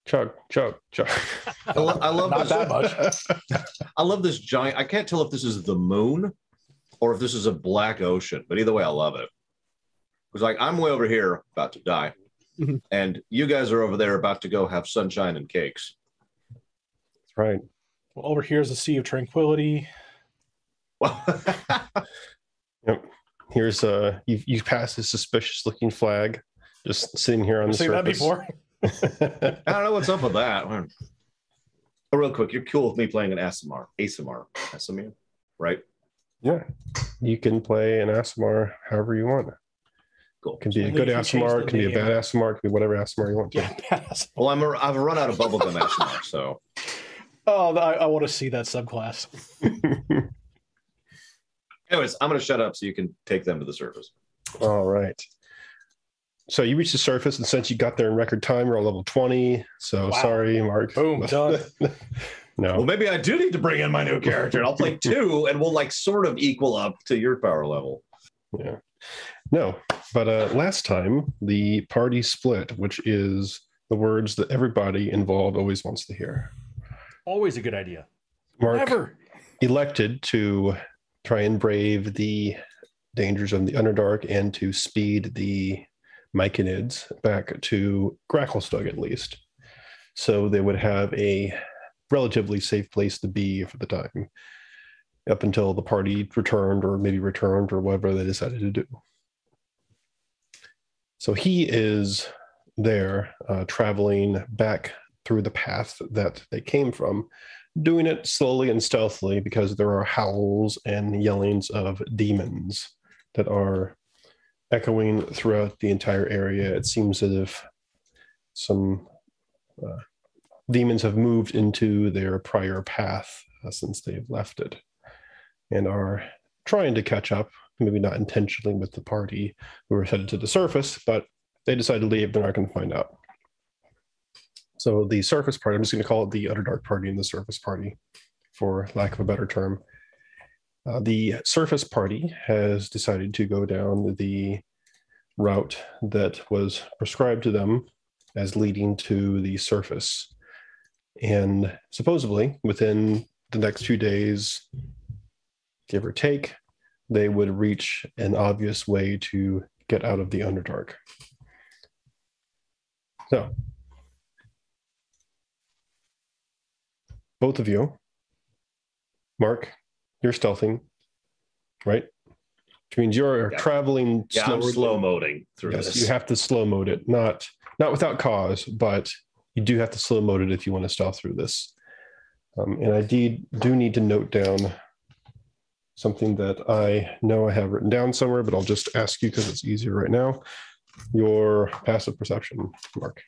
Chug, chug, chug. I love Not this. that much. I love this giant. I can't tell if this is the moon or if this is a black ocean, but either way, I love it. It's like I'm way over here about to die, and you guys are over there about to go have sunshine and cakes. That's right. Well, over here is a sea of tranquility. Yep. Here's you passed this suspicious looking flag just sitting here on the Seen that surface. before. I don't know what's up with that. Oh, real quick, you're cool with me playing an ASMR, right? Yeah. You can play an ASMR however you want. Cool. It can be a Only good if you change ASMR, the it can be a name. bad ASMR, it can be whatever ASMR you want to. Yeah. Well, I've run out of bubblegum ASMR, so. Oh, I want to see that subclass. Anyways, I'm going to shut up so you can take them to the surface. All right. So you reached the surface, and since you got there in record time, you're on level 20. So Wow. sorry, Mark. Boom, done. No. Well, maybe I do need to bring in my new character, and I'll play 2, and we'll like sort of equal up to your power level. Yeah. No. But last time, the party split, which is the words that everybody involved always wants to hear. Always a good idea. Mark Never. elected to try and brave the dangers of the Underdark and to speed the Myconids back to Gracklestug at least. So they would have a relatively safe place to be for the time, up until the party returned or whatever they decided to do. So he is there traveling back through the path that they came from, doing it slowly and stealthily because there are howls and yellings of demons that are echoing throughout the entire area. It seems as if some demons have moved into their prior path since they've left it and are trying to catch up, maybe not intentionally with the party who are headed to the surface, but they decided to leave. They're not going to find out. So the surface party, I'm just going to call it the Underdark party and the surface party, for lack of a better term. The surface party has decided to go down the route that was prescribed to them as leading to the surface. And supposedly, within the next few days, give or take, they would reach an obvious way to get out of the Underdark. So, both of you, Mark, you're stealthing, right? Which means you're traveling Yeah, I'm slow-moding through yes, this. you have to slow mode it, not without cause, but you do have to slow mode it if you want to stealth through this. And I do need to note down something that I know I have written down somewhere, but I'll just ask you because it's easier right now. Your passive perception, Mark.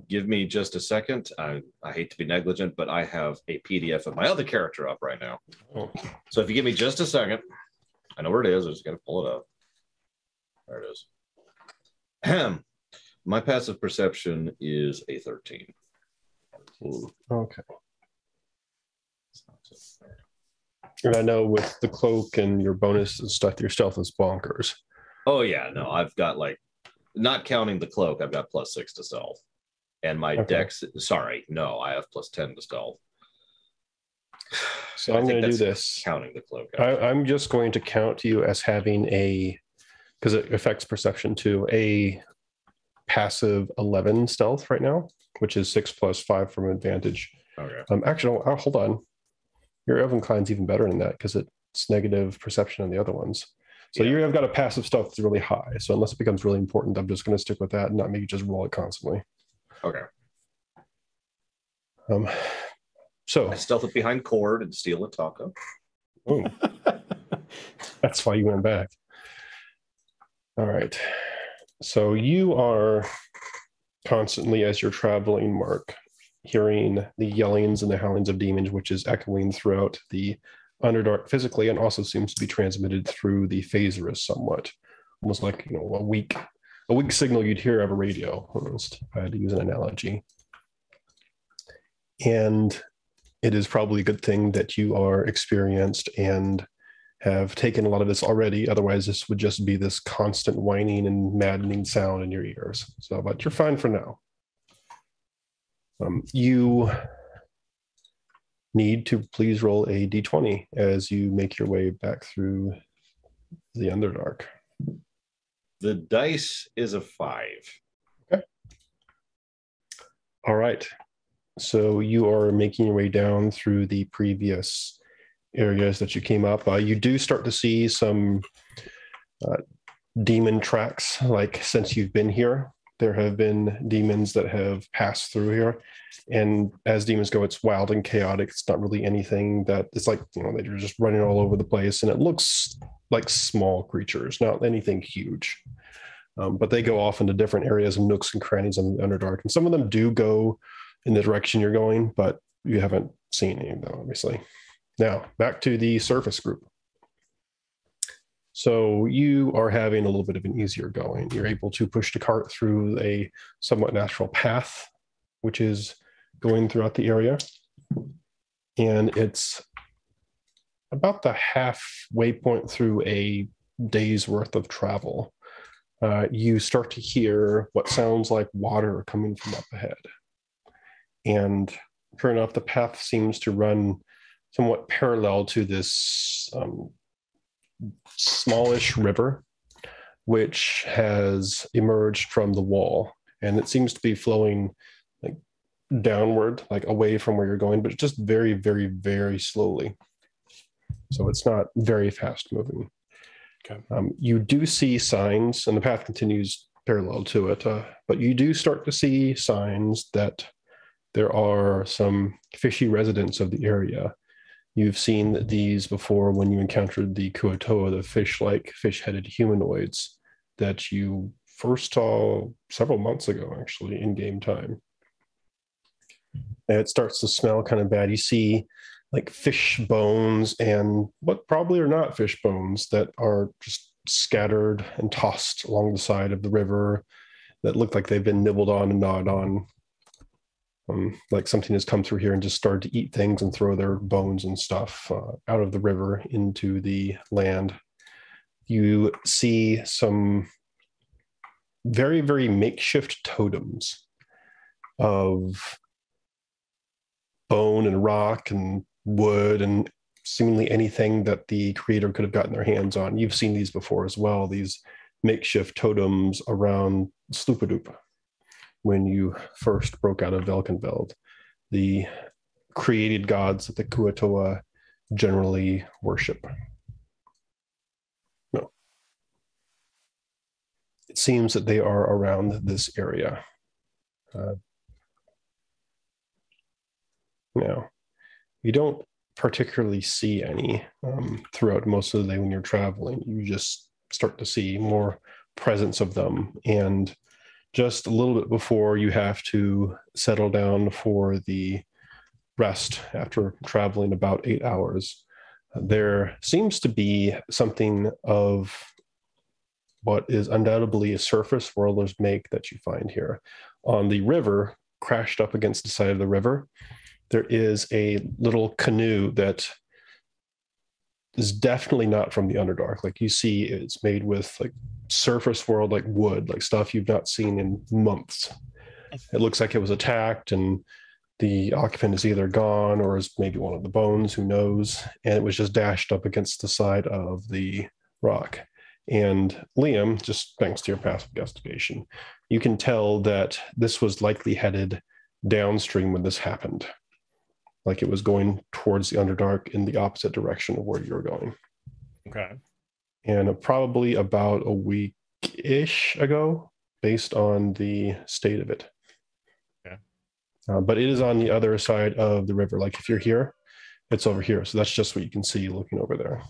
Give me just a second. I hate to be negligent, but I have a PDF of my other character up right now. Oh. So if you give me just a second, I know where it is. I just got to pull it up. There it is. My passive perception is a 13. Okay. And I know with the cloak and your bonus and stuff, your stealth is bonkers. Oh, yeah. No, I've got not counting the cloak, I've got +6 to stealth. And my dex, I have +10 to stealth. So I'm going to do this. Counting the cloak. I'm just going to count you as having because it affects perception too, a passive 11 stealth right now, which is 6 + 5 from advantage. Okay. Actually, hold on. Your Elven Cline's even better than that because it's negative perception on the other ones. So you have got a passive stealth that's really high. So unless it becomes really important, I'm just going to stick with that and not make you just roll it constantly. Okay. So I stealth it behind Cord and steal a taco. Oh, that's why you went back. All right. So you are constantly, as you're traveling, Mark, hearing the yellings and the howlings of demons, which is echoing throughout the Underdark physically, and also seems to be transmitted through the phaserus somewhat, almost like a weak signal you'd hear over radio. Almost, if I had to use an analogy. And it is probably a good thing that you are experienced and have taken a lot of this already. Otherwise, this would just be this constant whining and maddening sound in your ears. So, but you're fine for now. You need to please roll a d20 as you make your way back through the Underdark. The dice is a 5. Okay. All right. So you are making your way down through the previous areas that you came up. You do start to see some demon tracks. Like since you've been here, there have been demons that have passed through here. And as demons go, it's wild and chaotic. It's not really anything that it's like, they're just running all over the place. And it looks like small creatures, not anything huge. But they go off into different areas and nooks and crannies in the Underdark. And some of them do go in the direction you're going, but you haven't seen any of them, obviously. Now, back to the surface group. So you are having a little bit of an easier going. You're able to push the cart through a somewhat natural path, which is going throughout the area. And it's about the halfway point through a day's worth of travel. You start to hear what sounds like water coming from up ahead. And sure enough, the path seems to run somewhat parallel to this smallish river, which has emerged from the wall. And it seems to be flowing like downward, like away from where you're going, but just very, very, very slowly. So it's not very fast moving. Okay. You do see signs, and the path continues parallel to it, but you do start to see signs that there are some fishy residents of the area. You've seen these before when you encountered the Kuatoa, the fish-like, fish-headed humanoids that you first saw several months ago, actually, in game time. And it starts to smell kind of bad. You see like fish bones and what probably are not fish bones that are just scattered and tossed along the side of the river that look like they've been nibbled on and gnawed on. Like something has come through here and just started to eat things and throw their bones and stuff out of the river into the land. You see some very, very makeshift totems of bone and rock and wood and seemingly anything that the creator could have gotten their hands on. You've seen these before as well, these makeshift totems around Sloopadoop. When you first broke out of Velkenveld, the created gods that the Kuatoa generally worship. No. It seems that they are around this area. Now, you don't particularly see any throughout most of the day when you're traveling. You just start to see more presence of them, and just a little bit before you have to settle down for the rest after traveling about 8 hours, there seems to be something of what is undoubtedly a surface worlders make that you find here. On the river, crashed up against the side of the river, there is a little canoe that is definitely not from the Underdark. Like you see, it's made with like surface world, like wood, like stuff you've not seen in months. It looks like it was attacked and the occupant is either gone or is maybe one of the bones, who knows. And it was just dashed up against the side of the rock. And Liam, just thanks to your past investigation, you can tell that this was likely headed downstream when this happened. Like it was going towards the Underdark in the opposite direction of where you're going. Okay. And probably about a week-ish ago, based on the state of it. Okay. But it is on the other side of the river. Like if you're here, it's over here. So that's just what you can see looking over there.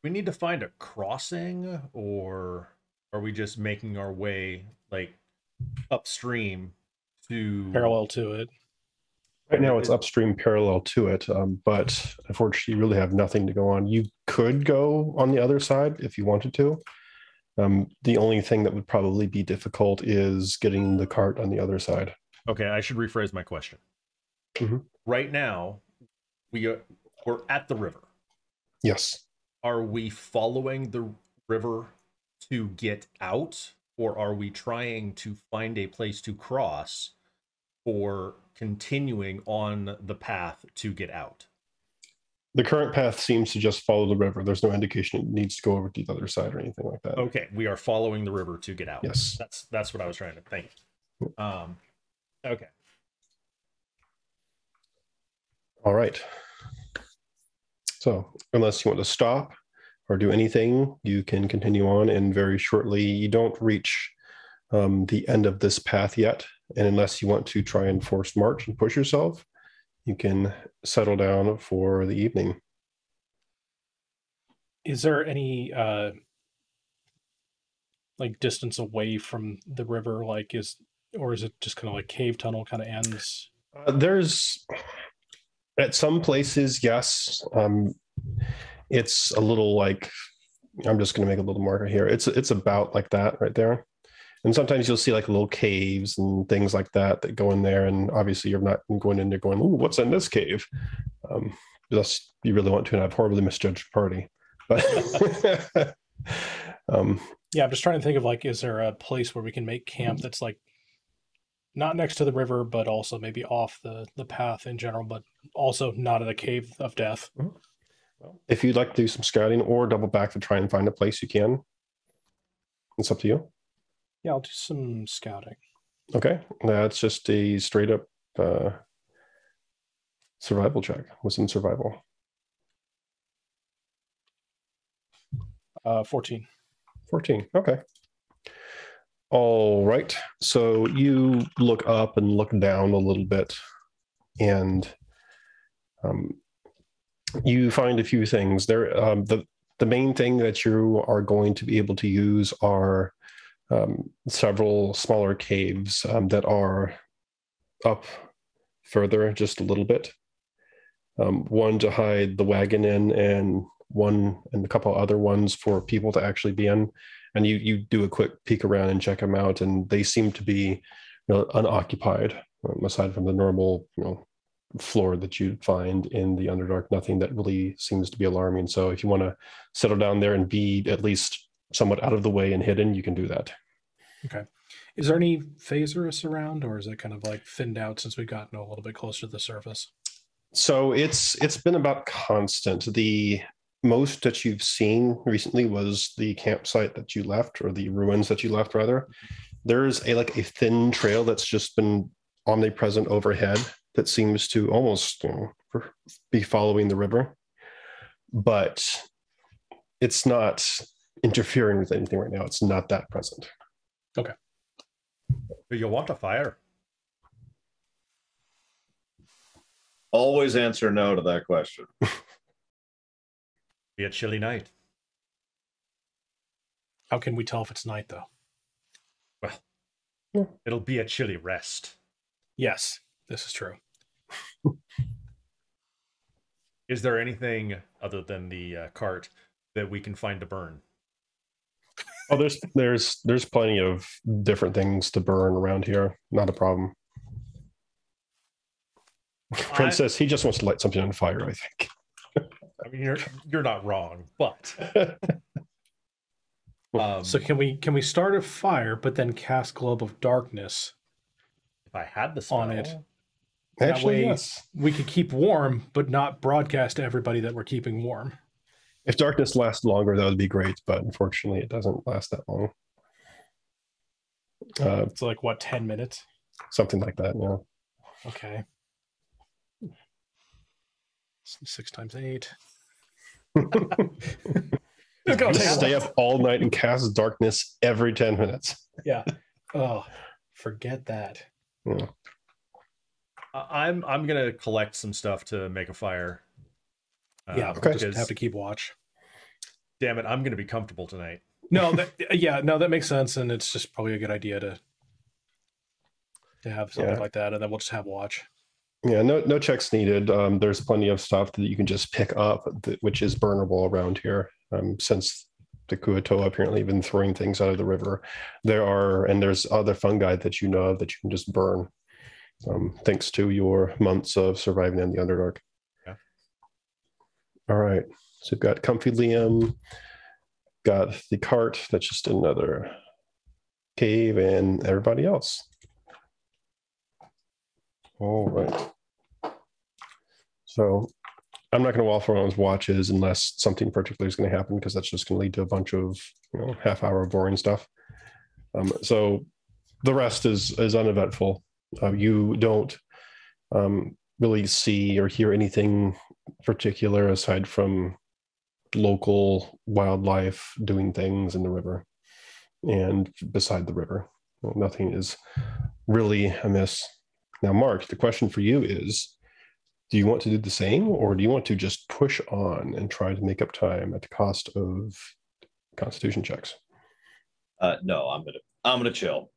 We need to find a crossing, or are we just making our way like upstream to parallel to it? Right now it's upstream parallel to it, but unfortunately you really have nothing to go on. You could go on the other side if you wanted to. The only thing that would probably be difficult is getting the cart on the other side. Okay, I should rephrase my question. Mm-hmm. Right now, we're at the river. Yes. Are we following the river to get out, or are we trying to find a place to cross or continuing on the path to get out? The current path seems to just follow the river. There's no indication it needs to go over to the other side or anything like that. Okay, we are following the river to get out. Yes. That's what I was trying to think. Okay. All right. So unless you want to stop or do anything, you can continue on, and very shortly you don't reach the end of this path yet. And unless you want to try and force march and push yourself, you can settle down for the evening. Is there any like distance away from the river? Or is it just kind of like cave tunnel kind of ends? There's at some places, yes. It's a little like, I'm just going to make a little marker here. It's about like that right there. And sometimes you'll see like little caves and things like that go in there. And obviously you're not going in there going, "Ooh, what's in this cave?" Unless you really want to and have horribly misjudged party. But yeah, I'm just trying to think of like, is there a place where we can make camp that's like not next to the river, but also maybe off the path in general, but also not in a cave of death? If you'd like to do some scouting or double back to try and find a place, you can. It's up to you. Yeah, I'll do some scouting. Okay, that's just a straight up survival check. What's in survival? 14. 14. Okay. All right. So you look up and look down a little bit, and you find a few things there. The main thing that you are going to be able to use are several smaller caves that are up further just a little bit. One to hide the wagon in, and one and a couple other ones for people to actually be in. And you do a quick peek around and check them out, and they seem to be unoccupied, aside from the normal floor that you'd find in the Underdark. Nothing that really seems to be alarming. So if you want to settle down there and be at least somewhat out of the way and hidden, you can do that. Okay. Is there any Phasers around, or is it kind of like thinned out since we've gotten a little bit closer to the surface? So it's been about constant. The most that you've seen recently was the campsite that you left, or the ruins that you left rather. There's a thin trail that's just been omnipresent overhead that seems to almost be following the river, but it's not interfering with anything right now. It's not that present. Okay. Do you want a fire? Always answer no to that question. Be a chilly night. How can we tell if it's night, though? Well, it'll be a chilly rest. Yes, this is true. Is there anything other than the cart that we can find to burn? Oh, there's plenty of different things to burn around here. Not a problem. Princess, he just wants to light something on fire, I think. I mean, you're not wrong, but so can we start a fire, but then cast Globe of Darkness? If I had the spell on it, actually, that way yes. We could keep warm, but not broadcast to everybody that we're keeping warm. If darkness lasts longer, that would be great, but unfortunately, it doesn't last that long. It's like what, 10 minutes? Something like that, yeah. Okay. 6 times 8. Just stay up all night and cast darkness every 10 minutes. Yeah. Oh, forget that. Yeah. I'm gonna collect some stuff to make a fire. Yeah, okay. Just have to keep watch. Damn it, I'm gonna be comfortable tonight. No, that makes sense, and it's just probably a good idea to have something like that, and then we'll just have watch. Yeah, no checks needed. There's plenty of stuff that you can just pick up, which is burnable around here. Since the Kuatoa apparently have been throwing things out of the river, there's other fungi that you know of that you can just burn, thanks to your months of surviving in the Underdark. Yeah. All right, so we've got Comfy Liam, got the cart. That's just another cave, and everybody else. All right. So I'm not going to offer on watches unless something particular is going to happen, because that's just going to lead to a bunch of half-hour boring stuff. So the rest is uneventful. You don't really see or hear anything particular aside from local wildlife doing things in the river and beside the river. Nothing is really amiss. Now, Mark, the question for you is, do you want to do the same, or do you want to just push on and try to make up time at the cost of Constitution checks? No, I'm gonna chill.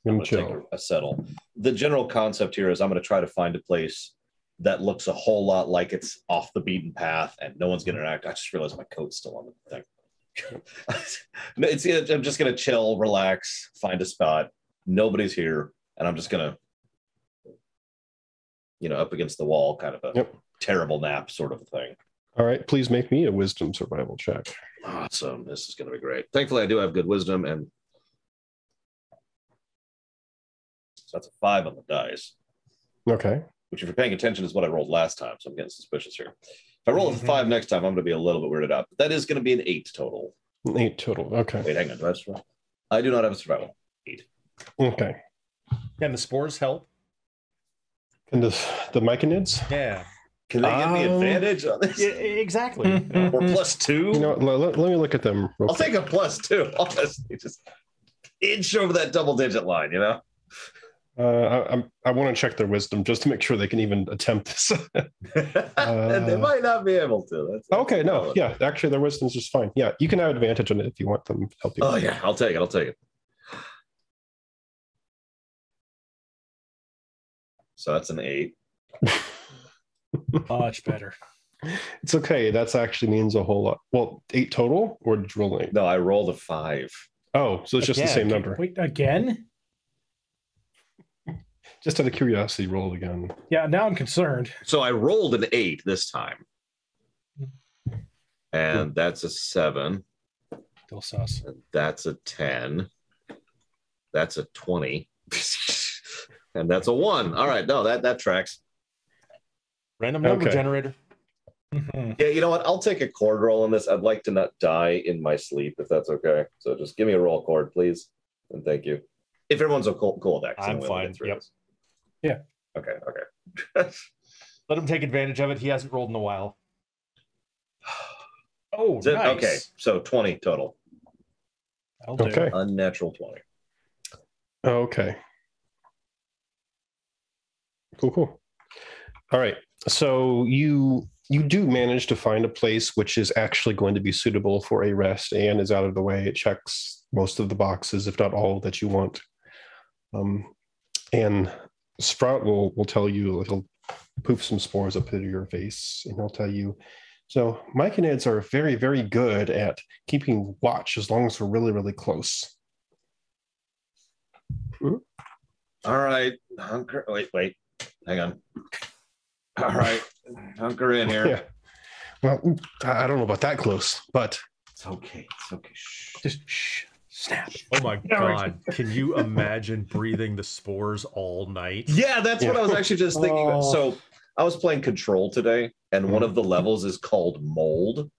I'm gonna chill. take a settle. The general concept here is I'm gonna try to find a place that looks a whole lot like it's off the beaten path and no one's gonna interact. I just realized my coat's still on the thing. I'm just gonna chill, relax, find a spot. Nobody's here, and I'm just gonna, up against the wall, kind of a terrible nap sort of thing. All right, please make me a wisdom survival check. Awesome. This is going to be great. Thankfully, I do have good wisdom, and so that's a 5 on the dice. Okay. Which, if you're paying attention, is what I rolled last time, so I'm getting suspicious here. If I roll a 5 next time, I'm going to be a little bit weirded out. But that is going to be an 8 total. An 8 total. Okay. Wait, hang on. Do I have survival? I do not have a survival. 8. Okay. Can the spores help? And the myconids? Yeah. Can they give me advantage on this? Yeah, exactly. Or +2? Let me look at them. I'll take a +2. Honestly, just inch over that double-digit line. I want to check their wisdom just to make sure they can even attempt this. They might not be able to. Okay, no, yeah, actually, their wisdom is just fine. Yeah, you can have advantage on it if you want them to help you. Oh yeah, I'll take it. So that's an 8. Much better. It's okay. That actually means a whole lot. Well, 8 total, or did you roll 8? No, I rolled a 5. Oh, so it's just the same number. Wait, again? Just out of curiosity, roll it again. Yeah, now I'm concerned. So I rolled an 8 this time. And that's a 7. Still sus. And that's a 10. That's a 20. And that's a 1. All right, no, that tracks. Random number generator. Yeah, you know what? I'll take a cord roll on this. I'd like to not die in my sleep, if that's okay. So just give me a roll cord, please. And thank you. If everyone's cool with that. I'm fine. Yep. Yeah. Okay. Let him take advantage of it. He hasn't rolled in a while. Oh, nice. Okay, so 20 total. Okay. Unnatural 20. Okay. Cool. All right. So you do manage to find a place which is actually going to be suitable for a rest and is out of the way. It checks most of the boxes, if not all, that you want. And Sprout will tell you, he'll poof some spores up into your face, and he'll tell you, so myconids are very, very good at keeping watch as long as we're really, really close. All right. Wait. Hang on. All right. Hunker in here. Yeah. Well, I don't know about that close, but it's okay. Shh. Just shh. Snap. Oh my God. Can you imagine breathing the spores all night? Yeah, that's what I was actually just thinking about. So I was playing Control today, and one of the levels is called Mold.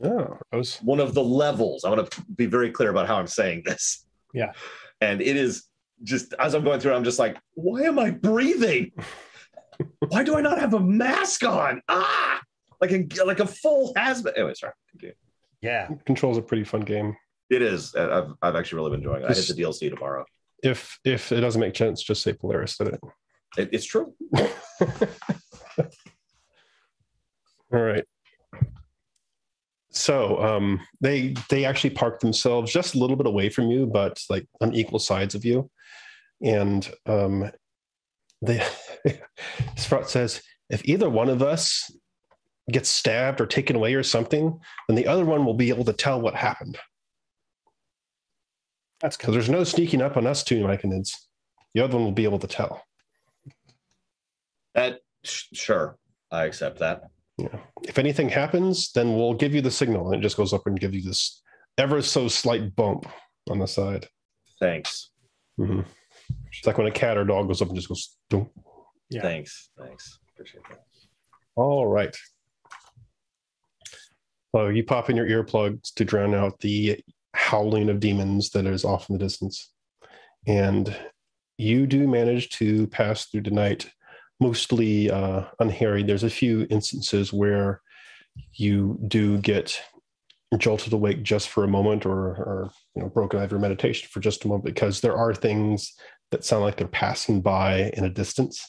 Oh, one of the levels. I want to be very clear about how I'm saying this. Yeah. And it is just, as I'm going through, I'm just like, why am I breathing? Why do I not have a mask on? Like a full hazmat. Anyway, sorry. Continue. Yeah. Control's a pretty fun game. It is. I've actually really been enjoying it. I hit the DLC tomorrow. If it doesn't make sense, just say Polaris did it. It's true. All right. So they actually park themselves just a little bit away from you, but like on equal sides of you. And Sprout says, if either one of us gets stabbed or taken away or something, then the other one will be able to tell what happened. That's good. So there's no sneaking up on us two myconids. The other one will be able to tell. Sure, I accept that. Yeah. If anything happens, then we'll give you the signal, and it just goes up and gives you this ever so slight bump on the side. Thanks. Mm-hmm. It's like when a cat or dog goes up and just goes, "Dum." Yeah. Thanks. Appreciate that. All right. So you pop in your earplugs to drown out the howling of demons that is off in the distance. And you do manage to pass through the night mostly unharried. There's a few instances where you do get jolted awake just for a moment, or broken out of your meditation for just a moment, because there are things that sound like they're passing by in a distance.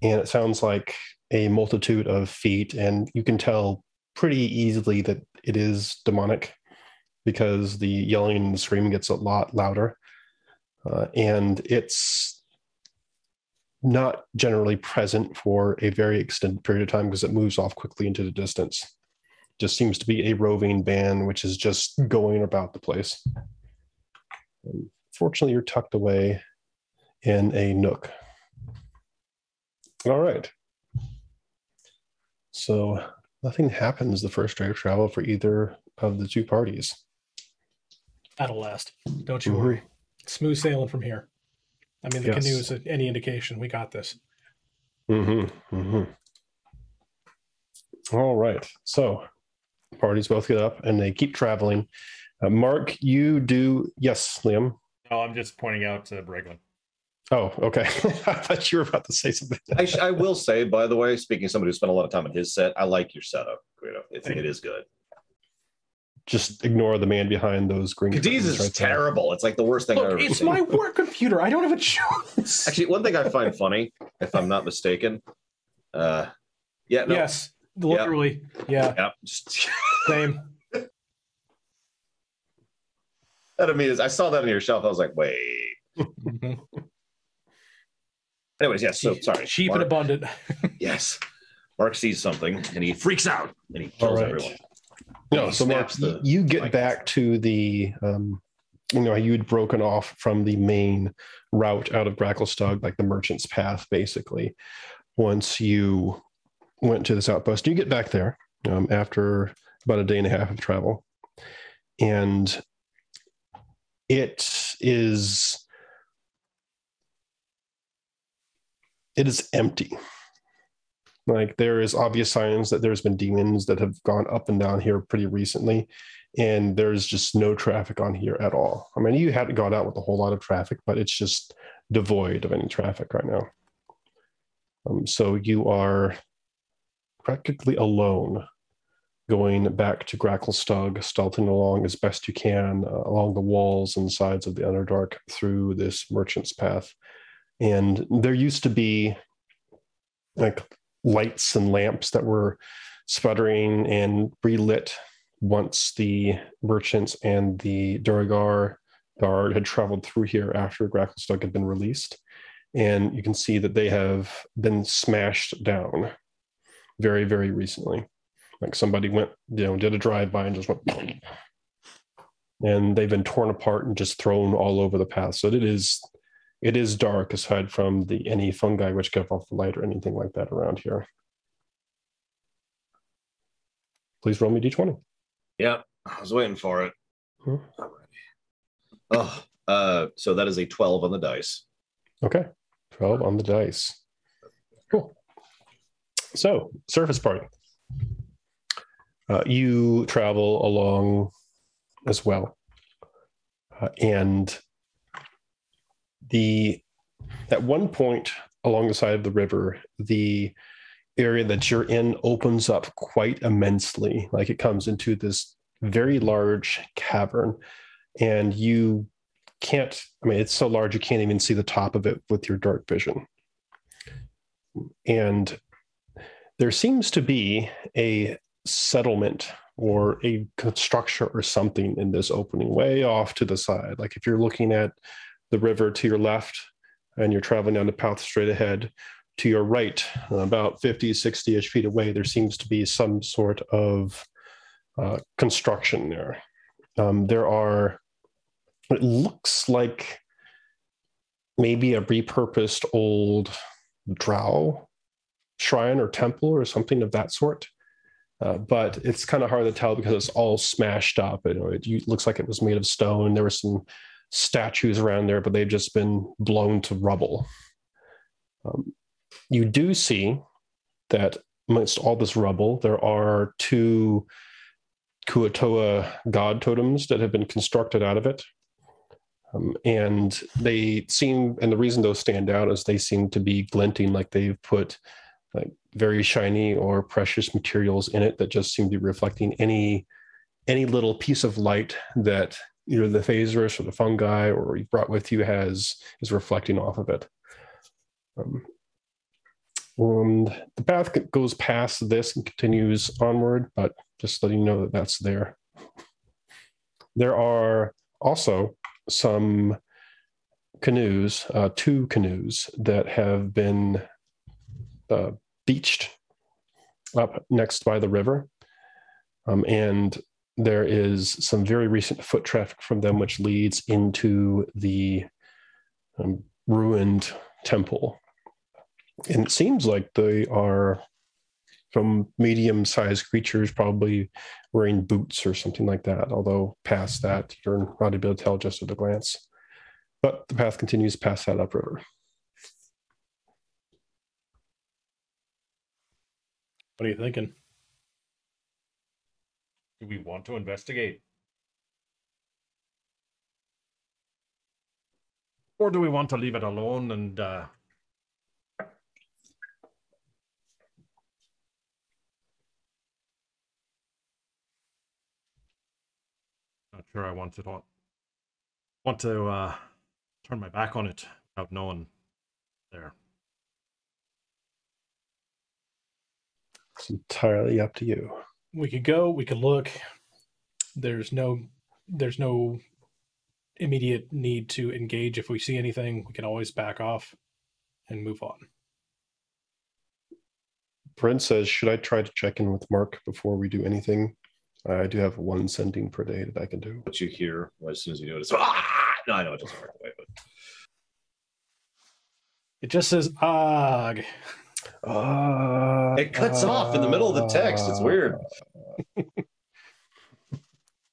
And it sounds like a multitude of feet, and you can tell pretty easily that it is demonic because the yelling and the screaming gets a lot louder. And it's not generally present for a very extended period of time because it moves off quickly into the distance. Just seems to be a roving band which is just going about the place. And fortunately, you're tucked away in a nook. All right. So nothing happens the first day of travel for either of the two parties. That'll last. Don't you worry. Smooth sailing from here. I mean, the canoe is any indication. We got this. All right. So parties both get up and they keep traveling. Mark, you do... Yes, Liam? No, I'm just pointing out to Breglin. Oh, okay. I thought you were about to say something. I will say, by the way, speaking of somebody who spent a lot of time on his set, I like your setup, Guido. It is good. Just ignore the man behind those green. Cadiz is right terrible. There. It's like the worst thing I've ever seen. It's my work computer. I don't have a choice. Actually, one thing I find funny, if I'm not mistaken, yes, literally, yeah. Same. That I mean, I saw that on your shelf. I was like, wait. Anyways, yes. So sorry. Cheap Mark, and abundant. Yes. Mark sees something and he freaks out and he kills everyone. No, so Mark, you get back to the, you'd broken off from the main route out of Gracklestug, like the merchant's path, basically, once you went to this outpost. You get back there after about a day and a half of travel. And it is empty. Like, there is obvious signs that there's been demons that have gone up and down here pretty recently, and there's just no traffic on here at all. I mean, you hadn't gone out with a whole lot of traffic, but it's just devoid of any traffic right now. So you are practically alone going back to Gracklestug, stealthing along as best you can along the walls and sides of the Underdark through this merchant's path. And there used to be like lights and lamps that were sputtering and relit once the merchants and the Duragar guard had traveled through here after Gracklestug had been released. And you can see that they have been smashed down very, very recently. Like somebody went, did a drive-by and just went, and they've been torn apart and just thrown all over the path. So it is dark aside from any fungi which give off the light or anything like that around here. Please roll me d20. Yeah, I was waiting for it. So that is a 12 on the dice. Okay, 12 on the dice. Cool. So, surface party. You travel along as well. And at one point along the side of the river, the area that you're in opens up quite immensely. Like, it comes into this very large cavern, and you can't, it's so large you can't even see the top of it with your dark vision. And there seems to be a settlement or a structure or something in this opening way off to the side. Like, if you're looking at the river to your left and you're traveling down the path straight ahead, to your right, about 50, 60-ish feet away, there seems to be some sort of construction there. It looks like maybe a repurposed old drow shrine or temple or something of that sort. But it's kind of hard to tell because it's all smashed up. It looks like it was made of stone. There were some statues around there, but they've just been blown to rubble. You do see that amongst all this rubble, there are 2 Kuatoa God Totems that have been constructed out of it. And they seem, and the reason those stand out is they seem to be glinting, like they've put like very shiny or precious materials in it that just seem to be reflecting any little piece of light that either the phasers or the fungi or you brought with you is reflecting off of it. And the path goes past this and continues onward, but just letting you know that that's there. There are also some canoes, 2 canoes that have been beached up next by the river. And there is some very recent foot traffic from them, which leads into the ruined temple. And it seems like they are some medium-sized creatures, probably wearing boots or something like that, although past that, you're not able to tell just at a glance. But the path continues past that upriver. What are you thinking? Do we want to investigate? Or do we want to leave it alone and not sure I want to turn my back on it without knowing there. It's entirely up to you. We could go, we could look. There's no immediate need to engage. If we see anything, we can always back off and move on. Brent says, should I try to check in with Mark before we do anything? I do have 1 sending per day that I can do. What you hear as soon as you do it is, no, I know it doesn't work that way, but It just says "Ag." it cuts off in the middle of the text. It's weird.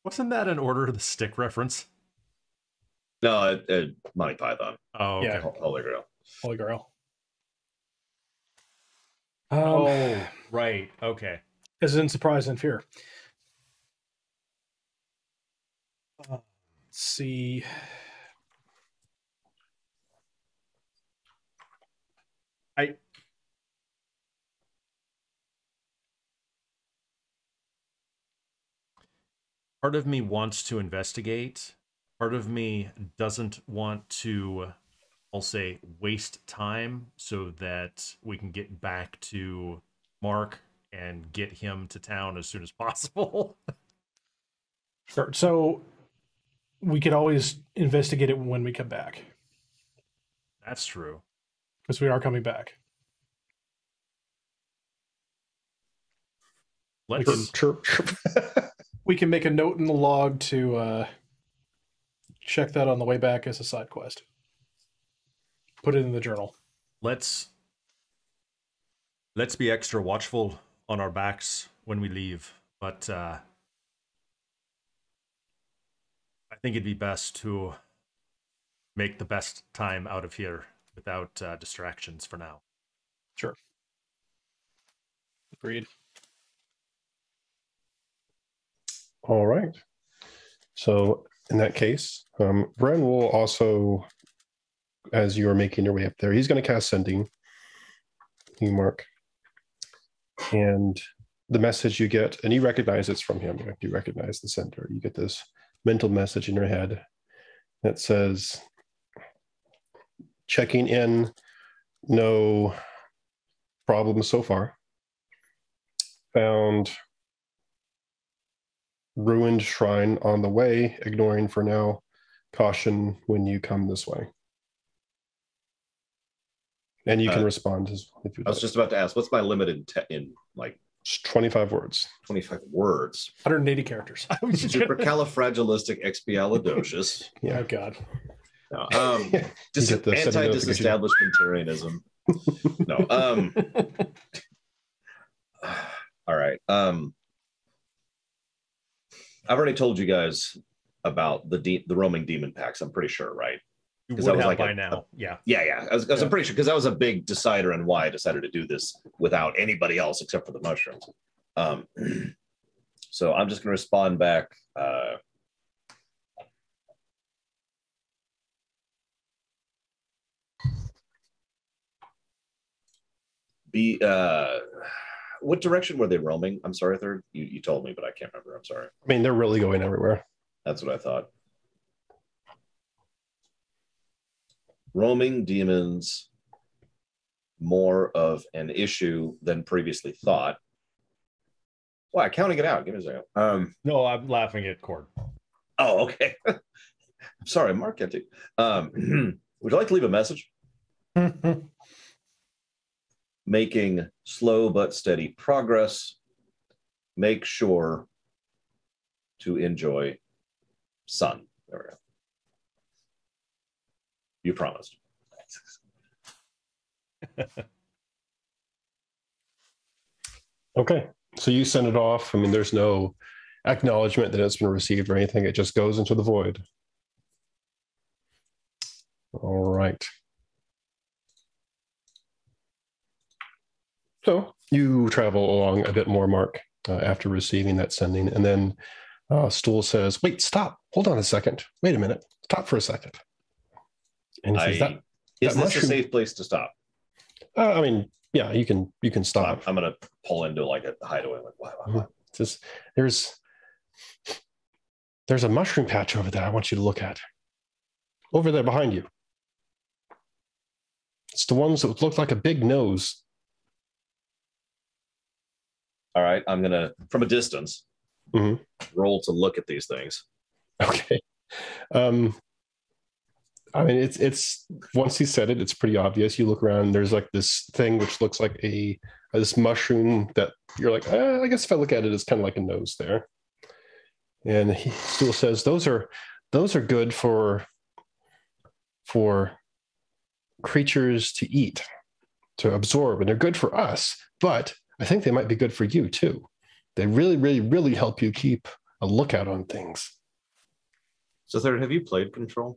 Wasn't that an Order of the Stick reference? No, Monty Python. Oh, okay. Yeah. Holy Grail. Holy Grail. Oh, right. Okay. As in surprise and fear. Let's see. Part of me wants to investigate. Part of me doesn't want to, I'll say, waste time so that we can get back to Mark and get him to town as soon as possible. Sure. So we could always investigate it when we come back. That's true. Because we are coming back. Let's We can make a note in the log to check that on the way back as a side quest. Put it in the journal. let's be extra watchful on our backs when we leave, but I think it'd be best to make the best time out of here without distractions for now. Sure. Agreed. All right. So in that case, Bren will also, as you are making your way up there, he's going to cast Sending, you, Mark. And the message you get, and you recognize it's from him. You recognize the sender. You get this mental message in your head that says, checking in, no problems so far. Found ruined shrine on the way, ignoring for now. Caution when you come this way. And you can respond as if you I was just about to ask, what's my limit in like 25 words. 25 words? 180 characters. Supercalifragilisticexpialidocious. Yeah. Oh, God. No, You get the anti-disestablishmentarianism. No. All right. I've already told you guys about the roaming demon packs. I'm pretty sure, right? You Because would that was have like by now. Yeah. Yeah. I was pretty sure because that was a big decider and why I decided to do this without anybody else except for the mushrooms. So I'm just going to respond back. What direction were they roaming? I'm sorry, Third. You told me, but I can't remember. I'm sorry. I mean, they're really going everywhere. That's what I thought. Roaming demons, more of an issue than previously thought. Why? Counting it out. Give me a second. No, I'm laughing at Cord. Oh, okay. I'm sorry, Mark. Would you like to leave a message? Making slow but steady progress. Make sure to enjoy sun. There we go. You promised. Okay. So you send it off. I mean, there's no acknowledgement that it's been received or anything. It just goes into the void. All right. So you travel along a bit more, Mark, after receiving that sending. And then Stool says, wait, stop. Hold on a second. Wait a minute. Stop for a second. And he says, is this a safe place to stop? I mean, yeah, you can stop. I'm going to pull into like a hideaway. Like, what? Just, there's a mushroom patch over there I want you to look at. Over there behind you. It's the ones that look like a big nose. All right, I'm going to, from a distance, roll to look at these things. Okay. I mean, it's once he said it, it's pretty obvious. You look around, and there's like this thing which looks like this mushroom that you're like, I guess if I look at it, it's kind of like a nose there. And he still says those are good for creatures to eat, to absorb, and they're good for us. But I think they might be good for you too. They really, really, really help you keep a lookout on things. So, Third, have you played Control?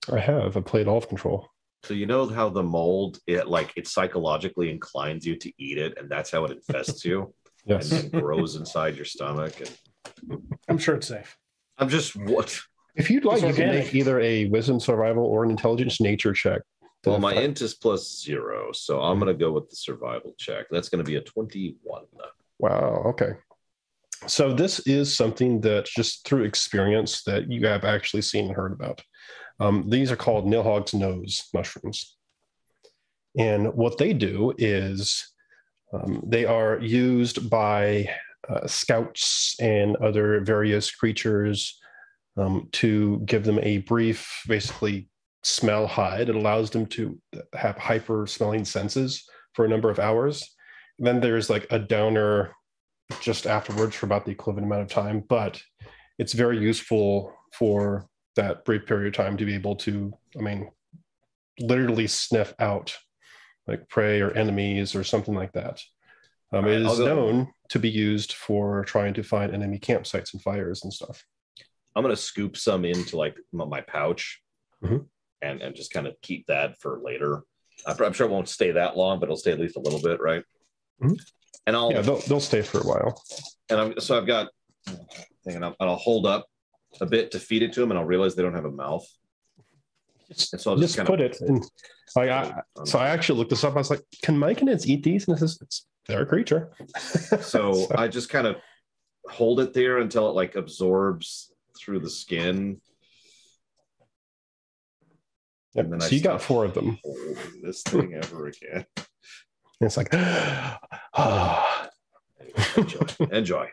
I have. I played all of Control. So you know how the mold, it psychologically inclines you to eat it, and that's how it infests you. Yes. And then grows inside your stomach. And I'm sure it's safe. I'm just what? If you'd like, It's you can organic. make either a wisdom survival or an intelligence nature check. Well, my int is +0, so I'm going to go with the survival check. That's going to be a 21. Wow. Okay. So this is something that just through experience that you have actually seen and heard about. These are called Nilhog's nose mushrooms. And what they do is they are used by scouts and other various creatures to give them a brief, basically, smell hide. It allows them to have hyper smelling senses for a number of hours. And then there's like a downer just afterwards for about the equivalent amount of time, but it's very useful for that brief period of time to be able to, I mean, literally sniff out like prey or enemies or something like that. It is known to be used for trying to find enemy campsites and fires and stuff. I'm going to scoop some into like my pouch and just kind of keep that for later. I'm sure it won't stay that long, but it'll stay at least a little bit, right? And they'll stay for a while. And I've got, and I'll hold up a bit to feed it to them, and I'll realize they don't have a mouth. And so I'll just put it in. So I actually looked this up. I was like, can myconids eat these? And it says they're a creature. So I just kind of hold it there until it like absorbs through the skin. Yep. And then so you got 4 of them. Holding this thing ever again. And it's like, Enjoy.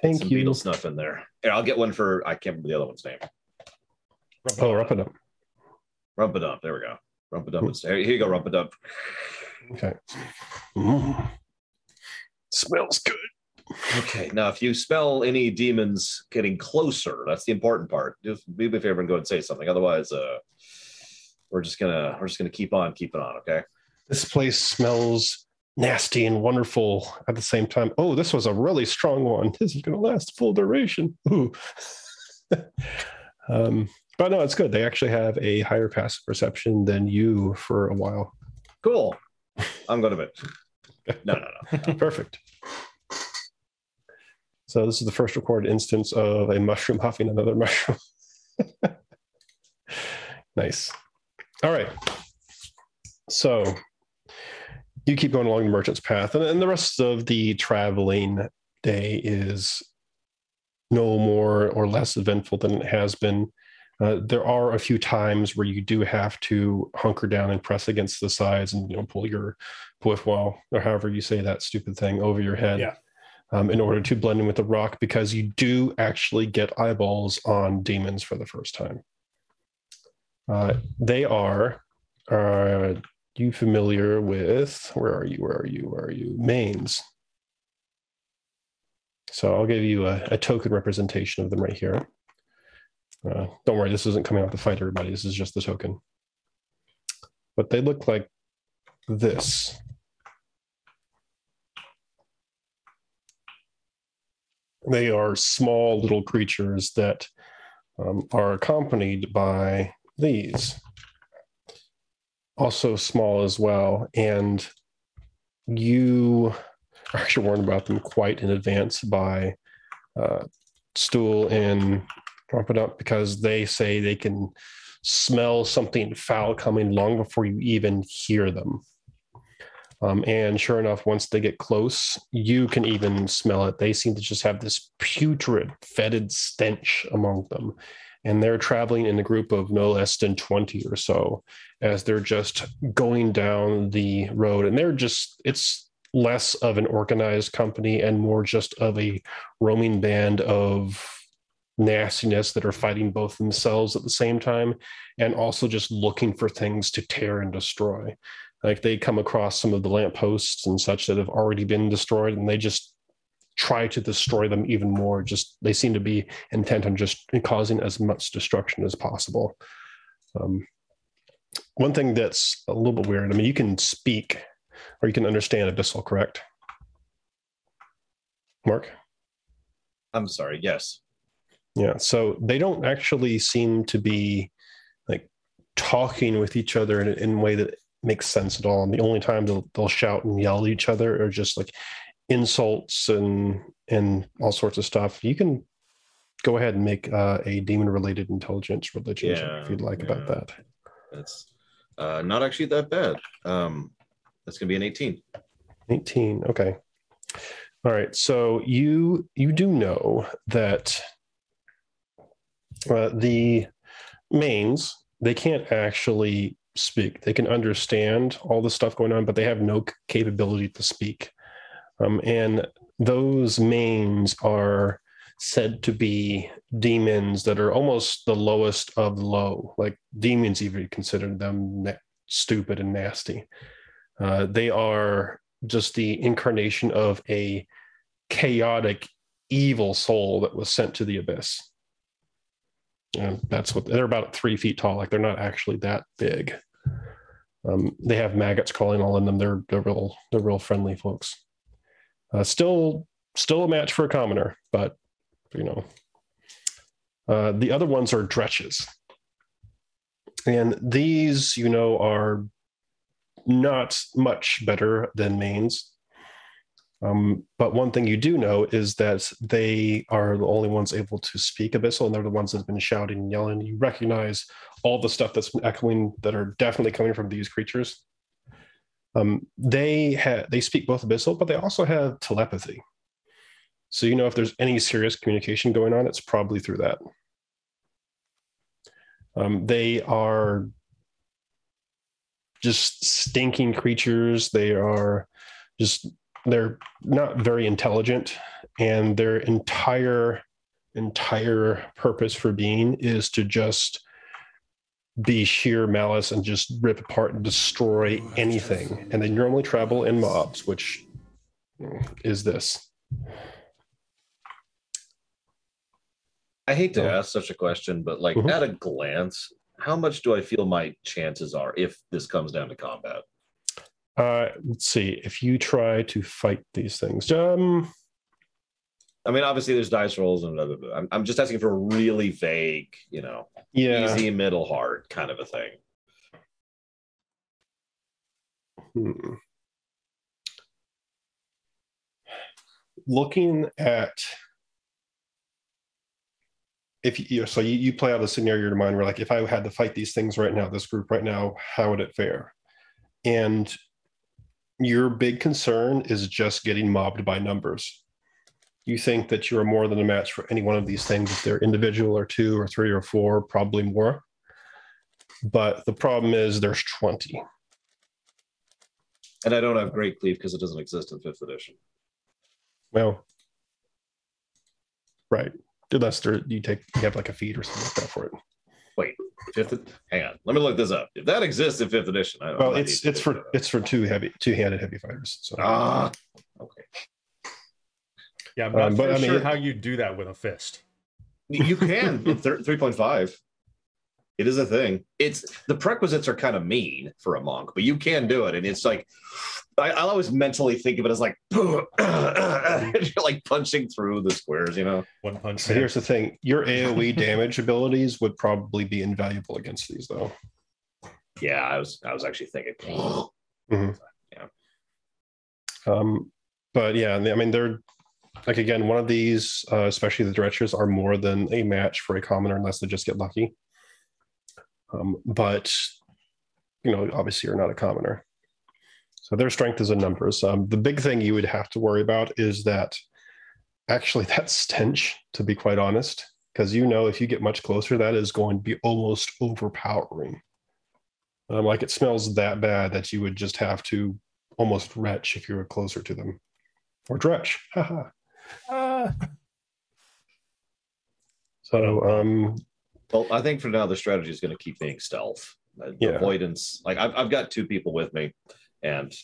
Thank Some you. beetle snuff in there. Here, I'll get one for, I can't remember the other one's name. Rumpadump. Rumpadump. There we go. Rumpadump. Here you go, Rumpadump. Okay. Smells good. Okay. Now, if you smell any demons getting closer, that's the important part. Just be my favor and go and say something. Otherwise, we're just gonna keep on keeping on. Okay. This place smells nasty and wonderful at the same time. Oh, this was a really strong one. This is going to last full duration. Ooh. But no, it's good. They actually have a higher passive perception than you for a while. Cool. I'm going to bed. No. Perfect. So this is the first recorded instance of a mushroom huffing another mushroom. Nice. All right. So you keep going along the merchant's path, and the rest of the traveling day is no more or less eventful than it has been. There are a few times where you do have to hunker down and press against the sides and pull your puffwall, or however you say that stupid thing, over your head. Yeah. In order to blend in with the rock, because you do actually get eyeballs on demons for the first time. They are you familiar with, where are you? Mains. So I'll give you a token representation of them right here. Don't worry, this isn't coming out to fight everybody. This is just the token. But they look like this. They are small little creatures that are accompanied by these. Also small as well. And you are actually warned about them quite in advance by Stool and Trumpetup, because they say they can smell something foul coming long before you even hear them. And sure enough, once they get close, you can even smell it. They seem to just have this putrid, fetid stench among them. And they're traveling in a group of no less than 20 or so as they're just going down the road. And it's less of an organized company and more just of a roaming band of nastiness that are fighting both themselves at the same time and also just looking for things to tear and destroy. Like they come across some of the lampposts and such that have already been destroyed, and they just try to destroy them even more. Just they seem to be intent on just causing as much destruction as possible. One thing that's a little bit weird, I mean, you can speak or you can understand Abyssal, correct? Mark? I'm sorry, yes. Yeah, so they don't actually seem to be like talking with each other in a way that makes sense at all. And the only time they'll shout and yell at each other are just like insults and all sorts of stuff. You can go ahead and make a demon-related intelligence religion check if you'd like about that. That's not actually that bad. That's going to be an 18. 18, okay. All right, so you do know that the mains, they can't actually speak. They can understand all the stuff going on, but they have no capability to speak. And those mains are said to be demons that are almost the lowest of the low. Like demons even consider them stupid and nasty. They are just the incarnation of a chaotic, evil soul that was sent to the abyss. And that's what they're about 3 feet tall. Like they're not actually that big. They have maggots crawling all in them. They're real friendly folks. Still a match for a commoner, but the other ones are dretches, and these are not much better than mains. But one thing you do know is that they are the only ones able to speak Abyssal, and they're the ones that have been shouting and yelling. You recognize all the stuff that's been echoing that are definitely coming from these creatures. They speak both Abyssal, but they also have telepathy. So if there's any serious communication going on, it's probably through that. They are just stinking creatures. They're not very intelligent, and their entire purpose for being is to just be sheer malice and just rip apart and destroy anything. And they normally travel in mobs, which is this. I hate to ask such a question, but at a glance, how much do I feel my chances are if this comes down to combat? Let's see. If you try to fight these things, I mean, obviously there's dice rolls and blah, blah, blah. I'm just asking for a really vague, easy, middle, hard kind of a thing. Looking at you play out a scenario in your mind where, like, if I had to fight these things right now, this group right now, how would it fare? And your big concern is just getting mobbed by numbers. You think that you are more than a match for any one of these things, if they're individual or 2 or 3 or 4, probably more. But the problem is there's 20. And I don't have Great Cleave because it doesn't exist in 5th edition. Well, right. Unless you have like a feed or something like that for it. Wait, 5th? Hang on. Let me look this up. If that exists in 5th edition, it's for two-handed heavy fighters. So. Okay. Yeah, I'm not sure how you do that with a fist. You can. 3.5. It is a thing. The prerequisites are kind of mean for a monk, but you can do it. And it's like, I'll always mentally think of it as like, you're like punching through the squares, One punch. So here's the thing. Your AoE damage abilities would probably be invaluable against these, though. Yeah, I was actually thinking. Mm-hmm. Yeah. But yeah, I mean, they're like, again, one of these, especially the dretchers, are more than a match for a commoner unless they just get lucky. But obviously you're not a commoner, so their strength is in numbers. The big thing you would have to worry about is that stench, to be quite honest, because if you get much closer, that is going to be almost overpowering. Like, it smells that bad that you would just have to almost retch if you were closer to them, or dretch. So well, I think for now the strategy is going to keep being stealth. Avoidance. Like, I've got 2 people with me, and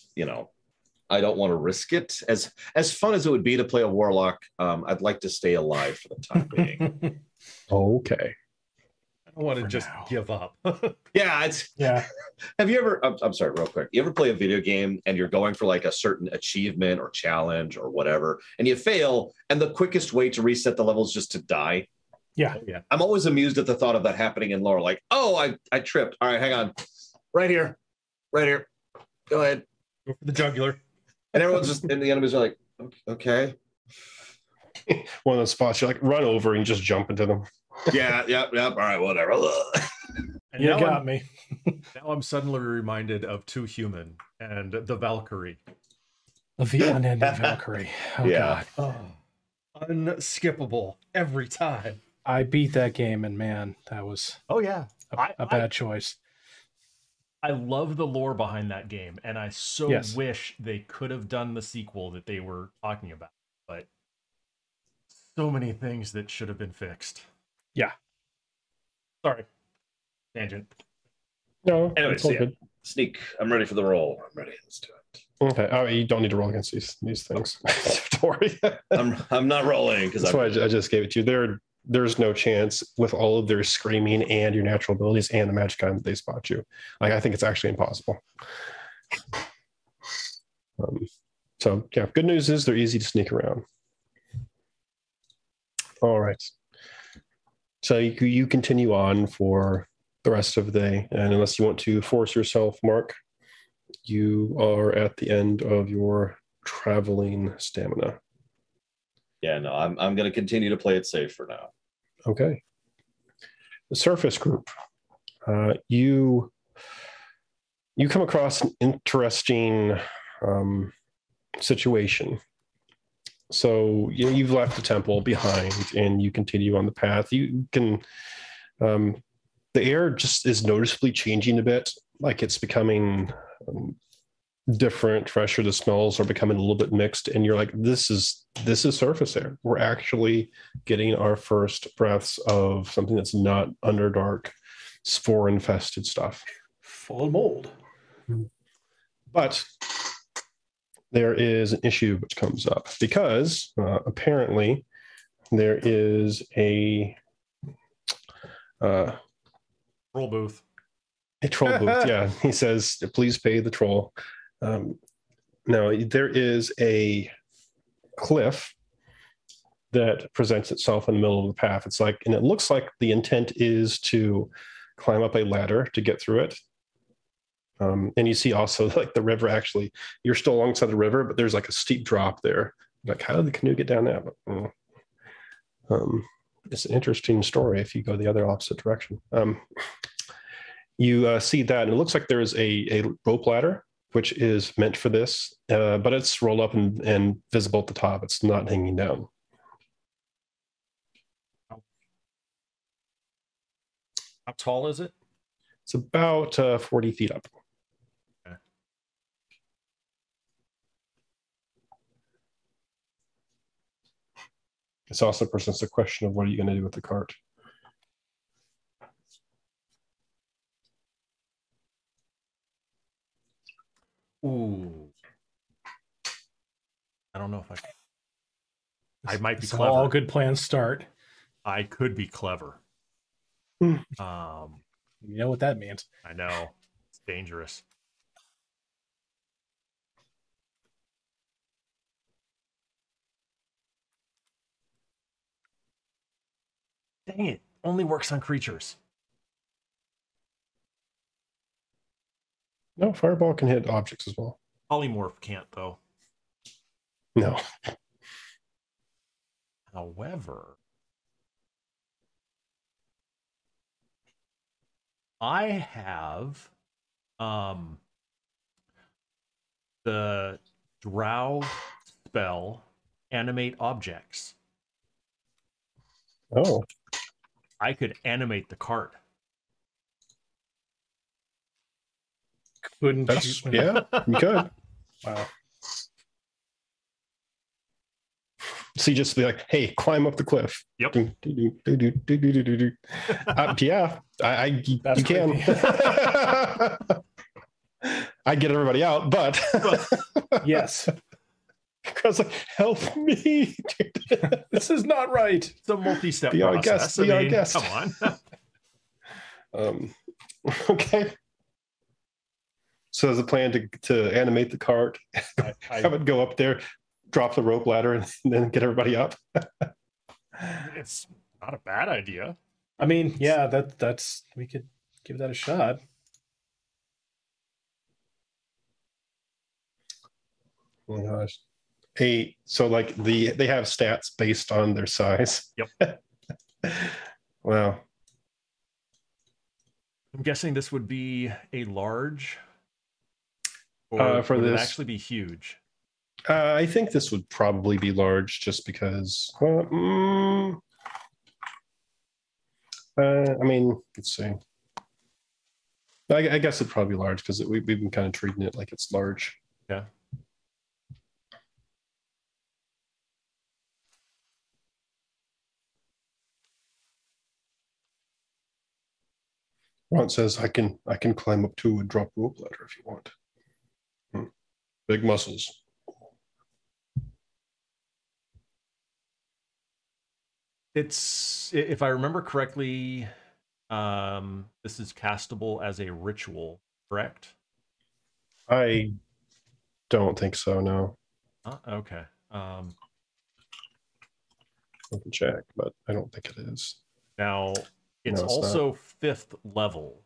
I don't want to risk it. As fun as it would be to play a warlock, I'd like to stay alive for the time being. Okay. I don't want to just give up. Yeah. Have you ever? I'm sorry, real quick. You ever play a video game and you're going for like a certain achievement or challenge or whatever, and you fail, and the quickest way to reset the level is just to die? Yeah. I'm always amused at the thought of that happening in lore. Like, I tripped. All right, hang on. Right here. Go ahead. Go for the jugular. And everyone's just, and the enemies are like, okay. One of those spots, you're like, run over and just jump into them. Yeah. All right, whatever. And you got me. Now I'm suddenly reminded of 2 Human and the Valkyrie. The unending Valkyrie. Oh, yeah. God. Oh, unskippable every time. I beat that game, and man, that was a bad choice. I love the lore behind that game, and I wish they could have done the sequel that they were talking about. But so many things that should have been fixed. Yeah. Sorry. Tangent. No. Anyways, good. Sneak. I'm ready for the roll. I'm ready. Let's do it. Okay. Oh, you don't need to roll against these things. Don't worry. I'm not rolling because that's why I just gave it to you. There's no chance with all of their screaming and your natural abilities and the magic item that they spot you. Like, I think it's actually impossible. So yeah, good news is they're easy to sneak around. All right. So you continue on for the rest of the day, and unless you want to force yourself, Mark, you are at the end of your traveling stamina. Yeah, no, I'm going to continue to play it safe for now. Okay. The surface group. You come across an interesting situation. So you've left the temple behind, and you continue on the path. You can. The air just is noticeably changing a bit. Like, it's becoming different, fresher. The smells are becoming a little bit mixed, and you're like, this is surface air. We're actually getting our first breaths of something that's not underdark, spore infested stuff, full of mold. But there is an issue which comes up because apparently there is a troll booth. A troll booth, yeah. He says, please pay the troll. Now, there is a cliff that presents itself in the middle of the path. It's like, and it looks like the intent is to climb up a ladder to get through it. And you see also like the river, actually, you're still alongside the river, but there's like a steep drop there. Like, how did the canoe get down that? It's an interesting story if you go the other opposite direction. You see that, and it looks like there is a rope ladder, which is meant for this, but it's rolled up and visible at the top. It's not hanging down. How tall is it? It's about 40 feet up. Okay. This also presents the question of what are you going to do with the cart? Ooh. I don't know if I might be So clever. all good plans start. I could be clever. You know what that means. I know. It's dangerous. Dang it. Only works on creatures. No, fireball can hit objects as well. Polymorph can't, though. No. However, I have the drow spell animate objects. Oh. I could animate the cart. Couldn't That's, you? yeah, you could. Wow. So you just be like, hey, climb up the cliff. Yep. Yeah, you can. I'd get everybody out, but Yes. I was like, help me. This is not right. It's a multi-step Be our process. guest, be our guest. Come on. Okay. So there's a plan to animate the cart, have it go up there, drop the rope ladder, and then get everybody up. It's not a bad idea. I mean, yeah, that's we could give that a shot. Oh my gosh. Hey, so like they have stats based on their size. Yep. Wow. I'm guessing this would be a large, or for would this, it actually be huge? I think this would probably be large, just because. I mean, let's see. I guess it'd probably be large because we've been kind of treating it like it's large. Yeah. Ron says, I can climb up to a drop rope ladder if you want. Big muscles. It's, if I remember correctly, this is castable as a ritual, correct? I don't think so, no. Okay. I can check, but I don't think it is. Now, it's No, it's also 5th level.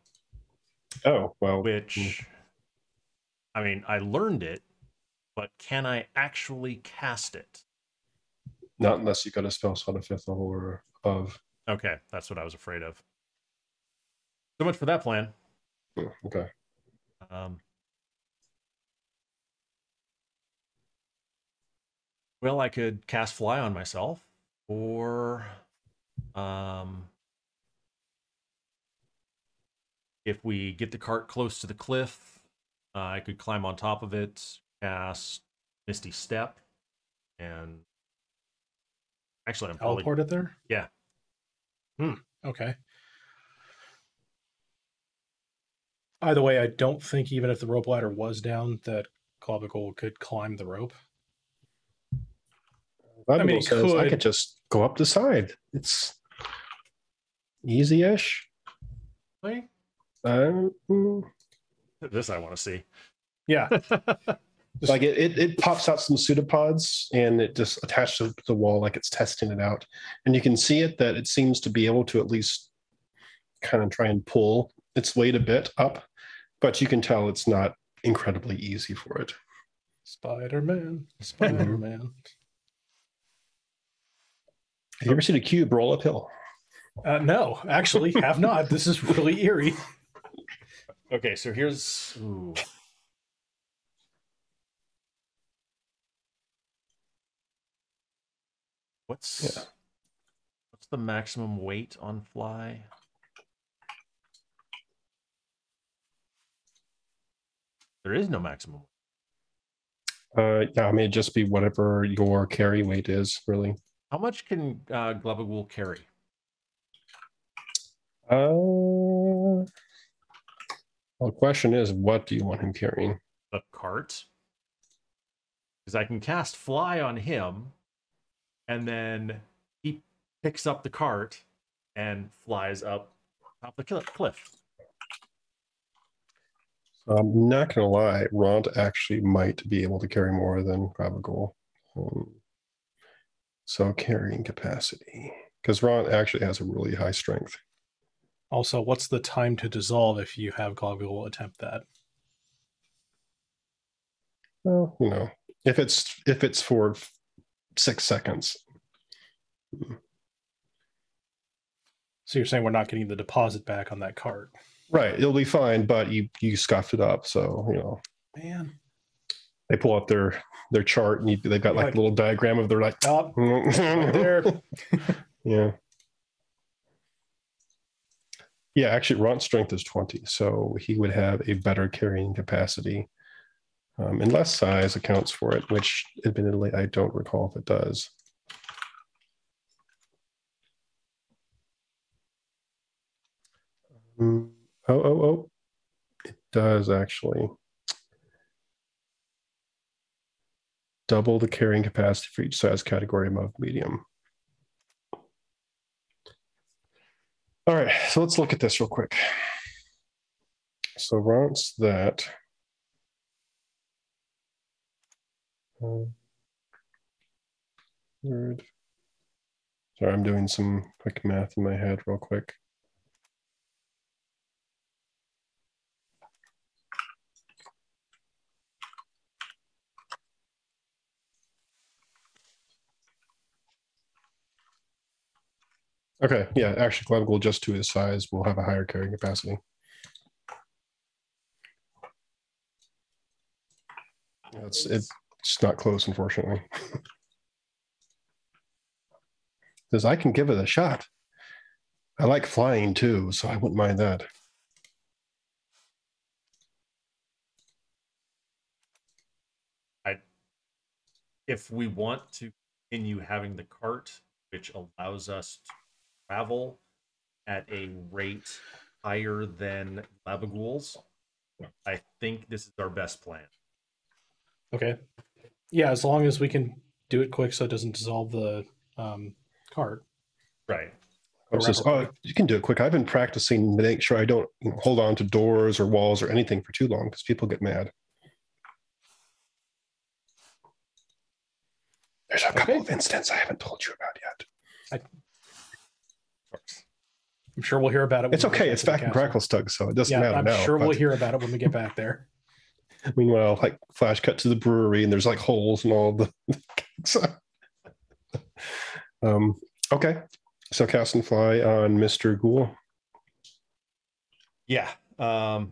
Oh, well. Which, I mean, I learned it, but can I actually cast it? Not unless you got a spell slot of 5th level or above. Okay, that's what I was afraid of. So much for that plan. Okay. Well, I could cast Fly on myself, or if we get the cart close to the cliff, I could climb on top of it, cast Misty Step, and actually, I'm probably Teleport it there? Yeah. Okay. Either way, I don't think even if the rope ladder was down, that Clavicle could climb the rope. I mean, says I could just go up the side. It's easy-ish. This I want to see. Yeah. Like it pops out some pseudopods and it just attached to the wall like it's testing it out. And you can see it that it seems to be able to at least kind of try and pull its weight a bit up, but you can tell it's not incredibly easy for it. Spider-Man. Spider-Man. Have you ever seen a cube roll uphill? No, actually, have not. This is really eerie. Okay, so here's... Ooh. What's the maximum weight on fly? There is no maximum. Yeah, I mean, it'd just be whatever your carry weight is, really. How much can Globagool carry? Well, the question is, what do you want him carrying? A cart? Because I can cast fly on him, and then he picks up the cart and flies up top the cliff. I'm not going to lie, Ront actually might be able to carry more than Globagool. So carrying capacity. Because Ront actually has a really high strength. Also, what's the time to dissolve if you have Globagool attempt that? Well, you know, if it's for 6 seconds. So you're saying we're not getting the deposit back on that cart? Right, it'll be fine, but you scuffed it up, so you know. Man, they pull up their chart and they've got like a little diagram of their like right there. Yeah. Yeah, actually, Ront's strength is 20, so he would have a better carrying capacity. Unless size accounts for it, which admittedly I don't recall if it does. Oh, it does actually. Double the carrying capacity for each size category above medium. All right, so let's look at this real quick. So Ront's that. Third. Sorry, I'm doing some quick math in my head real quick. Okay, yeah, actually, Globagool just to his size will have a higher carrying capacity. It's not close, unfortunately. Says I can give it a shot. I like flying too, so I wouldn't mind that. If we want to continue having the cart, which allows us to travel at a rate higher than Globagool's, I think this is our best plan. Okay. Yeah, as long as we can do it quick so it doesn't dissolve the cart. Right. You can do it quick. I've been practicing to make sure I don't hold on to doors or walls or anything for too long because people get mad. There's a couple of incidents I haven't told you about yet. I'm sure we'll hear about it. It's okay. It's back in Cracklestug, so it doesn't matter now. I'm sure we'll hear about it when we get back there. Meanwhile, like flash cut to the brewery, and there's like holes in all the. Okay, so cast and fly on Mr. Ghoul. Yeah. So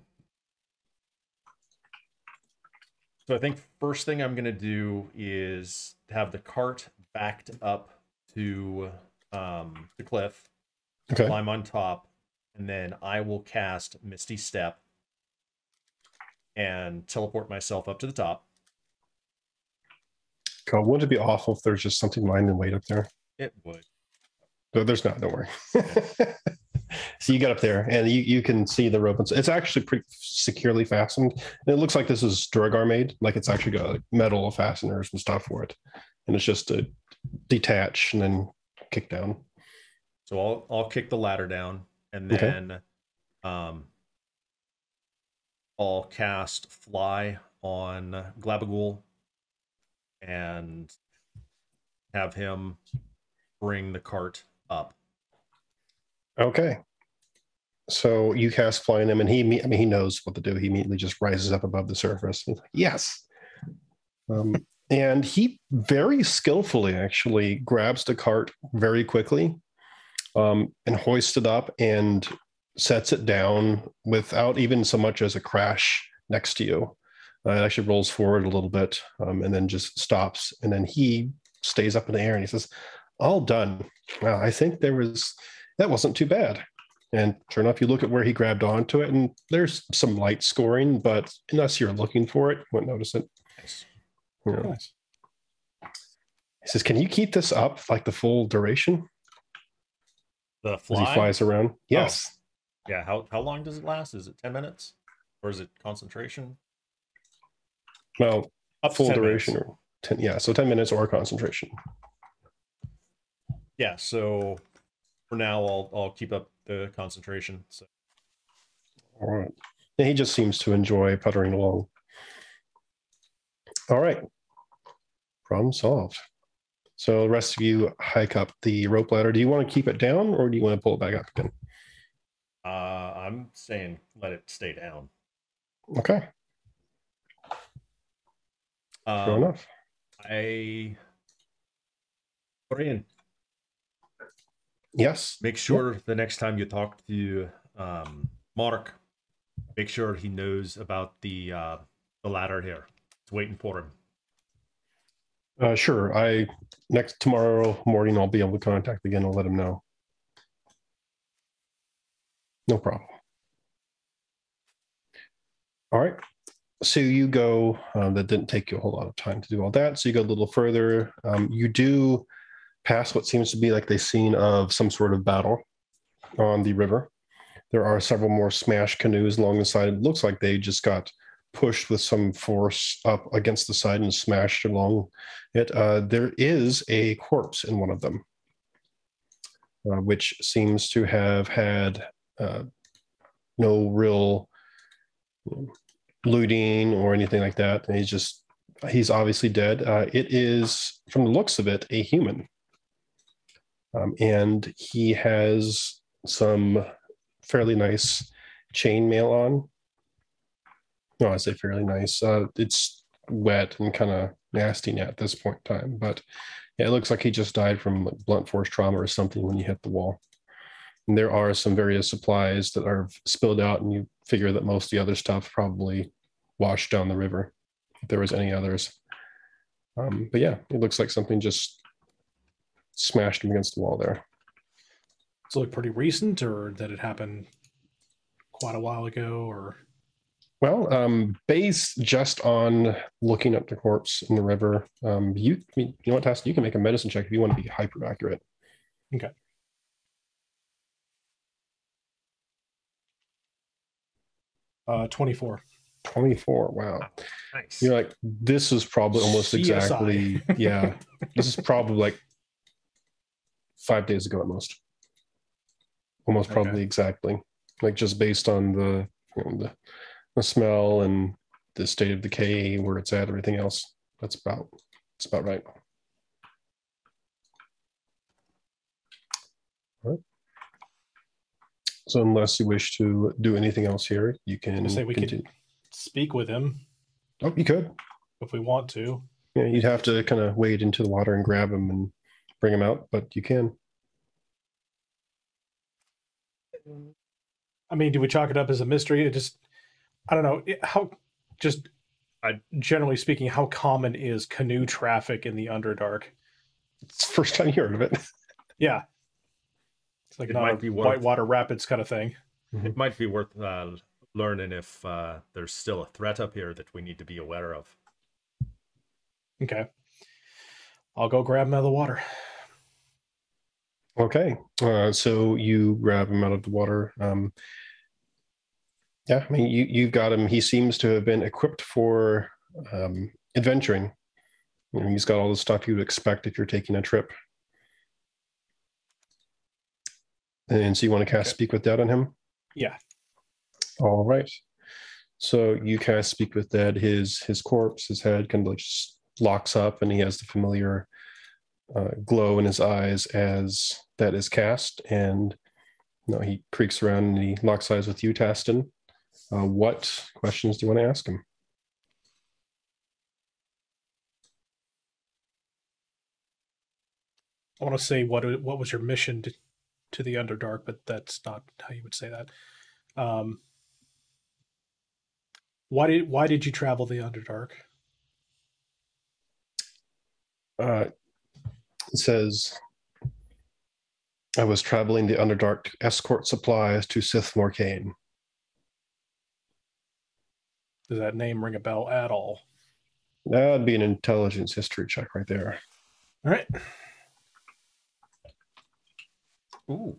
I think first thing I'm going to do is have the cart backed up to the cliff. Okay. Climb on top, and then I will cast Misty Step and teleport myself up to the top. God, wouldn't it be awful if there's just something lying in wait up there? It would. No, there's not. Don't worry. So you get up there, and you can see the rope. It's actually pretty securely fastened. And it looks like this is Duragar made. Like it's actually got like metal fasteners and stuff for it. And it's just to detach and then kick down. So I'll kick the ladder down, and then I'll cast Fly on Glabagool and have him bring the cart up. Okay. So you cast fly on him, and he knows what to do. He immediately just rises up above the surface. He's like, yes. And he very skillfully actually grabs the cart very quickly and hoists it up and sets it down without even so much as a crash next to you. It actually rolls forward a little bit and then just stops. And then he stays up in the air and he says, all done. Wow, I think that wasn't too bad. And sure enough, you look at where he grabbed onto it, and there's some light scoring, but unless you're looking for it, you won't notice it. Nice. Yeah. Nice. He says, can you keep this up like the full duration? The fly? As he flies around. Yes. Oh. Yeah. How long does it last? Is it 10 minutes? Or is it concentration? Well, Up to full 10 duration. minutes. Or 10, yeah, so 10 minutes or concentration. Yeah, so for now I'll keep up the concentration. So. All right. And he just seems to enjoy puttering along. All right. Problem solved. So the rest of you hike up the rope ladder. Do you want to keep it down, or do you want to pull it back up again? I'm saying let it stay down. Okay. Fair enough. Cuillin, Yes. make sure the next time you talk to Mark, make sure he knows about the ladder here. It's waiting for him. Sure. Tomorrow morning I'll be able to contact again. I'll let him know. No problem. All right. So you go. That didn't take you a whole lot of time to do all that. So you go a little further. You do pass what seems to be like the scene of some sort of battle on the river. There are several more smashed canoes along the side. It looks like they just got pushed with some force up against the side and smashed along it. There is a corpse in one of them, which seems to have had no real looting or anything like that. And he's obviously dead. It is, from the looks of it, a human. And he has some fairly nice chainmail on. No, I say fairly nice. It's wet and kind of nasty at this point in time, but yeah, it looks like he just died from like blunt force trauma or something when he hit the wall. And there are some various supplies that are spilled out, and you figure that most of the other stuff probably washed down the river, if there was any others. But yeah, it looks like something just smashed him against the wall there. Does it look pretty recent, or that it happened quite a while ago, or? Well, based just on looking at the corpse in the river, you know what, Tess? You can make a medicine check if you want to be hyper accurate. Okay. 24. 24. Wow. Nice. You're like, this is probably almost CSI. exactly. Yeah. This is probably like 5 days ago at most. Almost probably exactly. Like just based on the smell and the state of decay, where it's at, everything else. It's about right. All right. So unless you wish to do anything else here, you can say we continue. could speak with him. Oh, you could. If we want to. Yeah, you'd have to kind of wade into the water and grab him and bring him out, but you can. I mean, do we chalk it up as a mystery? I don't know. Generally speaking, how common is canoe traffic in the Underdark? It's the first time you heard of it. Yeah. It's like not a whitewater rapids kind of thing. It might be worth learning if there's still a threat up here that we need to be aware of. Okay. I'll go grab him out of the water. Okay. So you grab him out of the water. Yeah, I mean, you've got him. He seems to have been equipped for adventuring. He's got all the stuff you would expect if you're taking a trip. And so you want to cast Speak with Dead on him? Yeah. All right. So you kind of speak with Dead. His corpse, his head kind of like just locks up, and he has the familiar glow in his eyes as that is cast. And he creaks around and he locks eyes with you, Taston. What questions do you want to ask him? I want to say what was your mission to the Underdark, but that's not how you would say that. Why did you travel the Underdark? It says, I was traveling the Underdark to escort supplies to Sith Morcaine. Does that name ring a bell at all? That'd be an intelligence history check right there. All right. Ooh.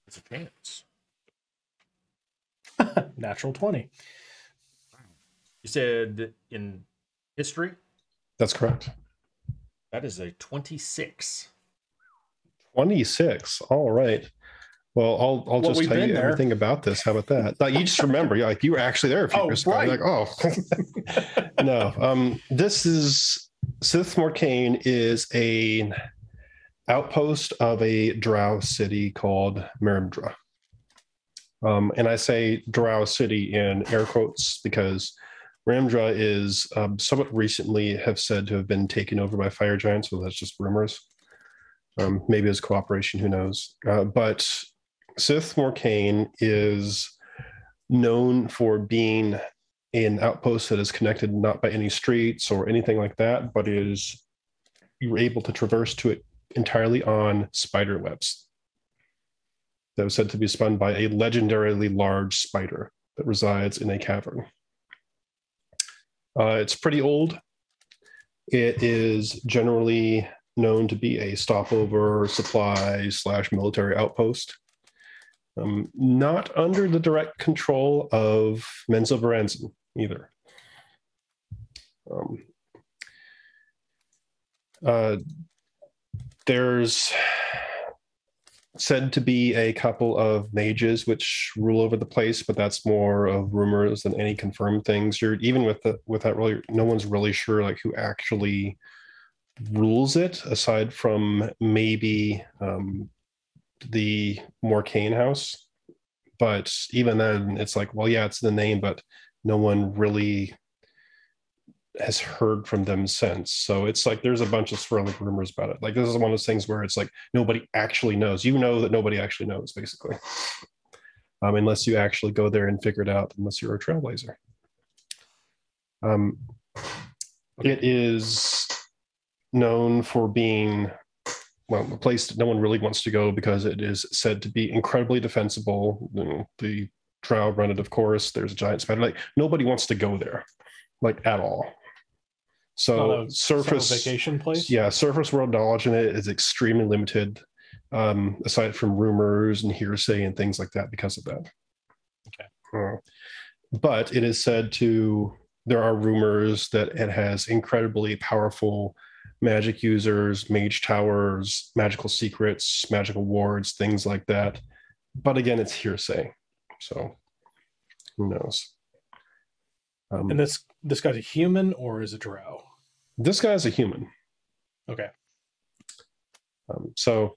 It's a chance. Natural 20. You said in history? That's correct. That is a 26. 26. All right. Well, I'll just tell you everything about this. How about that? Like, you just remember, you were actually there a few years ago. Right. Like, no. This is Sith Morcaine is an outpost of a drow city called Merimdra. And I say drow city in air quotes because Merimdra is somewhat recently have said to have been taken over by fire giants, so that's just rumors. Maybe as cooperation, who knows? But Sith Morcaine is known for being an outpost that is connected not by any streets or anything like that, but you're able to traverse to it entirely on spider webs that was said to be spun by a legendarily large spider that resides in a cavern. It's pretty old. It is generally known to be a stopover supply / military outpost. Not under the direct control of Menzo Baranzan either. There's said to be a couple of mages which rule over the place, but that's more of rumors than any confirmed things. Even with that, really, no one's really sure like who actually rules it, aside from maybe the Morcaine house. But even then, it's like, well, yeah, it's the name, but no one really has heard from them since. So it's like there's a bunch of swirling rumors about it. Like, this is one of those things where it's like nobody actually knows. You know that nobody actually knows, basically, unless you actually go there and figure it out. Unless you're a trailblazer. It is known for being, well, a place that no one really wants to go because it is said to be incredibly defensible. The drow run it, of course. There's a giant spider. Like, nobody wants to go there, like, at all. So surface vacation place. Yeah, surface world knowledge in it is extremely limited, aside from rumors and hearsay and things like that because of that. Okay. But it is said there are rumors that it has incredibly powerful magic users, mage towers, magical secrets, magical wards, things like that. But again, it's hearsay. So who knows? And this guy's a human or is a drow? This guy's a human. Okay. So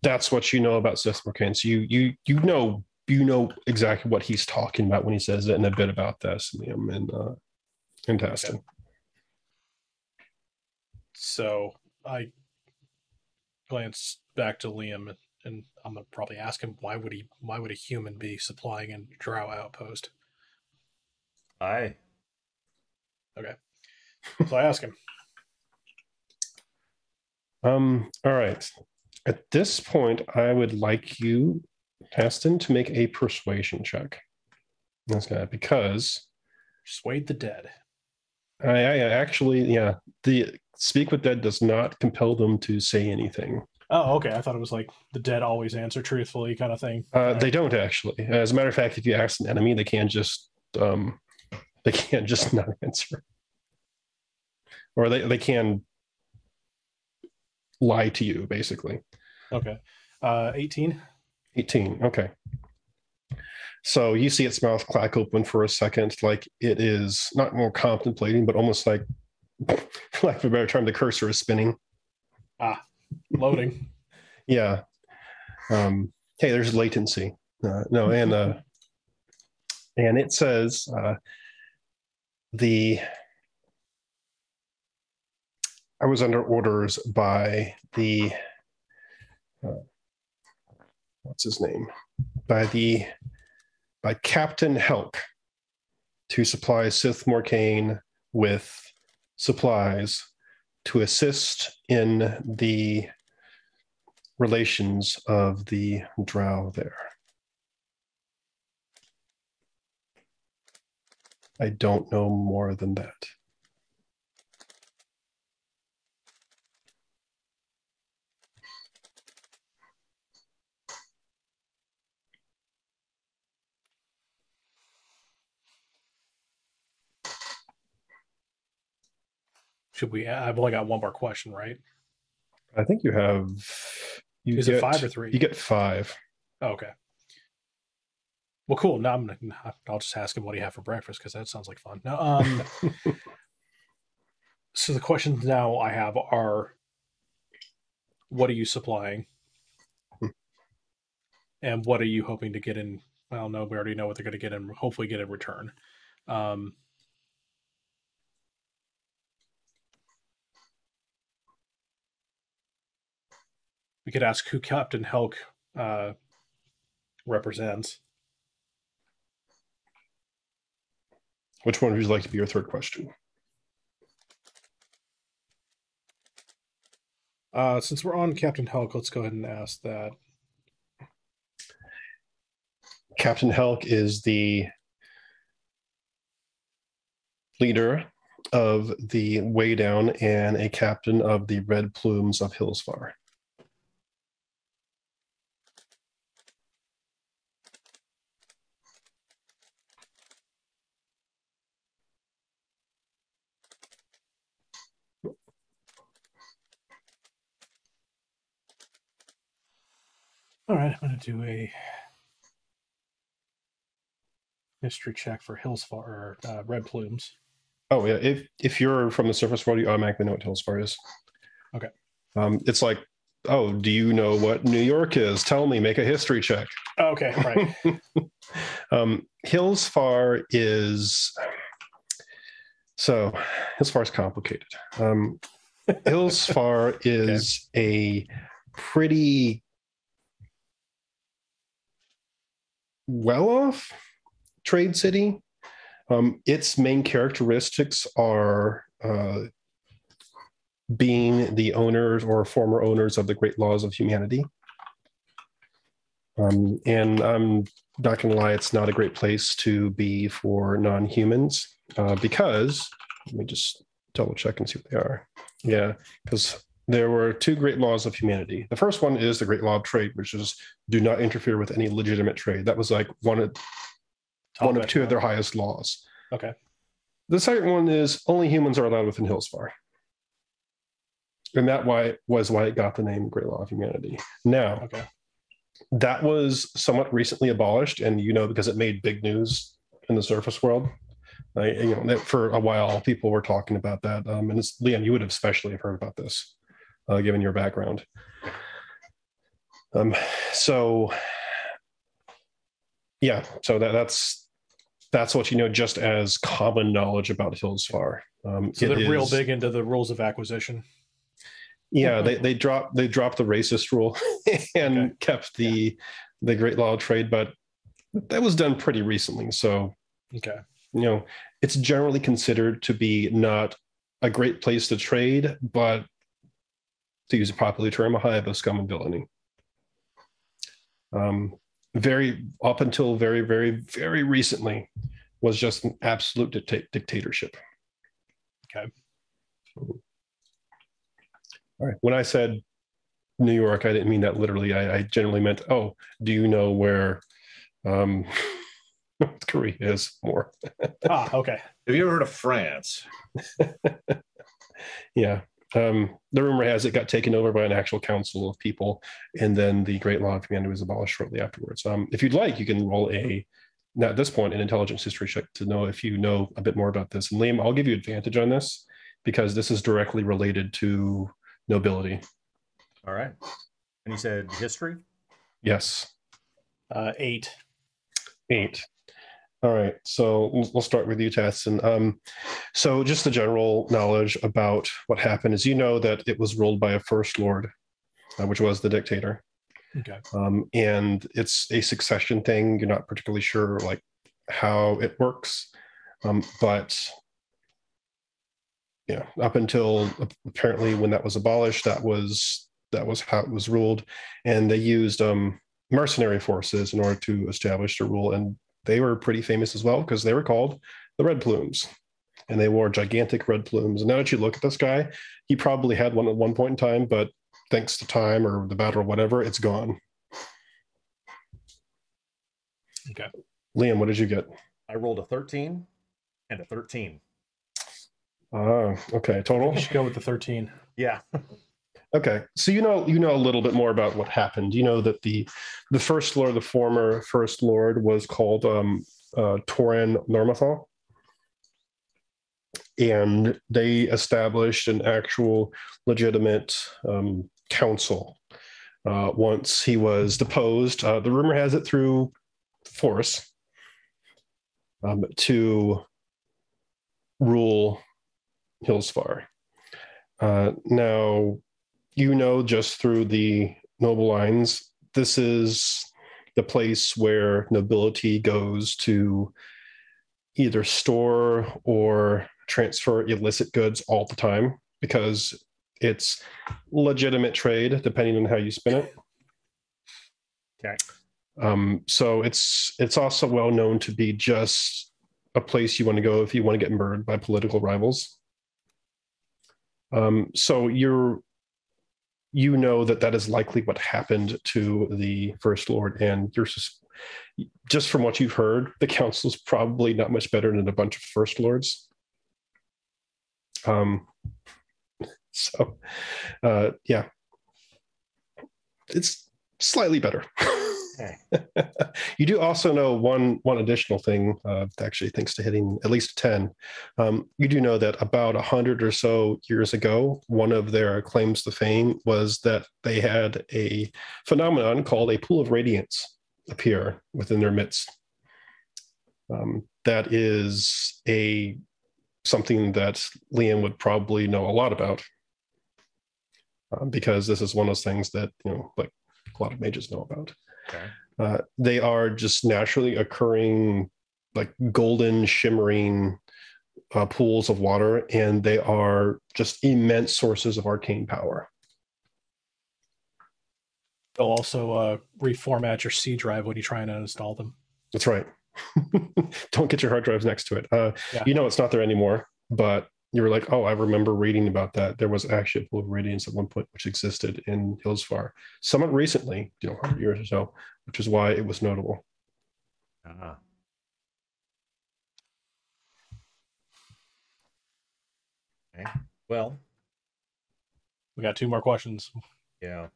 that's what you know about Sith Morcaine. So you know exactly what he's talking about when he says it, and a bit about this and Taston. Okay. So I glance back to Liam, and I'm gonna probably ask him why would a human be supplying a drow outpost? Aye. Okay. So I ask him. All right. At this point, I would like you, Taston, to make a persuasion check. This guy, because Persuade the dead. I actually, yeah, the speak with dead does not compel them to say anything. Oh, okay. I thought it was like the dead always answer truthfully kind of thing. They don't actually. As a matter of fact, if you ask an enemy, they can't just not answer, or they can lie to you, basically. Okay. 18. 18. Okay. So you see its mouth crack open for a second, like it is not more contemplating, but almost like, for lack of a better term, the cursor is spinning. Loading. Yeah. Hey, there's latency. No, and it says I was under orders by the what's his name? By Captain Hulk to supply Sith Morcane with supplies to assist in the relations of the drow there. I don't know more than that. Should we? I've only got one more question, right? I think you have. Is it 5 or 3? You get 5. Oh, okay. Well, cool. Now I'll just ask him what he had for breakfast because that sounds like fun. Now, so the questions now I have are, what are you supplying? And what are you hoping to get in? Well, no, we already know what they're going to get in. Hopefully, get in return. We could ask who Captain Hulk represents. Which one would you like to be your third question? Since we're on Captain Hulk, let's go ahead and ask that. Captain Hulk is the leader of the Way Down and a captain of the Red Plumes of Hillsfar. All right, I'm going to do a history check for Hillsfar or Red Plumes. Oh yeah, if you're from the surface world, you automatically know what Hillsfar is. Okay. It's like, oh, do you know what New York is? Tell me, make a history check. Okay, right. Hillsfar is complicated. Hillsfar is a pretty well-off trade city. Its main characteristics are being the owners or former owners of the great laws of humanity. And I'm not going to lie, it's not a great place to be for non-humans because, let me just double check and see what they are. Yeah, because there were 2 great laws of humanity. The first one is the Great Law of Trade, which is do not interfere with any legitimate trade. That was like one of 2 of their highest laws. Okay. The second one is only humans are allowed within Hillsfar. And that was why it got the name Great Law of Humanity. Now, that was somewhat recently abolished, and because it made big news in the surface world. For a while, people were talking about that. And Liam, you would have especially heard about this, given your background. So that's what you know just as common knowledge about Hillsfar. So they're real big into the rules of acquisition. Yeah, they dropped the racist rule and kept the Great Law of Trade, but that was done pretty recently. So it's generally considered to be not a great place to trade, but to use a popular term, a hive of scum and villainy. Up until very, very, very recently was just an absolute dictatorship. Okay. All right. When I said New York, I didn't mean that literally. I generally meant, do you know where North Korea is more? Okay. Have you ever heard of France? Yeah. The rumor has it got taken over by an actual council of people, and then the Great Law of Humanity was abolished shortly afterwards. If you'd like, you can roll a Now, at this point, an intelligence history check to know if you know a bit more about this. And Liam, I'll give you advantage on this because this is directly related to nobility. All right. And you said history? Yes. 8. 8. All right. So we'll start with you, Tassin. So just the general knowledge about what happened is you know that it was ruled by a first lord, which was the dictator. Okay. And it's a succession thing. You're not particularly sure like how it works. But yeah, up until apparently when that was abolished, that was how it was ruled. And they used mercenary forces in order to establish the rule. And they were pretty famous as well because they were called the Red Plumes. And they wore gigantic red plumes. And now that you look at this guy, he probably had one at one point in time, but thanks to time or the battle or whatever, it's gone. Okay. Liam, what did you get? I rolled a 13 and a 13. Okay. Total? You should go with the 13. Yeah. Okay. So you know a little bit more about what happened. You know that the first lord, the former first lord, was called Toran Normathal. And they established an actual legitimate council once he was deposed. The rumor has it through force to rule Hillsfar. Now, you know, just through the noble lines, this is the place where nobility goes to either store or transfer illicit goods all the time because it's legitimate trade, depending on how you spin it. Okay. So it's also well known to be just a place you want to go if you want to get murdered by political rivals. So you know that is likely what happened to the First Lord, and you're just from what you've heard, the council's probably not much better than a bunch of First Lords. Yeah, it's slightly better. You do also know one additional thing, actually, thanks to hitting at least 10. You do know that about 100 or so years ago, one of their claims to fame was that they had a phenomenon called a pool of radiance appear within their midst. That is something that Liam would probably know a lot about, because this is one of those things that like a lot of mages know about. Okay. They are just naturally occurring, like golden, shimmering pools of water, and they are just immense sources of arcane power. They'll also reformat your C drive when you try and uninstall them. That's right. Don't get your hard drives next to it. Yeah. You know it's not there anymore, but you were like, oh, I remember reading about that. There was actually a pool of radiance at one point which existed in Hillsfar, somewhat recently, 100 years or so, which is why it was notable. Uh-huh. Okay. Well, we got 2 more questions. Yeah.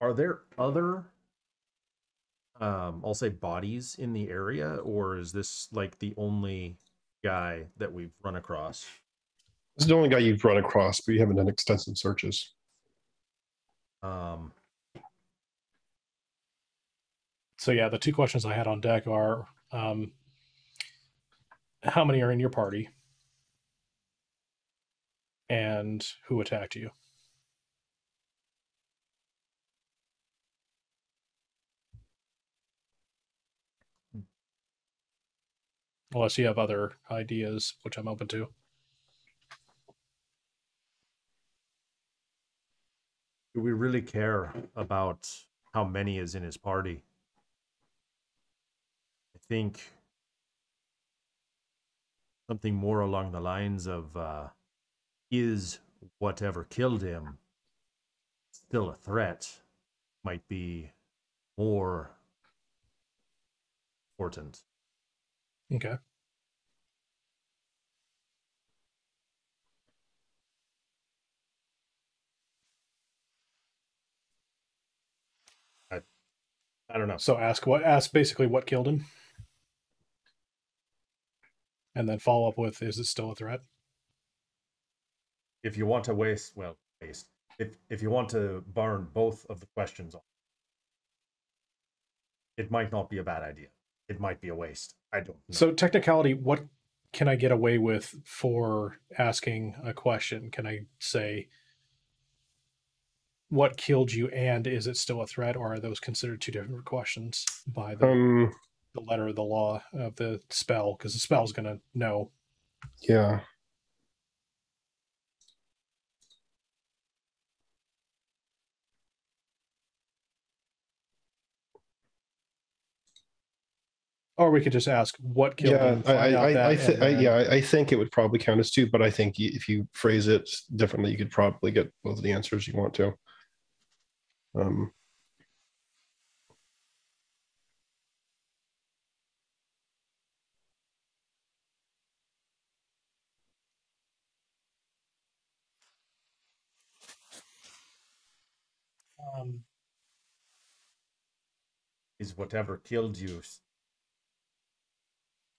Are there other I'll say bodies in the area, or is this like the only guy that we've run across? This is the only guy you've run across, but you haven't done extensive searches. So yeah, the 2 questions I had on deck are, how many are in your party? And who attacked you? Unless you have other ideas, which I'm open to. Do we really care about how many is in his party? I think something more along the lines of, is whatever killed him still a threat might be more important. Okay. I don't know. So ask basically what killed him. And then follow up with, is it still a threat? If you want to waste. If you want to burn both of the questions off, it might not be a bad idea. It might be a waste. I don't know. So technicality, what can I get away with for asking a question? Can I say, what killed you and is it still a threat, or are those considered two different questions by the letter of the law of the spell? Because the spell's going to know. Yeah. Or we could just ask what killed him. I think it would probably count as two, but I think if you phrase it differently, you could probably get both of the answers you want to. Is whatever killed you.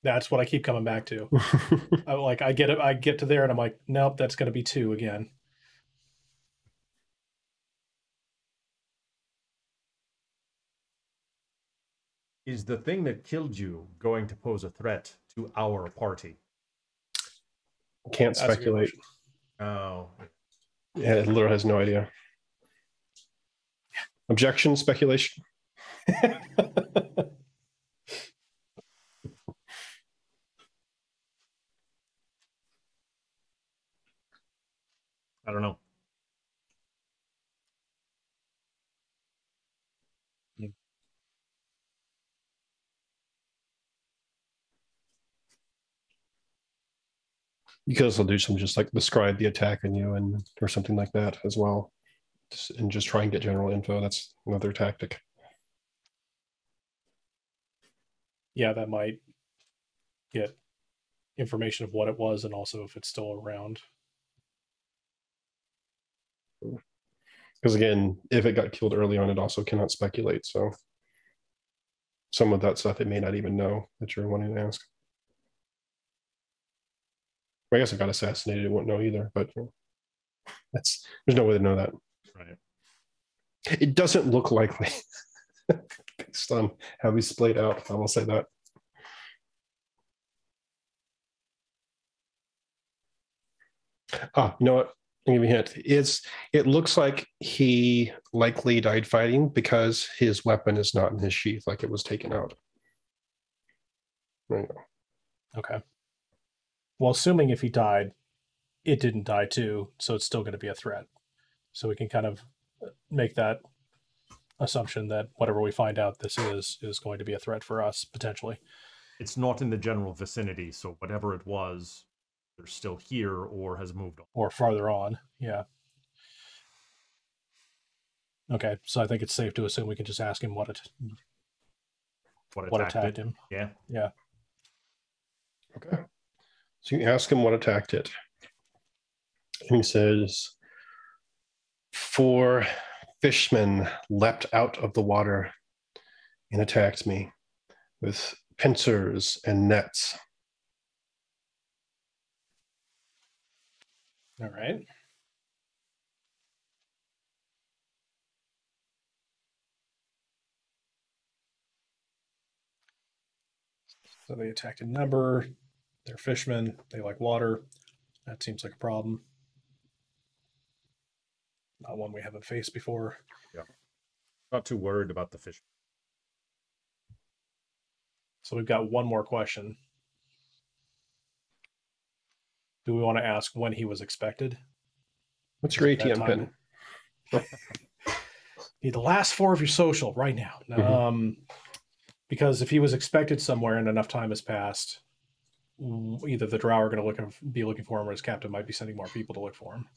That's what I keep coming back to. I get to there and I'm like, nope, that's going to be two again. Is the thing that killed you going to pose a threat to our party? Can't speculate. Oh. Yeah, it literally has no idea. Objection, speculation. I don't know. You could also do some just like describe the attack on you and or something like that as well. And just try and get general info. That's another tactic. Yeah, that might get information of what it was and also if it's still around. Because again, if it got killed early on, it also cannot speculate. So some of that stuff it may not even know that you're wanting to ask. I guess it got assassinated, it won't know either, but there's no way to know that. Right. It doesn't look likely based on how we splayed out. I will say that. You know what? I'll give you a hint. It looks like he likely died fighting because his weapon is not in his sheath, like it was taken out. There you go. Okay. Well, assuming if he died, it didn't die too, so it's still going to be a threat. So we can kind of make that assumption that whatever we find out this is going to be a threat for us, potentially. It's not in the general vicinity, so whatever it was, they're still here or has moved on. Or farther on, yeah. Okay, so I think it's safe to assume we can just ask him what attacked him. Yeah. Yeah. Okay. So you ask him what attacked it. And he says, 4 fishmen leapt out of the water and attacked me with pincers and nets. All right. So they attacked a number. They're fishermen. They like water. That seems like a problem. Not one we haven't faced before. Yeah. Not too worried about the fish. So we've got one more question. Do we want to ask when he was expected? What's your ATM pin? Need the last 4 of your social right now. Mm-hmm. Because if he was expected somewhere and enough time has passed, either the drow are going to be looking for him or his captain might be sending more people to look for him.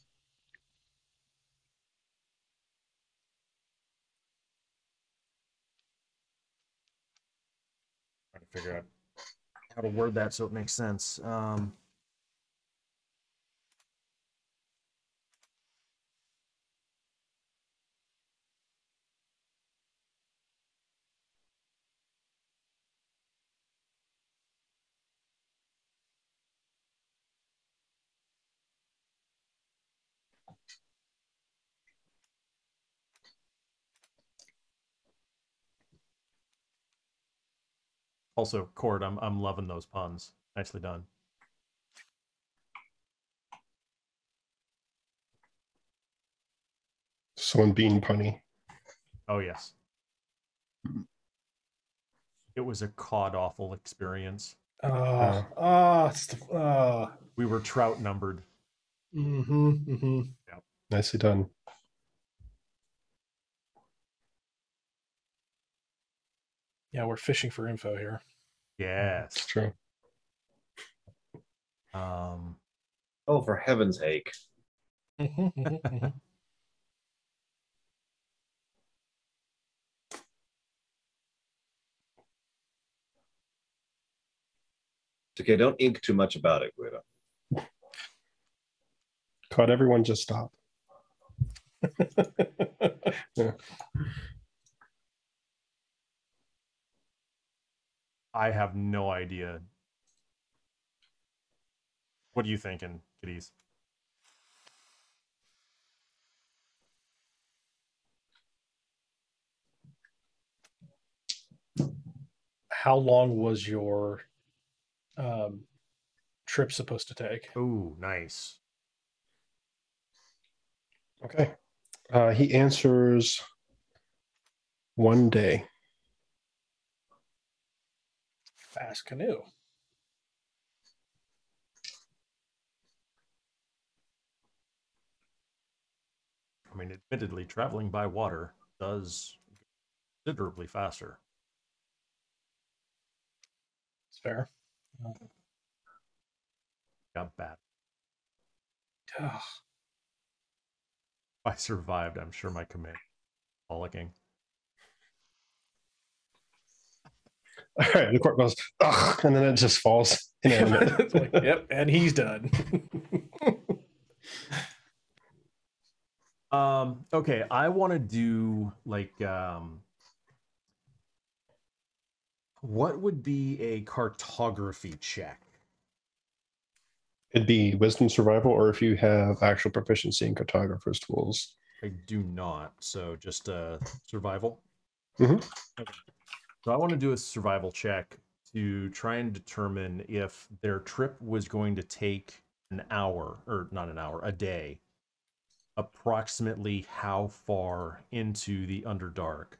Trying to figure out how to word that so it makes sense. Also, Cord, I'm loving those puns. Nicely done. Someone being punny. Oh yes. It was a cod awful experience. We were trout numbered. Yeah. Nicely done. Yeah, we're fishing for info here. Yes. It's true. Oh, for heaven's sake. Okay, don't ink too much about it, Guido. God, everyone just stop. Yeah. I have no idea. What are you thinking, kiddies? How long was your trip supposed to take? Oh, nice. Okay. He answers 1 day. Fast canoe. I mean, admittedly, traveling by water does considerably faster. It's fair. Got bad. Ugh. If I survived, I'm sure my command frolicking. All right, the cork goes, ugh, and then it just falls inanimate. It's like, yep, and he's done. Okay, I want to do like what would be a cartography check? It'd be wisdom survival, or if you have actual proficiency in cartographer's tools. I do not, so just survival. Mm-hmm. Okay. So I want to do a survival check to try and determine if their trip was going to take an hour, or not an hour, a day. Approximately how far into the Underdark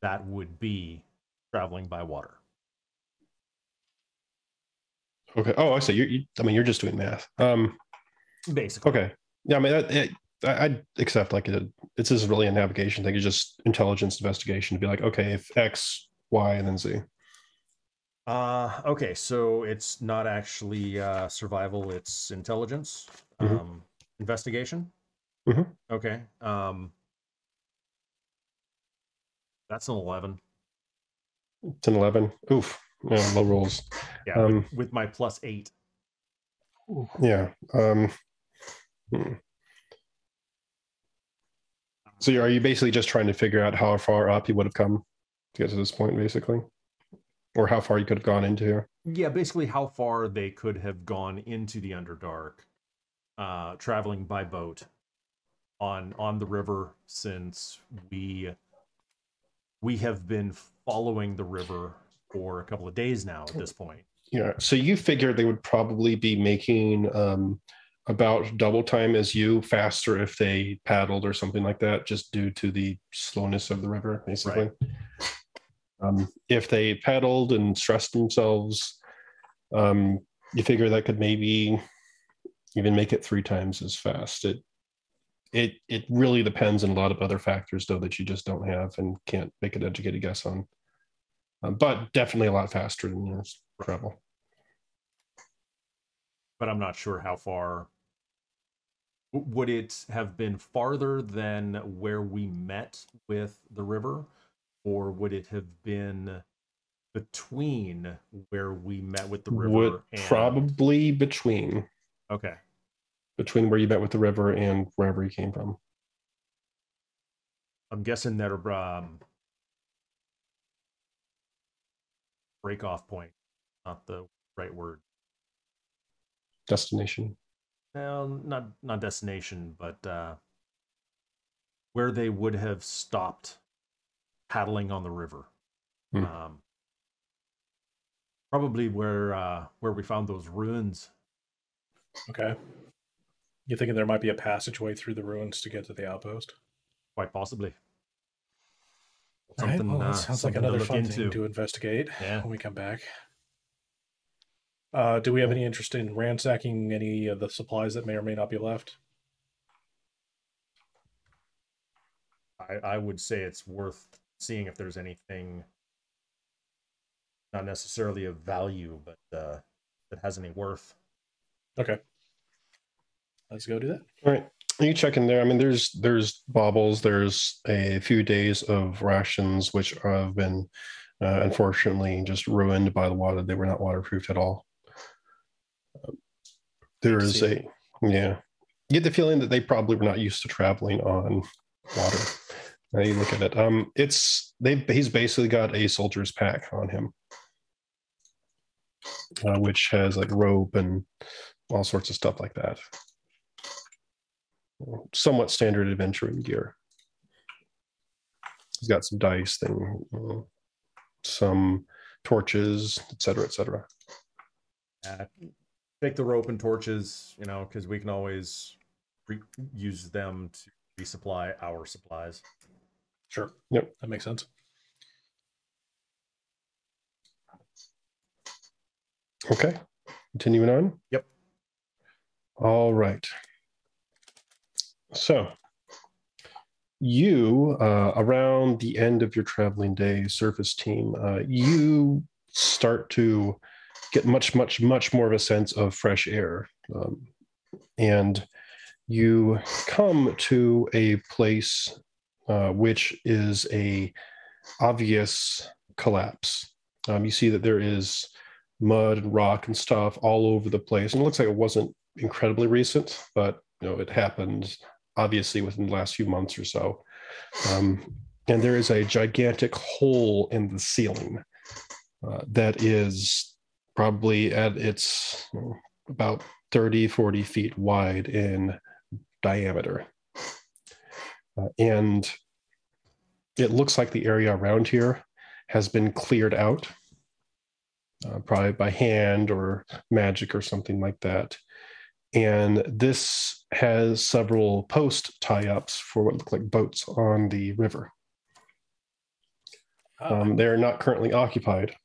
that would be traveling by water. Okay. Oh, I see. You're just doing math. Basically. Okay. Yeah, I mean, I'd accept like it's just really a navigation thing. It's just intelligence investigation to be like, okay, if X, Y, and then Z. Okay, so it's not actually survival, it's intelligence. Mhm. Investigation. Mhm. Okay. That's an 11. It's an 11. Oof. Yeah, low rolls. Yeah, with my +8. Yeah. So are you basically just trying to figure out how far up you would have come to get to this point, basically? Or how far you could have gone into here? Yeah, basically how far they could have gone into the Underdark, traveling by boat on the river, since we have been following the river for a couple of days now at this point. Yeah. So you figured they would probably be making about double time as you, faster if they paddled or something like that, just due to the slowness of the river, basically. Right. If they paddled and stressed themselves, you figure that could maybe even make it 3 times as fast. It really depends on a lot of other factors, though, that you just don't have and can't make an educated guess on. But definitely a lot faster than yours travel. But I'm not sure how far. Would it have been farther than where we met with the river, or would it have been between where we met with the river and probably between okay, where you met with the river and wherever you came from. I'm guessing that break off point, not the right word. Destination. Well, not destination, but where they would have stopped paddling on the river. Probably where we found those ruins. Okay. You thinking there might be a passageway through the ruins to get to the outpost? Quite possibly. All right. Something, Well, that sounds like something to another look fun into. thing to investigate Yeah. when we come back. Do we have any interest in ransacking any of the supplies that may or may not be left? I would say it's worth seeing if there's anything, not necessarily of value, but that has any worth. Okay. Let's go do that. All right. You check in there. I mean, there's baubles. There's a few days of rations which have been unfortunately just ruined by the water. They were not waterproofed at all. There is a yeah. You get the feeling that they probably were not used to traveling on water. Now you look at it. He's basically got a soldier's pack on him, which has like rope and all sorts of stuff like that. Somewhat standard adventuring gear. He's got some dice, some torches, etc., etc. Take the rope and torches, because we can always use them to resupply our supplies. Sure. Yep. That makes sense. Okay. Continuing on. Yep. All right. So you, around the end of your traveling day, surface team, you start to get much more of a sense of fresh air. And you come to a place which is a obvious collapse. You see that there is mud and rock and stuff all over the place. And it looks like it wasn't incredibly recent, but it happened obviously within the last few months or so. And there is a gigantic hole in the ceiling that is probably at its about 30, 40 feet wide in diameter. And it looks like the area around here has been cleared out, probably by hand or magic or something like that. And this has several post tie-ups for what look like boats on the river. They're not currently occupied,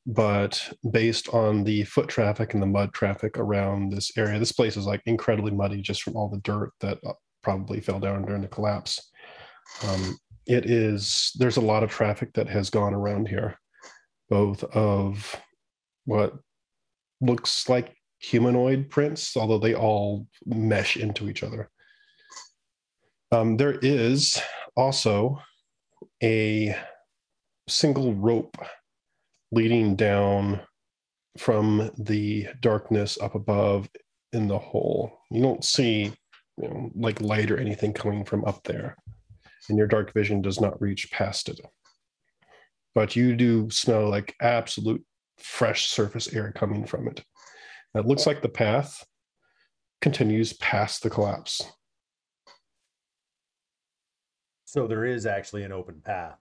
but based on the foot traffic and the mud traffic around this area, this place is like incredibly muddy just from all the dirt that probably fell down during the collapse. There's a lot of traffic that has gone around here, both of what looks like humanoid prints, although they all mesh into each other. There is also a single rope leading down from the darkness up above in the hole. You don't see like light or anything coming from up there, and your dark vision does not reach past it. But you do smell like absolute fresh surface air coming from it. It looks like the path continues past the collapse. So there is actually an open path.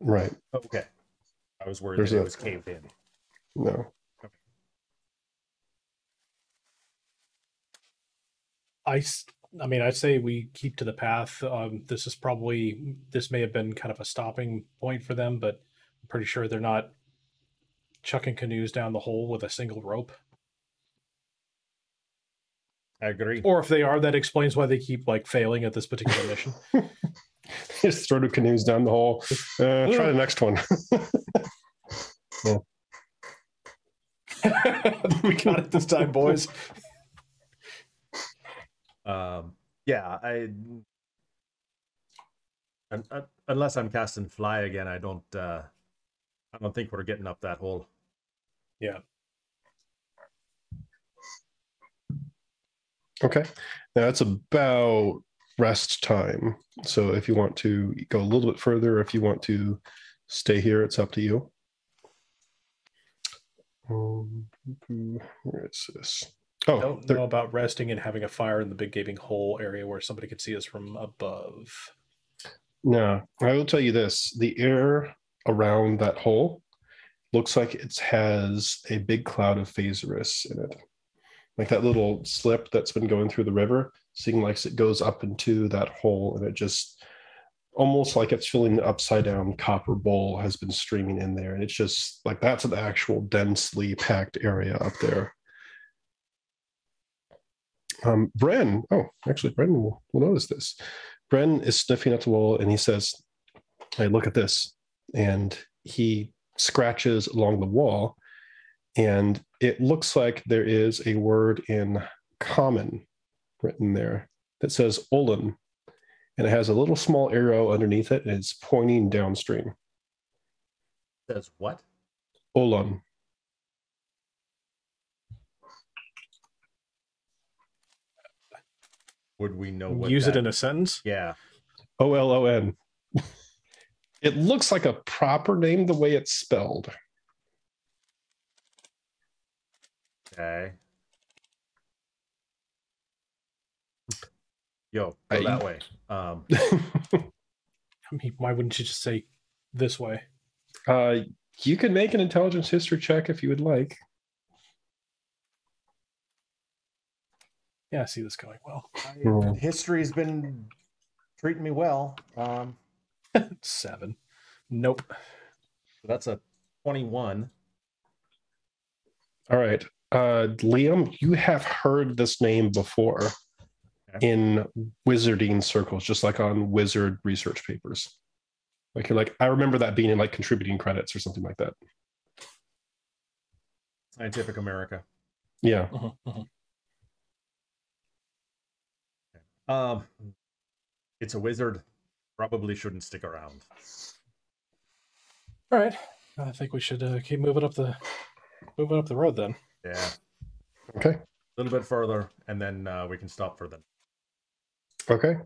Right. Okay. I was worried that it was caved in. No. Okay. I mean, I'd say we keep to the path. This may have been kind of a stopping point for them, but I'm pretty sure they're not chucking canoes down the hole with a single rope. I agree. Or if they are, that explains why they keep failing at this particular mission. Just throw the canoes down the hole. Try the next one. We got it this time, boys. Yeah, unless I'm casting fly again, I don't think we're getting up that hole. Yeah. Okay. Now it's about rest time. So if you want to go a little bit further, if you want to stay here, it's up to you. Where is this? I don't know about resting and having a fire in the big gaping hole area where somebody could see us from above. No, I will tell you this. The air around that hole looks like it has a big cloud of Phaserus in it. Like that little slip that's been going through the river, seeing like it goes up into that hole, and it just almost like it's filling the upside down copper bowl has been streaming in there. And it's just like that's an actual densely packed area up there. Bren, actually, Bren will notice this. Bren is sniffing at the wall and he says, "Hey, look at this." And he scratches along the wall, and it looks like there is a word in common written there that says Olin. And it has a little small arrow underneath it, and it's pointing downstream. Says what? Olon. Would we know what Use it in a sentence? Yeah. Olon. It looks like a proper name the way it's spelled. Okay. Yo, go that way. I mean, why wouldn't you just say this way? You can make an intelligence history check if you would like. Yeah, I see this going well. History's been treating me well. 7. Nope. That's a 21. All right. Liam, you have heard this name before in wizarding circles, just like on wizard research papers. Like you're like, I remember that being in like contributing credits or something like that. Scientific America. Yeah. It's a wizard. Probably shouldn't stick around. All right. I think we should keep moving up the road then. Yeah. Okay. A little bit further, and then we can stop for them. Okay.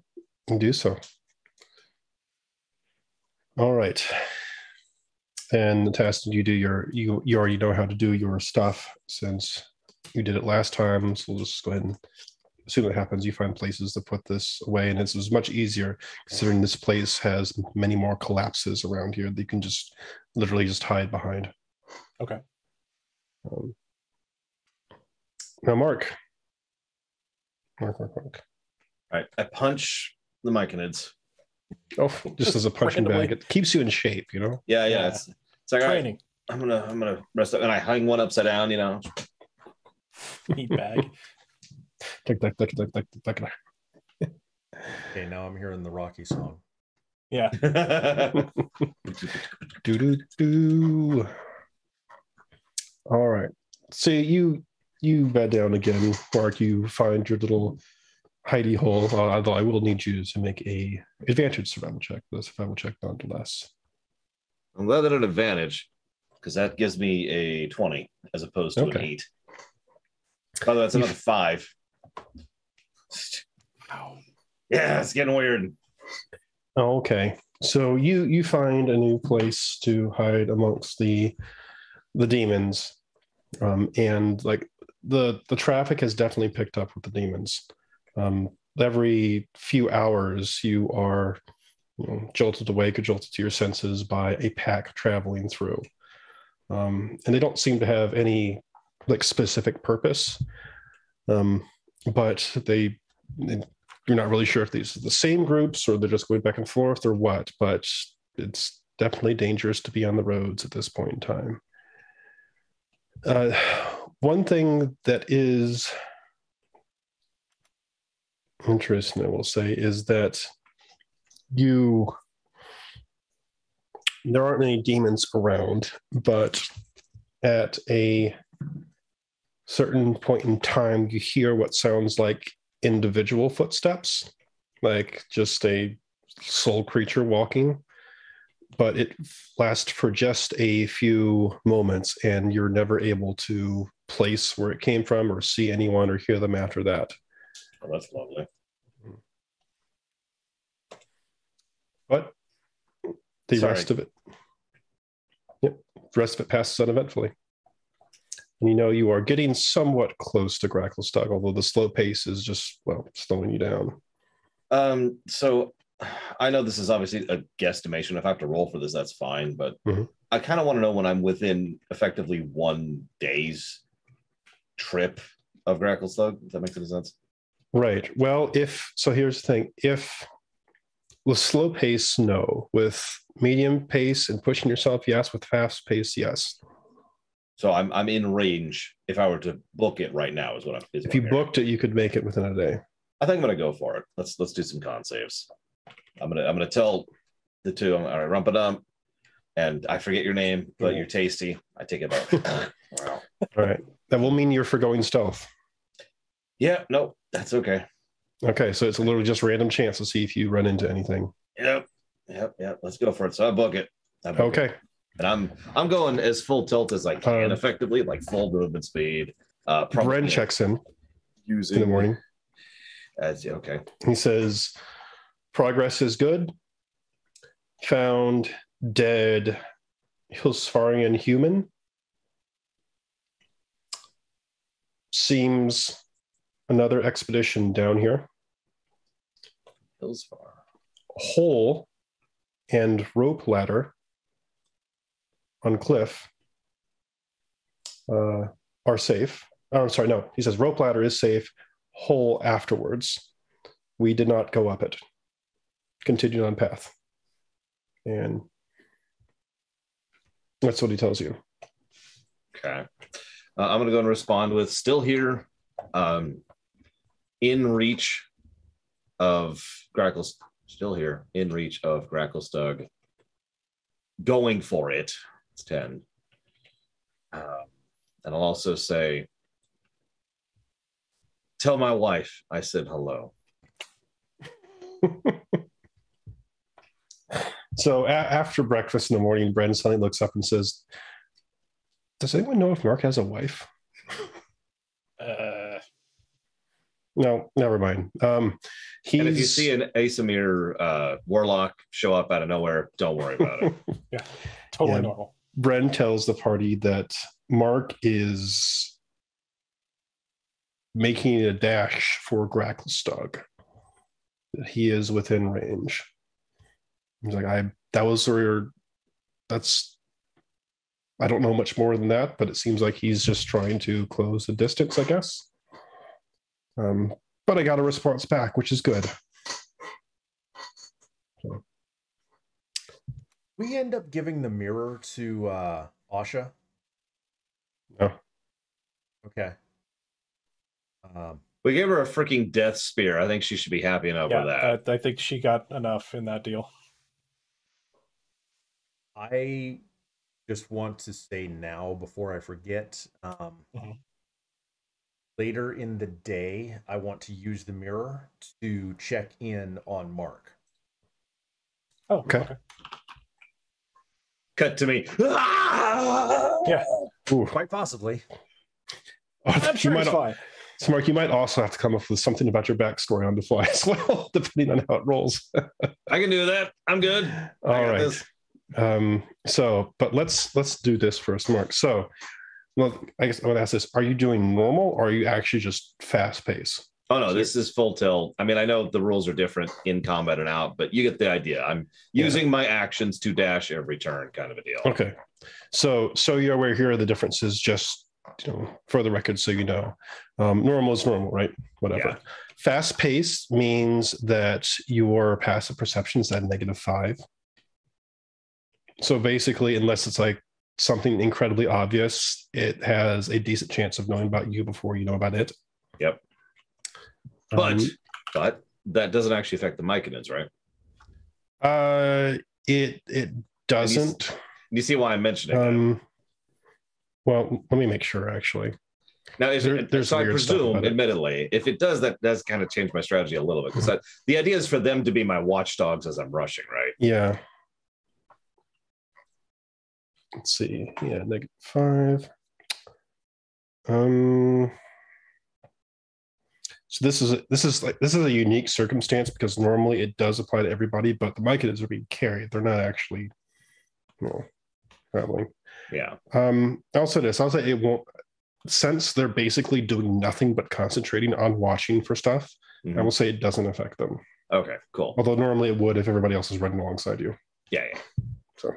And do so. All right. And Tess, you do you already know how to do your stuff since you did it last time. So we'll just go ahead and assume it happens. You find places to put this away, and it's much easier considering this place has many more collapses around here that you can just literally just hide behind. Okay. Now, Mark. All right. I punch the myconids. Oh, just as a punching randomly. bag. It keeps you in shape, you know? Yeah. It's like, Training. all right, I'm gonna rest up, and I hang one upside down, you know. Meat bag. Like. Okay, now I'm hearing the Rocky song. Yeah. Do. All right. So you bed down again, Mark. You find your little hidey hole. Although I will need you to make a advantage survival check. The survival check nonetheless. I'm glad that an advantage, because that gives me a 20 as opposed to an 8. By the way, that's another 5. Wow. Yeah, it's getting weird. Okay. So you find a new place to hide amongst the demons, and like the traffic has definitely picked up with the demons. Every few hours, you are jolted awake or jolted to your senses by a pack traveling through, and they don't seem to have any like specific purpose, but you're not really sure if these are the same groups or they're just going back and forth or what, but it's definitely dangerous to be on the roads at this point in time. One thing that is interesting, I will say, is that there aren't any demons around, but at a certain point in time, you hear what sounds like individual footsteps, like just a soul creature walking, but it lasts for just a few moments, and you're never able to place where it came from or see anyone or hear them after that. Oh, that's lovely. But the rest of it passes uneventfully. And you are getting somewhat close to Gracklestug, although the slow pace is just, slowing you down. So I know this is obviously a guesstimation. If I have to roll for this, that's fine. But Mhm. I kind of want to know when I'm within effectively 1 day's trip of Gracklestug. If that makes any sense. Right. Well, here's the thing. If with slow pace, no. With medium pace and pushing yourself, yes. With fast pace, yes. So I'm in range if I were to book it right now. Is what I'm. If you booked it, you could make it within a day. I think I'm gonna go for it. Let's do some con saves. I'm gonna tell the two. All right, rump a dump, and I forget your name, but you're tasty. I take it back. Wow. All right. That will mean you're forgoing stealth. Yeah. No, that's okay. Okay, so it's a little just random chance to see if you run into anything. Yep. Let's go for it. So I book it. Okay. And I'm going as full tilt as I can, effectively, like full movement speed. Bren checks in using in the morning. Okay. He says, progress is good. Found dead Hilsfarian human. Seems another expedition down here. Hillsfar. Hole and rope ladder on cliff are safe. Oh, I'm sorry, no. He says rope ladder is safe. Hole afterwards. We did not go up it. Continued on path. And that's what he tells you. Okay. I'm going to go and respond with still here, in reach of Gracklestug, still here, in reach of Gracklestug, going for it. It's 10. And I'll also say, tell my wife I said hello. So after breakfast in the morning, Bren suddenly looks up and says, does anyone know if Mark has a wife? No, never mind. And if you see an Asamir warlock show up out of nowhere, don't worry about it. Yeah, totally normal. Bren tells the party that Mark is making a dash for Gracklestug. That he is within range. He's like, I don't know much more than that, but it seems like he's just trying to close the distance, I guess. But I got a response back, which is good. So. We end up giving the mirror to Asha. No. Okay. We gave her a freaking death spear. I think she should be happy enough with that. I think she got enough in that deal. I just want to say now before I forget, later in the day, I want to use the mirror to check in on Mark. Oh, okay. Cut to me. Yeah. Ooh. Quite possibly. I'm sure it's fine. So, Mark, you might also have to come up with something about your backstory on the fly as well, depending on how it rolls. I can do that. I'm good. All right. But let's do this first, Mark. So, well, I guess I would ask this: are you doing normal, or are you actually just fast pace? Oh no, this is full tilt. I mean, I know the rules are different in combat and out, but you get the idea. I'm using my actions to dash every turn, kind of a deal. Okay. So you're aware here are the differences, just for the record, so you know. Normal is normal, right? Whatever. Yeah. Fast pace means that your passive perception is at -5. So basically, unless it's like something incredibly obvious, it has a decent chance of knowing about you before you know about it. Yep. But that doesn't actually affect the myconids, right? It doesn't. You see why I'm mentioning that? Well, let me make sure, actually. Now, so I presume, it. admittedly, if it does, that does kind of change my strategy a little bit, because the idea is for them to be my watchdogs as I'm rushing, right? Yeah. Let's see. Yeah, -5. So this is a unique circumstance, because normally it does apply to everybody, but the myconids are being carried. They're not actually, traveling. Yeah. I'll say it won't, since they're basically doing nothing but concentrating on watching for stuff. I will say it doesn't affect them. Okay, cool. Although normally it would if everybody else is running alongside you. Yeah. So,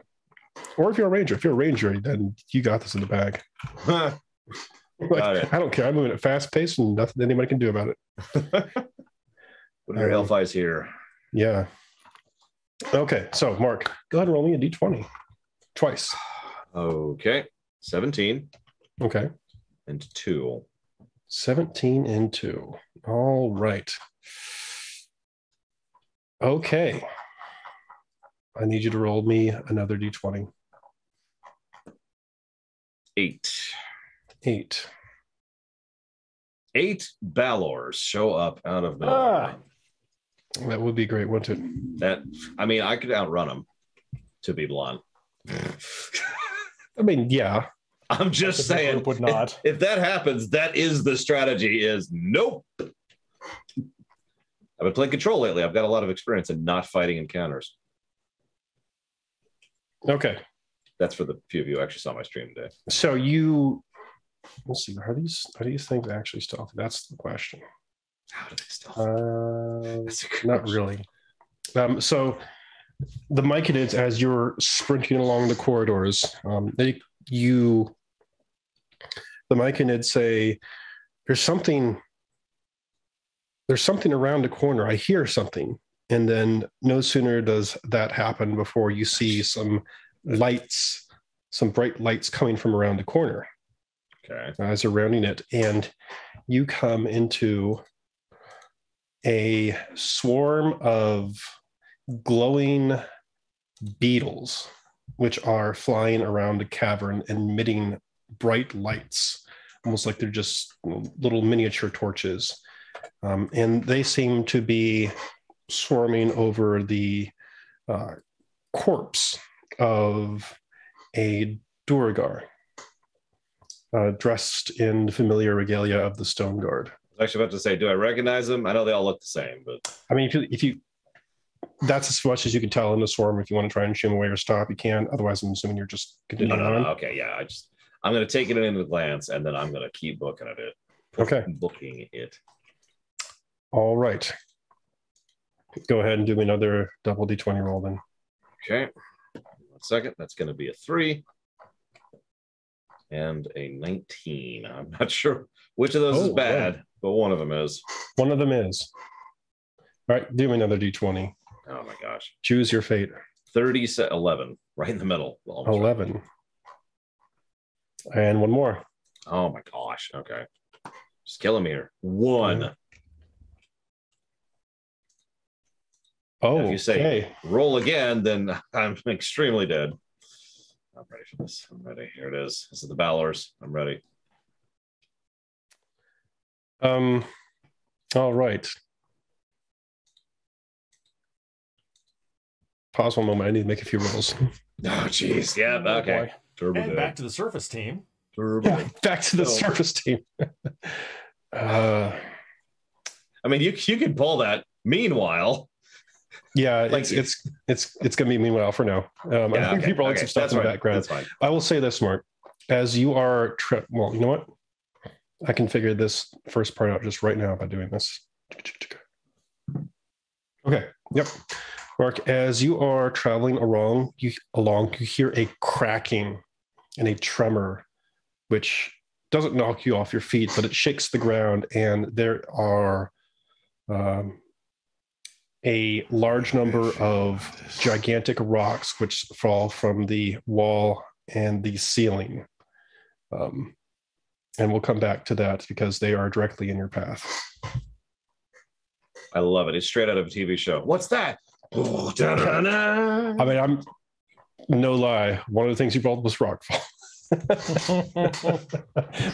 or if you're a ranger. If you're a ranger, then you got this in the bag. Got it. I don't care. I'm moving at fast pace and nothing anybody can do about it. What are your elf eyes here? Yeah. Okay, so Mark, go ahead and roll me a d20 twice. Okay, 17. Okay. And 2. 17 and 2. All right. Okay. I need you to roll me another d20. 8. 8. 8 Balors show up out of nowhere. That would be great, wouldn't it? I could outrun them, to be blunt. I mean, yeah. I'm just saying, would not. If that happens, that is the strategy, is nope. I've been playing Control lately. I've got a lot of experience in not fighting encounters. Okay. That's for the few of you who actually saw my stream today. So let's see, are these things actually stealthy? That's the question. How do they stealthy? Not really. So the Myconids, as you're sprinting along the corridors, the Myconids say, there's something around the corner. I hear something. And then no sooner does that happen before you see some lights, some bright lights coming from around the corner. Okay. As they're rounding it. And you come into a swarm of glowing beetles, which are flying around the cavern and emitting bright lights, almost like they're just little miniature torches. And they seem to be swarming over the corpse of a Duergar, dressed in the familiar regalia of the Stone Guard. I was actually about to say, do I recognize them? I know they all look the same, but I mean, if you that's as much as you can tell in the swarm. If you want to try and shim away or stop, you can. Otherwise, I'm assuming you're just continuing on. Okay, yeah. I'm going to take it in a glance, and then I'm going to keep looking at it. Okay. Booking it. All right. Go ahead and do me another double d20 roll then. Okay. 1 second. That's going to be a 3 and a 19. I'm not sure which of those is bad, but one of them is. One of them is. All right. Do me another d20. Oh my gosh. Choose your fate. 11, right in the middle. 11. And one more. Oh my gosh. Okay. Just killing me here. 1. Oh, if you say roll again, then I'm extremely dead. I'm ready for this. I'm ready. Here it is. This is the Balors. I'm ready. All right. Pause one moment. I need to make a few rolls. Oh, geez. Yeah. Okay. And back to the surface team. Yeah, back to the surface team. I mean, you can pull that. Meanwhile. Yeah, it's gonna be meanwhile for now. I think people like some stuff in the background. That's fine. I will say this, Mark. As you are, well, you know what? I can figure this first part out just right now by doing this. Okay. Yep. Mark, as you are traveling along, you hear a cracking and a tremor, which doesn't knock you off your feet, but it shakes the ground, and there are a large number of gigantic rocks which fall from the wall and the ceiling. And we'll come back to that because they are directly in your path. I love it. It's straight out of a TV show. What's that? I mean, I'm no lie. One of the things you brought was rockfall.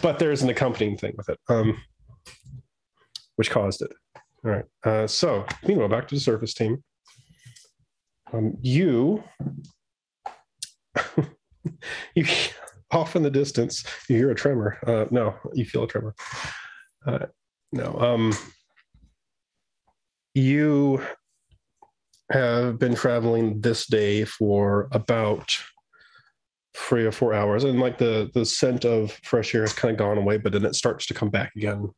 But there's an accompanying thing with it, which caused it. All right. So, meanwhile, back to the surface team. You off in the distance, you hear a tremor. No, you feel a tremor. No. You have been traveling this day for about 3 or 4 hours, and like the scent of fresh air has kind of gone away, but then it starts to come back again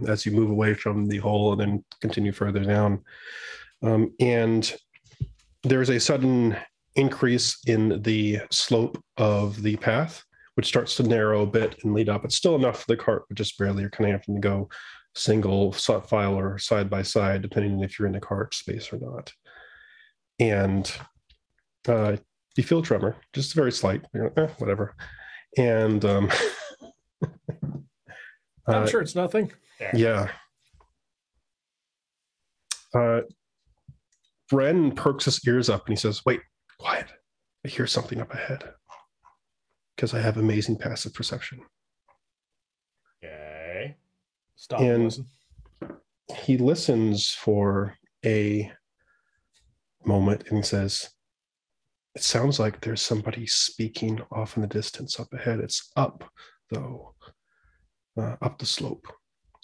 as you move away from the hole and then continue further down. And there's a sudden increase in the slope of the path, which starts to narrow a bit and lead up. It's still enough for the cart, but just barely. You're kind of having to go single file or side by side, depending on if you're in the cart space or not. And you feel a tremor, just very slight. You're like, whatever. And I'm sure it's nothing. Yeah. Bren perks his ears up and he says, "Wait, quiet. I hear something up ahead." Because I have amazing passive perception. Okay. Stop and listen. He listens for a moment and he says, "It sounds like there's somebody speaking off in the distance up ahead. It's up, though, up the slope.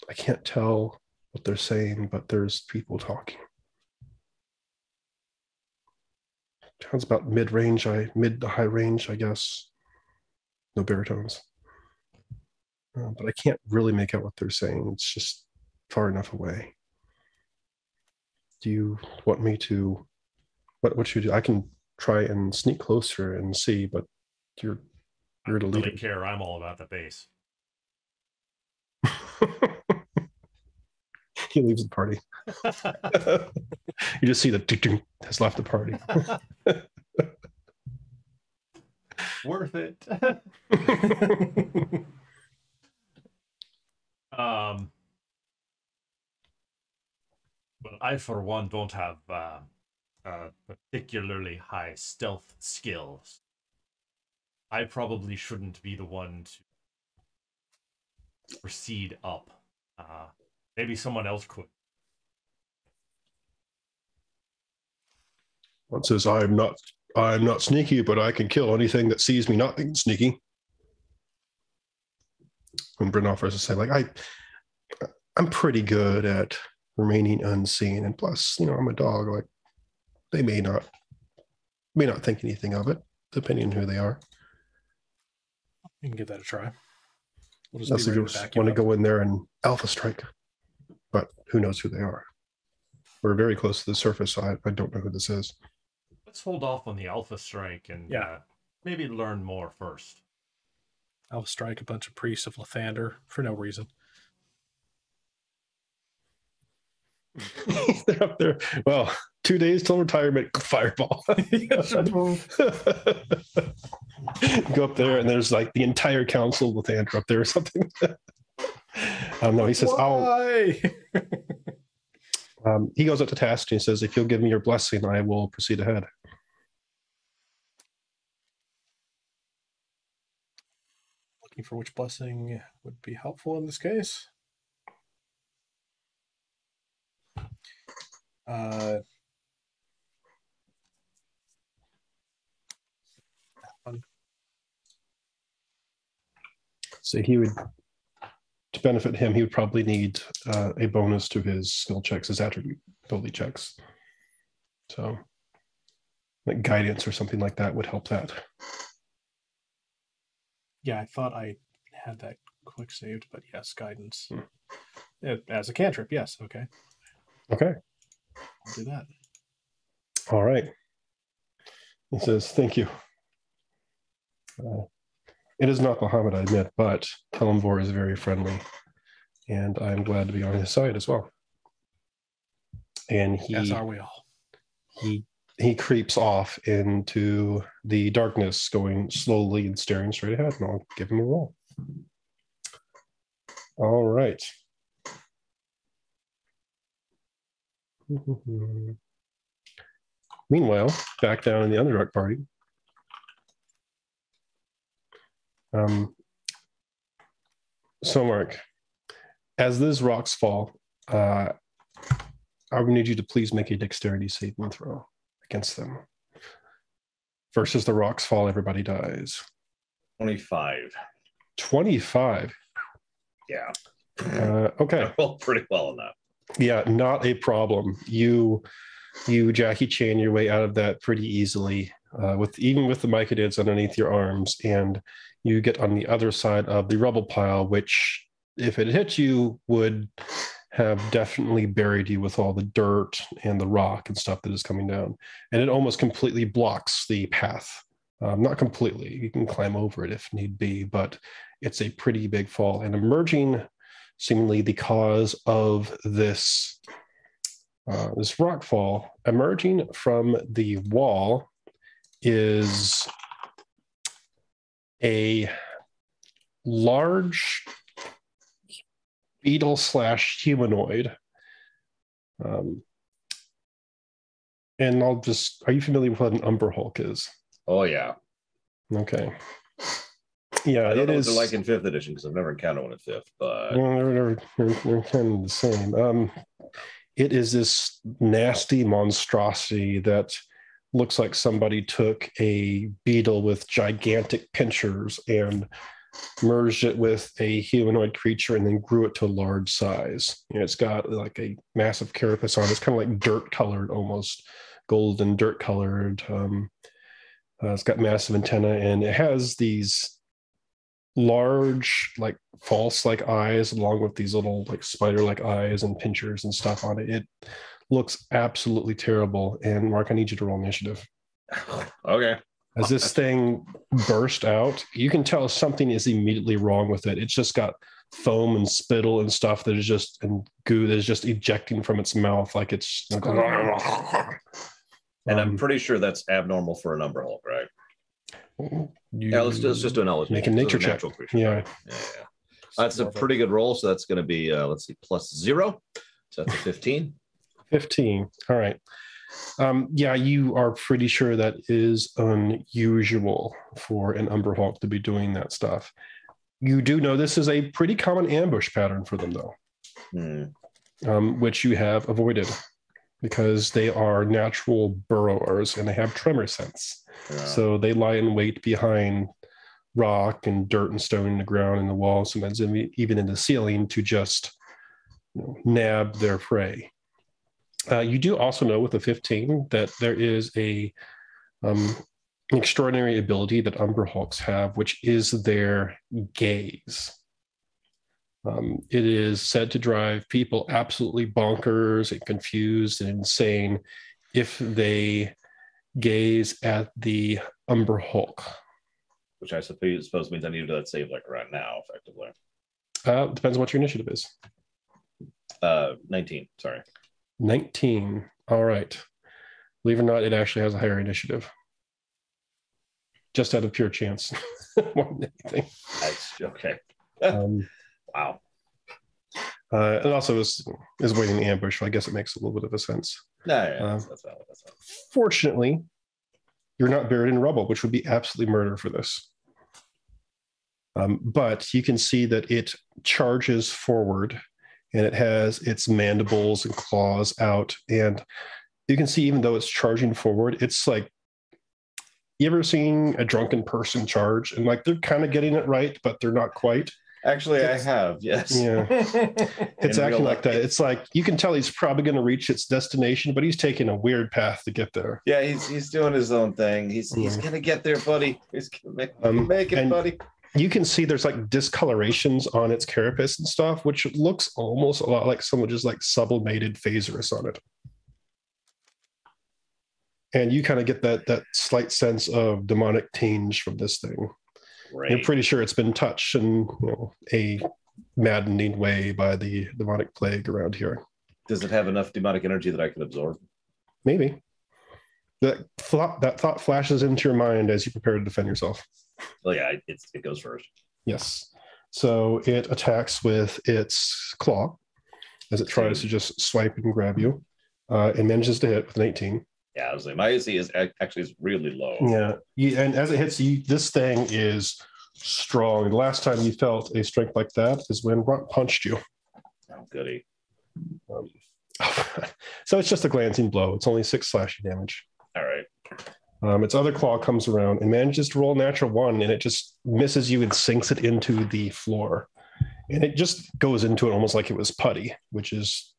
I can't tell what they're saying, but there's people talking." Sounds about mid to high range, I guess. No baritones. But I can't really make out what they're saying. It's just far enough away. Do you want me to... What should you do? I can try and sneak closer and see, but you're the leader. I don't really care. I'm all about the base. He leaves the party. You just see that has left the party. Worth it. Well, I for one don't have particularly high stealth skills. I probably shouldn't be the one to proceed up. Maybe someone else could. One says, I'm not sneaky, but I can kill anything that sees me not being sneaky. And Bryn offers to say, like, I'm pretty good at remaining unseen, and plus, I'm a dog. Like, they may not think anything of it, depending on who they are. You can give that a try. We'll just want to go in there and alpha strike, but who knows who they are? We're very close to the surface, so I don't know who this is. Let's hold off on the alpha strike and maybe learn more first. Alpha strike a bunch of priests of Lathander for no reason. They're up there. Well, 2 days till retirement. Fireball. Go up there, and there's like the entire council with Andrew up there or something. I don't know. He says, "Why?" He goes up to task and he says, "If you'll give me your blessing, I will proceed ahead." Looking for which blessing would be helpful in this case. So he would, to benefit him, he would probably need a bonus to his skill checks, his attribute ability checks. So, like guidance or something like that would help that. Yeah, I thought I had that quick saved, but yes, guidance. As a cantrip, yes, okay. Okay. I'll do that. All right. He says, "Thank you. It is not Muhammad, I admit, but Kalimvor is very friendly, and I'm glad to be on his side as well." And as are we all. He creeps off into the darkness, going slowly and staring straight ahead, and I'll give him a roll. All right. Meanwhile, back down in the Underdark party, so Mark, as these rocks fall, I would need you to please make a dexterity saving throw against them. First, as the rocks fall, everybody dies. 25. 25. Yeah. Okay. I rolled pretty well on that. Yeah, not a problem. You Jackie Chan your way out of that pretty easily, with the mycadids underneath your arms, and you get on the other side of the rubble pile, which, if it hit you, would have definitely buried you with all the dirt and the rock and stuff that is coming down. And it almost completely blocks the path. Not completely. You can climb over it if need be, but it's a pretty big fall. And emerging, seemingly the cause of this rock fall, emerging from the wall is a large beetle / humanoid. And are you familiar with what an Umber Hulk is? Oh, yeah. Okay. Yeah, I don't know is. what they're like in 5th edition because I've never encountered one in 5th, but They're kind of the same. It is this nasty monstrosity that looks like somebody took a beetle with gigantic pincers and merged it with a humanoid creature and then grew it to a large size. It's got like a massive carapace on it. It's kind of like dirt colored, almost golden dirt colored. It's got massive antenna, and it has these large, like false-like eyes, along with these little like spider-like eyes and pinchers and stuff on it. It looks absolutely terrible. And Mark, I need you to roll initiative. Okay. As this thing burst out, you can tell something is immediately wrong with it. It's just got foam and spittle and stuff that is just, and goo that is just ejecting from its mouth like it's. And I'm pretty sure that's abnormal for an Umber Hulk, right? Yeah, let's just do an knowledge. Make a nature check. Creature, yeah. right? Yeah. That's a pretty good roll. So that's going to be, let's see, +0. So that's a 15. 15. All right. Yeah, you are pretty sure that is unusual for an Umber Hulk to be doing that stuff. You do know this is a pretty common ambush pattern for them, though, which you have avoided because they are natural burrowers and they have tremor sense. Yeah. So they lie in wait behind rock and dirt and stone in the ground and the wall, sometimes even in the ceiling, to just nab their prey. You do also know with the 15 that there is an extraordinary ability that Umber Hulks have, which is their gaze. It is said to drive people absolutely bonkers and confused and insane if they gaze at the Umber Hulk. Which I suppose means I need to do that save like right now, effectively. Depends on what your initiative is. 19, sorry. 19. All right. Believe it or not, it actually has a higher initiative. Just out of pure chance. More than anything. That's okay. Wow. And also is waiting in ambush, so I guess it makes a little bit of a sense. No, yeah, that's valid. Fortunately, you're not buried in rubble, which would be absolutely murder for this. But you can see that it charges forward, and it has its mandibles and claws out. And you can see, even though it's charging forward, it's like, you ever seen a drunken person charge? And like, they're kind of getting it right, but they're not quite. Actually, I have, yes. Yeah. It's acting like that. It's like, you can tell he's probably going to reach its destination, but he's taking a weird path to get there. Yeah, he's doing his own thing. He's going to get there, buddy. He's going to make it, buddy. You can see there's like discolorations on its carapace and stuff, which looks almost a lot like someone just like sublimated Phaserus on it. And you kind of get that slight sense of demonic tinge from this thing. Right. You're pretty sure it's been touched in a maddening way by the demonic plague around here. Does it have enough demonic energy that I can absorb? Maybe. That thought flashes into your mind as you prepare to defend yourself. Well, yeah, it goes first. Yes. So it attacks with its claw as it tries to just swipe and grab you. It manages to hit with an 18. Yeah, I was like, my AC is really low. Yeah. And as it hits you, this thing is strong. The last time you felt a strength like that is when Runt punched you. Oh, goody. So it's just a glancing blow. It's only 6 slashing damage. All right. Its other claw comes around and manages to roll a natural 1, and it just misses you and sinks it into the floor. And it just goes into it almost like it was putty, which is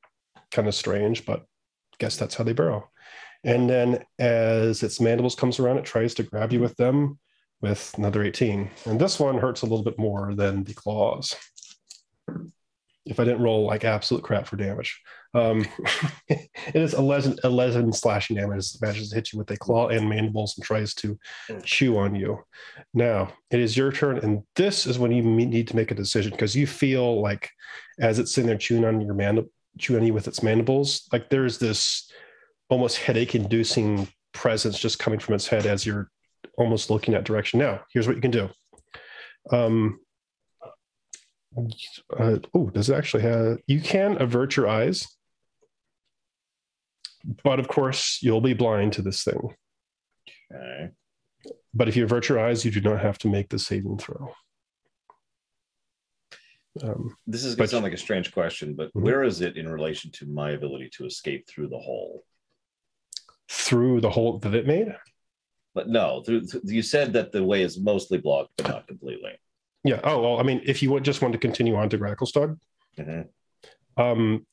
kind of strange, but I guess that's how they burrow. And then as its mandibles comes around, it tries to grab you with them with another 18. And this one hurts a little bit more than the claws. if I didn't roll like absolute crap for damage. It is 11 slashing damage as it manages to hit you with a claw and mandibles and tries to chew on you. Now, it is your turn, and this is when you need to make a decision because you feel like as it's sitting there chewing on you with its mandibles, like there's this almost headache-inducing presence just coming from its head as you're almost looking that direction. Now, here's what you can do. Does it actually have? You can avert your eyes, but of course you'll be blind to this thing. Okay. But if you avert your eyes, you do not have to make the saving throw. This is going to sound like a strange question, but where is it in relation to my ability to escape through the hole? Through the hole that it made? But no, you said that the way is mostly blocked, but not completely. Yeah. Oh, well, I mean, if you just want to continue on to Gracklestug,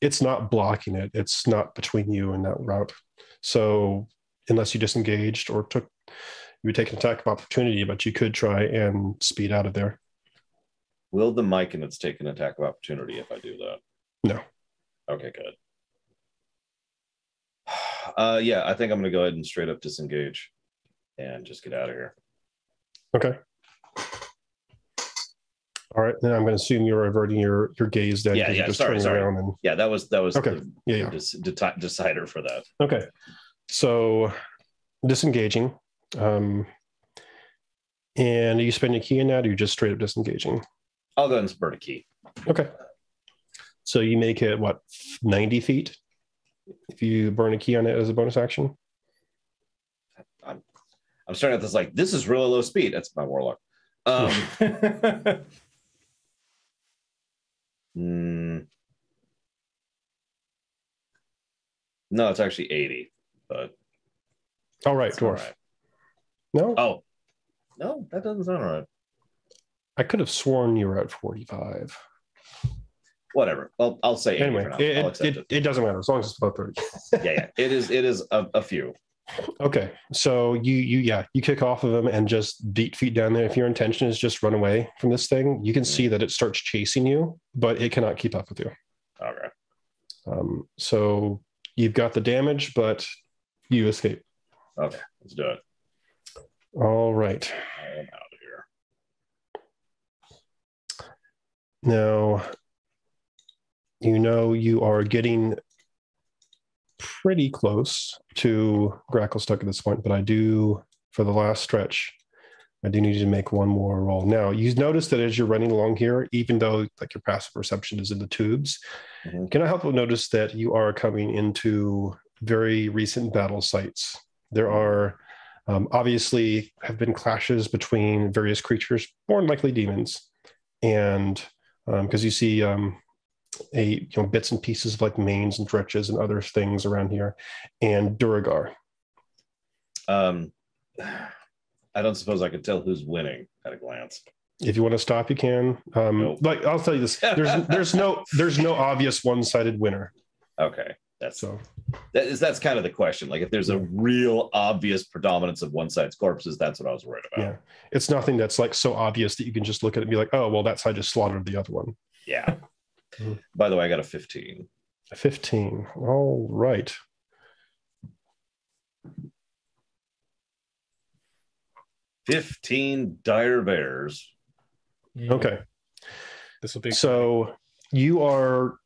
it's not blocking it. It's not between you and that route. So unless you disengaged or you would take an attack of opportunity, but you could try and speed out of there. Will the Myconids take an attack of opportunity if I do that? No. Okay, good. Yeah, I think I'm going to go ahead and straight up disengage and just get out of here. Okay. All right, then I'm going to assume you're averting your gaze. Then yeah. Just sorry. Around and... Yeah, that was okay. The decider for that. Okay, so disengaging, and are you spending a key in that, or are you just straight up disengaging? I'll go ahead and spurt a key. Okay, so you make it 90 feet if you burn a key on it as a bonus action. I'm starting at this like this is really low speed. That's my warlock. No, it's actually 80, but all right, dwarf. Right. No? Oh, no, that doesn't sound right. I could have sworn you were at 45. Whatever. Well, I'll say 80 anyway. for now. It doesn't matter as long as it's above 30. yeah. It is a few. Okay, so you kick off of them and just beat feet down there. If your intention is just run away from this thing, you can see that it starts chasing you, but it cannot keep up with you. Okay. So you've got the damage, but you escape. Okay, let's do it. All right. I am out of here. Now, you are getting pretty close to Gracklestug at this point, but for the last stretch, I do need you to make one more roll. Now, you notice that as you're running along here, even though like your passive perception is in the tubes, can I help you notice that you are coming into very recent battle sites? There are obviously have been clashes between various creatures, more than likely demons, and because you see bits and pieces of like manes and dretches and other things around here, and Duragar. I don't suppose I could tell who's winning at a glance. If you want to stop, you can. Nope. Like I'll tell you this: there's no obvious one-sided winner. Okay, that's kind of the question. Like if there's a real obvious predominance of one side's corpses, that's what I was worried about. Yeah, it's nothing that's like so obvious that you can just look at it and be like, oh, well, that side just slaughtered the other one. Yeah. By the way, I got a 15. A 15. All right. $15 dire bears. Okay. This will be so. You are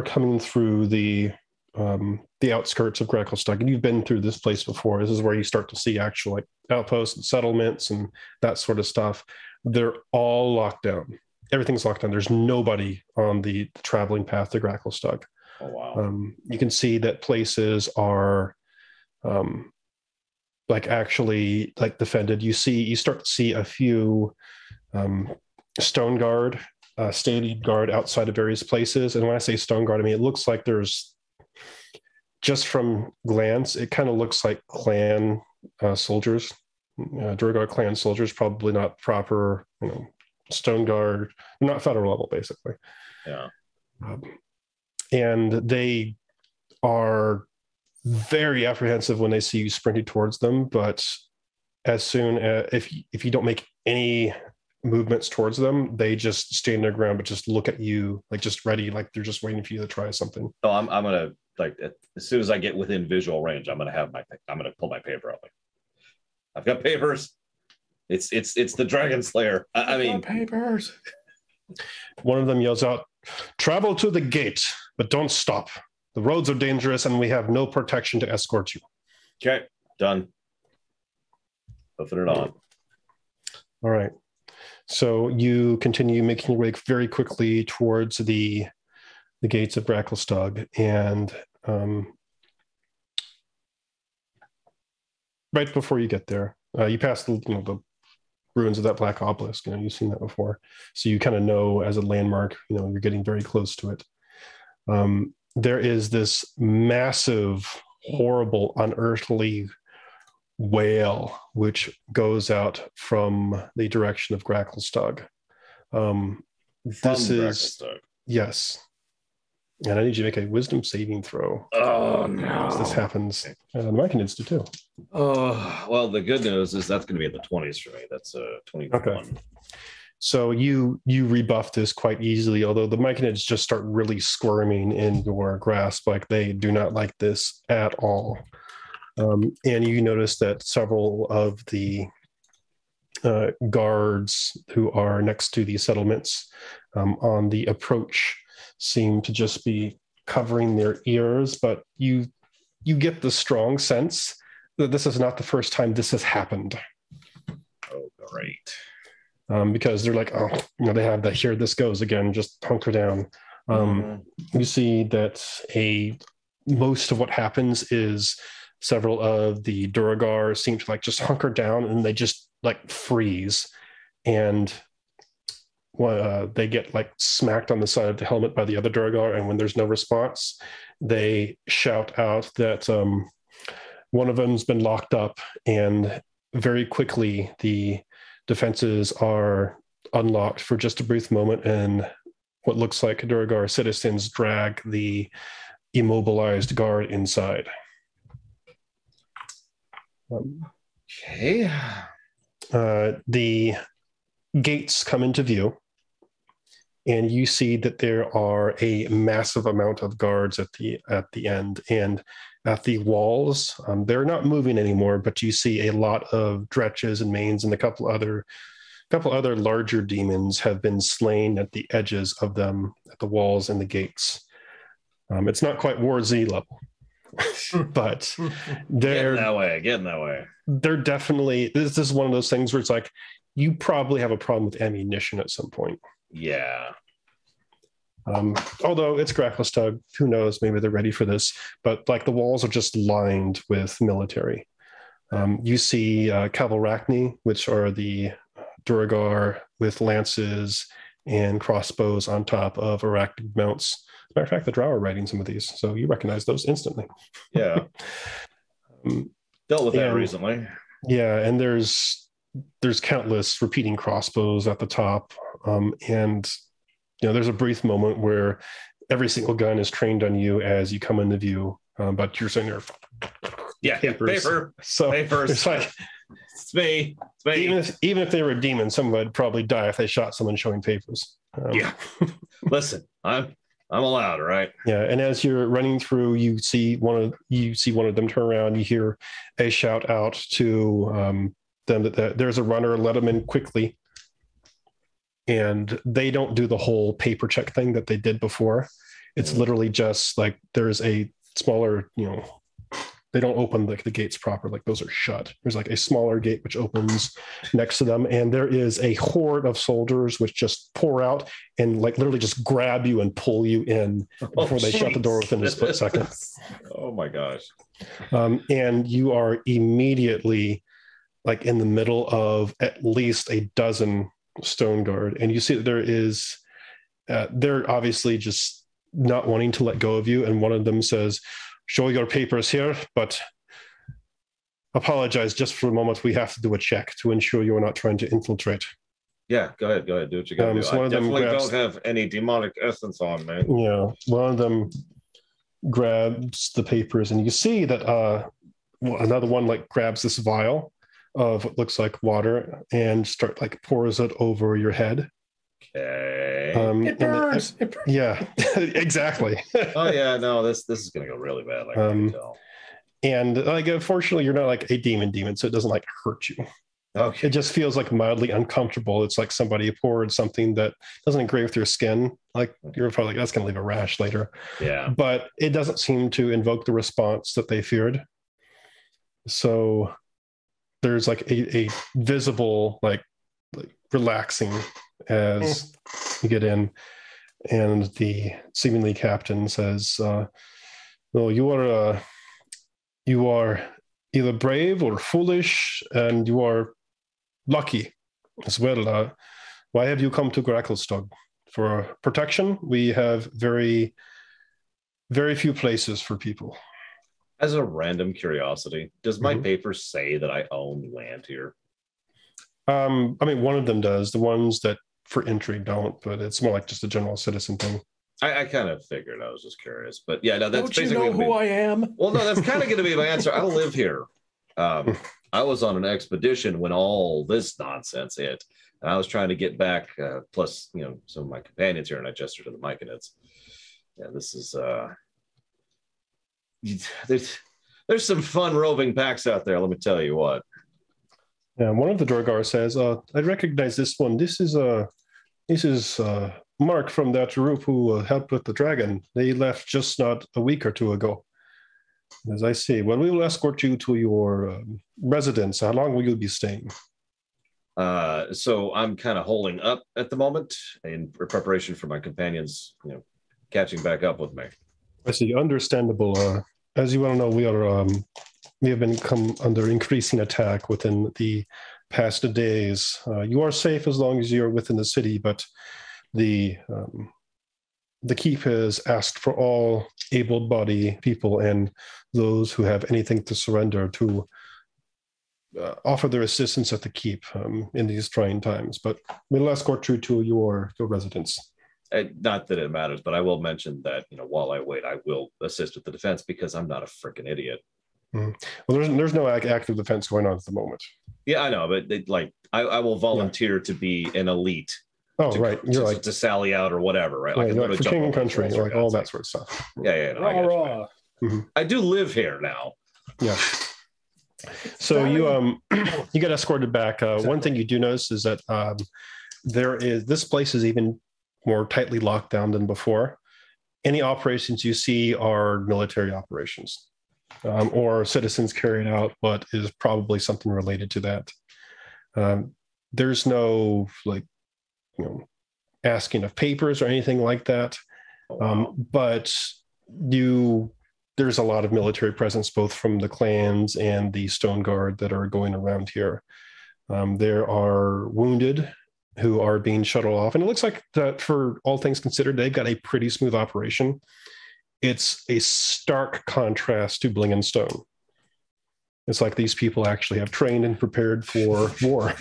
coming through the outskirts of Gracklestug, and you've been through this place before. This is where you start to see actual like outposts and settlements and that sort of stuff. They're all locked down. Everything's locked down. There's nobody on the traveling path to Gracklestug. Oh, wow. You can see that places are like actually like defended. You start to see a few stone guard, standing guard outside of various places. And when I say stone guard, I mean, it looks like there's just from glance, it kind of looks like clan soldiers, Durgar clan soldiers, probably not proper, stone guard, not federal level, basically. Yeah. And they are very apprehensive when they see you sprinting towards them. But as soon as if you don't make any movements towards them, they just stand their ground, but just look at you, like just ready, like they're just waiting for you to try something. So I'm gonna, like, as soon as I get within visual range, I'm gonna pull my paper out. I've got papers. It's the Dragon Slayer. I mean, papers. One of them yells out, "Travel to the gate, but don't stop. The roads are dangerous and we have no protection to escort you." Okay, done. Putting it on. All right. So you continue making your way very quickly towards the gates of Bracklestug, and right before you get there, you pass the ruins of that black obelisk. You've seen that before, so you kind of know as a landmark. You're getting very close to it. There is this massive, horrible, unearthly wail which goes out from the direction of Bracklestug. Yes, and I need you to make a wisdom saving throw. Oh no! As this happens, and the Machinids do too. Oh well, the good news is that's going to be in the 20s for me. That's 21. Okay. So you rebuff this quite easily, although the Myconids just start really squirming in your grasp, like they do not like this at all. And you notice that several of the guards who are next to the settlements on the approach seem to just be covering their ears, but you get the strong sense that this is not the first time this has happened. Oh, great. Because they're like, they have that, here this goes again, just hunker down. You see that most of what happens is several of the Duragar seem to just hunker down, and they just freeze, and they get smacked on the side of the helmet by the other Duragar, and when there's no response, they shout out that one of them's been locked up, and very quickly the defenses are unlocked for just a brief moment, and what looks like Duragar citizens drag the immobilized guard inside. Okay. The gates come into view, and you see that there are a massive amount of guards at the end, and at the walls. They're not moving anymore, but you see a lot of dretches and mains, and a couple other larger demons have been slain at the edges of them, at the walls and the gates. It's not quite War Z level, but they're getting that way. They're definitely, this is one of those things where it's like, you probably have a problem with ammunition at some point. Yeah. Although it's Bracklestug, who knows, maybe they're ready for this, but the walls are just lined with military. You see Cavalrachni, which are the Duragar with lances and crossbows on top of arachnid mounts. As a matter of fact, the Drow are riding some of these, so you recognize those instantly. Yeah. Dealt with that recently. Yeah, and there's countless repeating crossbows at the top, and there's a brief moment where every single gun is trained on you as you come into view, but you're sitting there. Yeah, paper. So papers. It's it's me. Even if they were a demon, someone would probably die if they shot someone showing papers. Yeah. Listen, I'm allowed, right? Yeah, and as you're running through, you see one of them turn around. You hear a shout out to them that there's a runner. Let them in quickly. And they don't do the whole paper check thing that they did before. It's literally just there's a smaller, they don't open the gates proper. Those are shut. There's a smaller gate which opens next to them, and there is a horde of soldiers which just pour out and literally just grab you and pull you in before they shut the door within a split second. Oh my gosh. And you are immediately in the middle of at least a dozen stone guard, and you see that there is they're obviously just not wanting to let go of you, and one of them says, "Show your papers here, but apologize just for a moment. We have to do a check to ensure you are not trying to infiltrate." Yeah, go ahead, do what you gotta do. So I definitely don't have any demonic essence on, man. Yeah, one of them grabs the papers, and you see that another one grabs this vial of what looks like water and start like pours it over your head. Okay. It burns. Yeah, exactly. Oh yeah, no, this is gonna go really bad. I can tell. And like, unfortunately, you're not like a demon, so it doesn't like hurt you. Okay. It just feels like mildly uncomfortable. It's like somebody poured something that doesn't agree with your skin. Like you're probably like, that's going to leave a rash later. Yeah. But it doesn't seem to invoke the response that they feared. So there's like a visible like relaxing as you get in, and the seemingly captain says, "Well, you are either brave or foolish, and you are lucky as well. Why have you come to Gracklestug? For protection? We have very, very few places for people." As a random curiosity, does my paper say that I own land here? I mean, one of them does. The ones that for entry don't, but it's more like just a general citizen thing. I kind of figured. I was just curious, but yeah, no, that's Don't you basically know who I am? Well, no, that's kind of going to be my answer. I live here. I was on an expedition when all this nonsense hit, and I was trying to get back. Plus, some of my companions here, and I gesture to the mic, and it's this is there's some fun roving packs out there. Let me tell you what. Yeah, one of the Drogar says, "I recognize this one. This is Mark from that group who helped with the dragon. They left just not a week or two ago." As I see, well, we will escort you to your residence. How long will you be staying? So I'm kind of holding up at the moment in preparation for my companions, catching back up with me. I see. Understandable. As you well know, we have been come under increasing attack within the past days. You are safe as long as you're within the city, but the keep has asked for all able-bodied people and those who have anything to surrender to offer their assistance at the keep in these trying times. But we'll escort you to your residence. Not that it matters, but I will mention that while I wait, I will assist with the defense because I'm not a freaking idiot. Well, there's no active defense going on at the moment. Yeah, I know, but I will volunteer to be an elite. Oh, right. You're to sally out or whatever, right? Yeah, you're like for king and country, like all that sort of stuff. Yeah. No, I do live here now. Yeah. So you get escorted back. One thing you do notice is that this place is even more tightly locked down than before. Any operations you see are military operations or citizens carrying out what is probably something related to that. There's no asking of papers or anything like that. But there's a lot of military presence, both from the clans and the Stone Guard that are going around here. There are wounded who are being shuttled off. And it looks like that for all things considered, they've got a pretty smooth operation. It's a stark contrast to Bling and Stone. It's like these people actually have trained and prepared for war.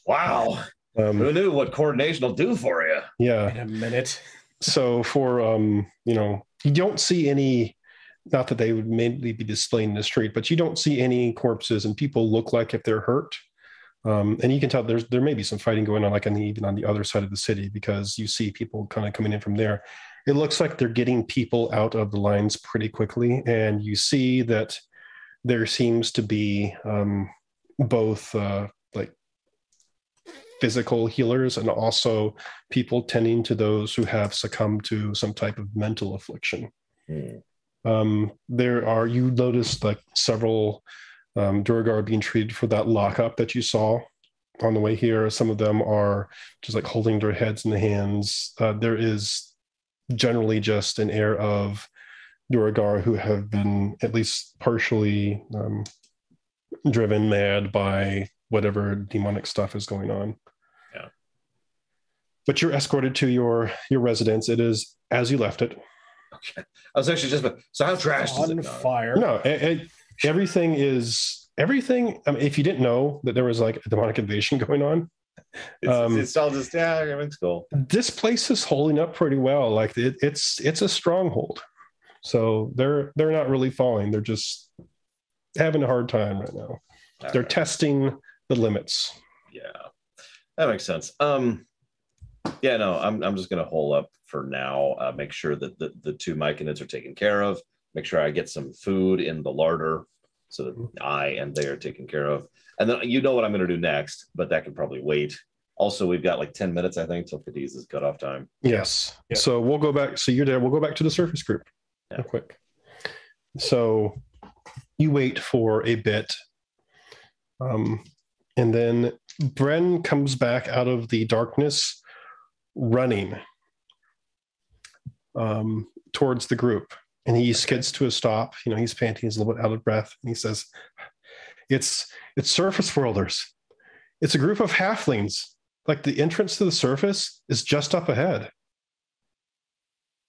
Wow. Who knew what coordination will do for you? Yeah. Wait a minute. So for, you don't see any, not that they would mainly be displayed in the street, but you don't see any corpses, and people look like if they're hurt. And you can tell there may be some fighting going on, like even on the other side of the city, because you see people kind of coming in from there. It looks like they're getting people out of the lines pretty quickly, and you see that there seems to be both physical healers and also people tending to those who have succumbed to some type of mental affliction. You noticed like several Durgar being treated for that lockup that you saw on the way here. Some of them are just like holding their heads in the hands. There is generally just an air of Durgar who have been at least partially driven mad by whatever demonic stuff is going on. Yeah. But you're escorted to your residence. It is as you left it. Okay. I was actually so how trashed is it? On fire. No, everything is everything. I mean, if you didn't know that there was like a demonic invasion going on, it's all just everything's cool. This place is holding up pretty well. Like it's a stronghold, so they're not really falling. They're just having a hard time right now. They're right. testing the limits. Yeah, that makes sense. Yeah, no, I'm just gonna hole up for now. Make sure that the two myconids are taken care of. Make sure I get some food in the larder so that I and they are taken care of. And then you know what I'm gonna do next, but that can probably wait. Also, we've got like 10 minutes, I think, till Cadiz's cutoff time. Yes. Yeah. So we'll go back. So you're there. We'll go back to the surface group real quick. So you wait for a bit. And then Bren comes back out of the darkness running towards the group. And he skids to a stop. You know, he's panting, he's a little bit out of breath. And he says, it's surface worlders. It's a group of halflings. Like the entrance to the surface is just up ahead.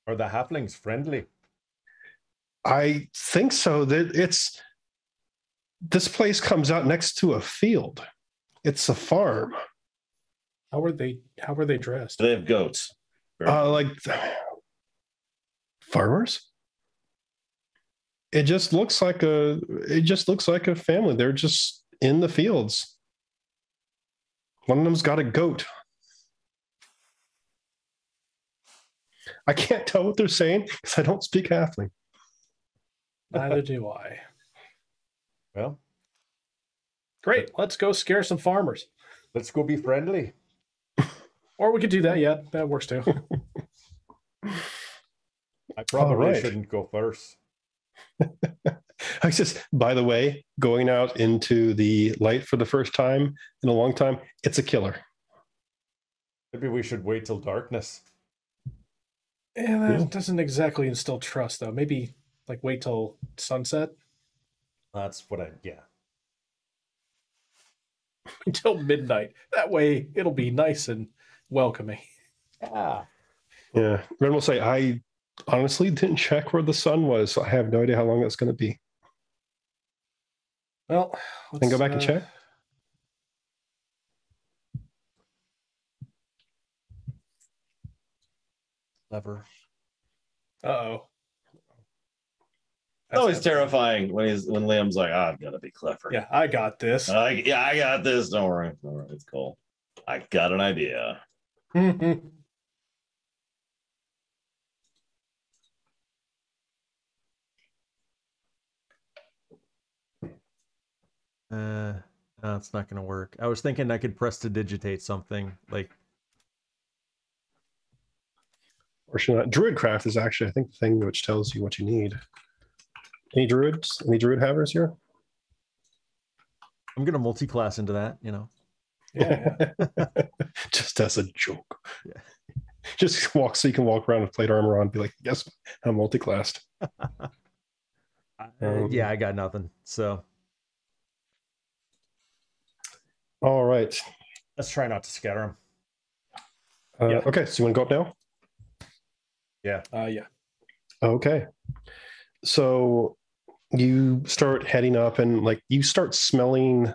Are the halflings friendly? I think so. That this place comes out next to a field. It's a farm. How are they dressed? They have goats. Like farmers. It just looks like a family. They're just in the fields. One of them's got a goat. I can't tell what they're saying because I don't speak halfling. Neither do I. Well, great. Let's go scare some farmers. let's go be friendly. Or we could do that. Yeah, that works too. I probably right. shouldn't go first. I just, by the way, going out into the light for the first time in a long time, it's a killer. Maybe we should wait till darkness. Yeah, that doesn't exactly instill trust, though. Maybe like wait till sunset. That's what yeah. Until midnight. That way it'll be nice and welcoming. Ah. Yeah. Ren will say, I honestly didn't check where the sun was, so I have no idea how long it's going to be. Well, Then go back and check. Lever. Uh-oh. It's always terrifying when Liam's like, I've got to be clever. Yeah, I got this. I got this. Don't worry. It's cool. I got an idea. No, it's not going to work. I was thinking I could press to digitate something like. Or should not? Druidcraft is actually, I think, the thing which tells you what you need. Any druids? Any druid havers here? I'm going to multi-class into that, you know. Yeah. Just as a joke. Yeah. Just walk so you can walk around with plate armor on and be like, yes, I'm multi-classed. Yeah, I got nothing. So. All right. Let's try not to scatter them. Yeah. Okay, so you want to go up now? Yeah. Yeah. Okay. So you start heading up and like you start smelling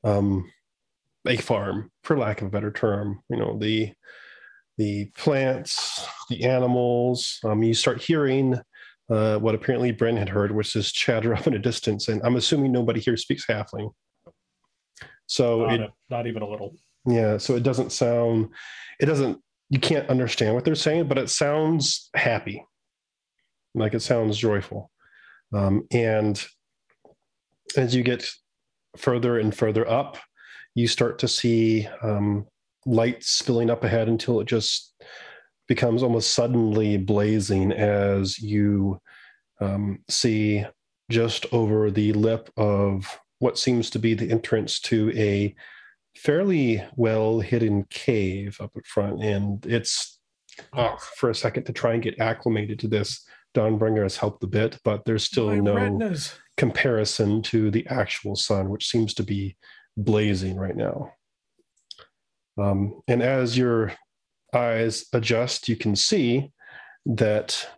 a farm, for lack of a better term. You know, the plants, the animals. You start hearing what apparently Bren had heard, which is chatter up in a distance. And I'm assuming nobody here speaks halfling. So not even a little. Yeah, so it doesn't sound, you can't understand what they're saying, but it sounds happy. Like it sounds joyful. And as you get further and further up, you start to see light spilling up ahead until it just becomes almost suddenly blazing as you see just over the lip of what seems to be the entrance to a fairly well hidden cave up at front. And it's for a second to try and get acclimated to this. Dawnbringer has helped a bit, but there's still retinas. Comparison to the actual sun, which seems to be blazing right now. And as your eyes adjust, you can see that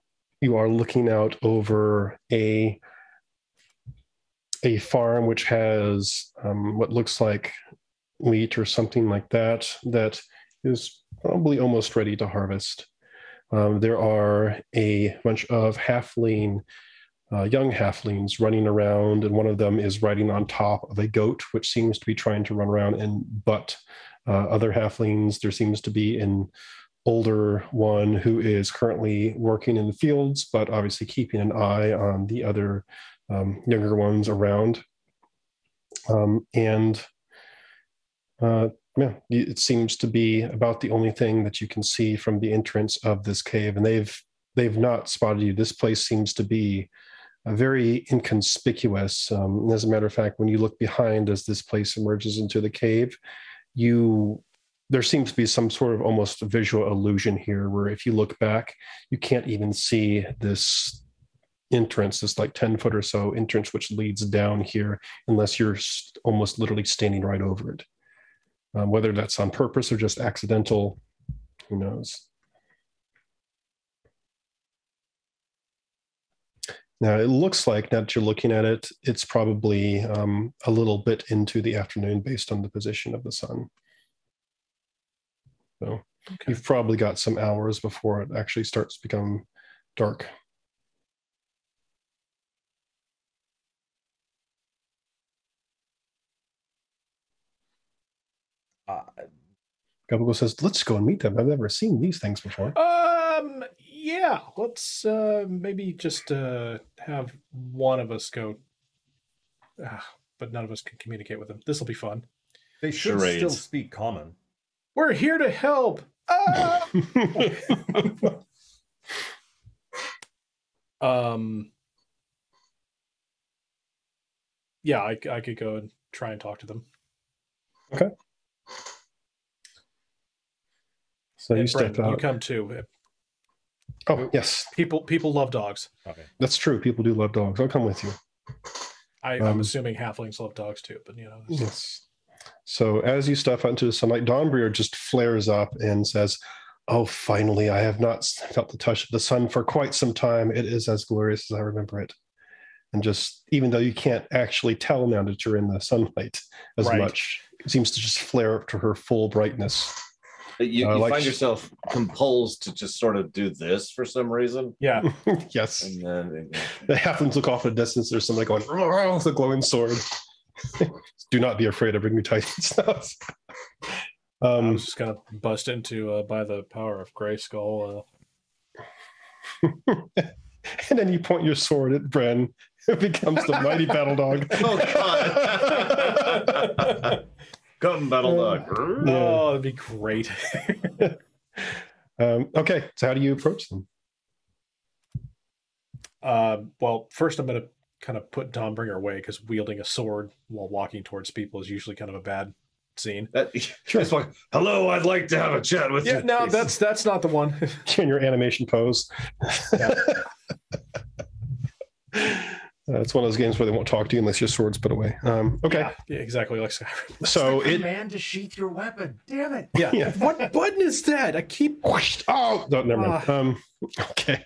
you are looking out over a farm which has what looks like wheat or something like that is probably almost ready to harvest. There are a bunch of halfling young halflings running around, and one of them is riding on top of a goat, which seems to be trying to run around and butt other halflings. There seems to be an older one who is currently working in the fields, but obviously keeping an eye on the other younger ones around. Yeah, it seems to be about the only thing that you can see from the entrance of this cave, and they've not spotted you. This place seems to be very inconspicuous. As a matter of fact, when you look behind as this place emerges into the cave, there seems to be some sort of almost visual illusion here, where if you look back, you can't even see this entrance, this like 10-foot or so entrance, which leads down here, unless you're almost literally standing right over it. Whether that's on purpose or just accidental, who knows? Now, it looks like, now that you're looking at it, it's probably a little bit into the afternoon based on the position of the sun. So you've probably got some hours before it actually starts to become dark. Gabagool says, let's go and meet them. I've never seen these things before. Yeah, let's maybe just have one of us go. But none of us can communicate with them. This will be fun. They should Charades. still speak common. We're here to help. Yeah, I could go and try and talk to them. Okay. So you step Brendan, out. you come too. Oh, yes. People love dogs. Okay. That's true. People do love dogs. I'll come with you. I'm assuming halflings love dogs too, but Yes. So as you step out into the sunlight, Dawnbreer just flares up and says, oh, finally, I have not felt the touch of the sun for quite some time. It is as glorious as I remember it. And just, even though you can't actually tell now that you're in the sunlight as much, it seems to just flare up to her full brightness. You find yourself compelled to just sort of do this for some reason. Yeah. Yes. And then The halflings look off at a distance. There's somebody going, oh, with a glowing sword. Do not be afraid of Ring Titans. I was just going to bust into by the power of Grayskull. And then you point your sword at Bren. It becomes the mighty battle dog. oh god. Come, battle dog. Oh, that'd be great. Okay, so how do you approach them? Well, first I'm going to kind of put Dawnbringer away, because wielding a sword while walking towards people is usually kind of a bad scene. It's like, hello, I'd like to have a chat with you. Yeah, no, that's not the one. In your animation pose. It's one of those games where they won't talk to you unless your sword's put away. Okay. Yeah, exactly like Skyrim. So command to sheath your weapon. Damn it. Yeah. What button is that? I keep. Oh, no, never mind. Okay.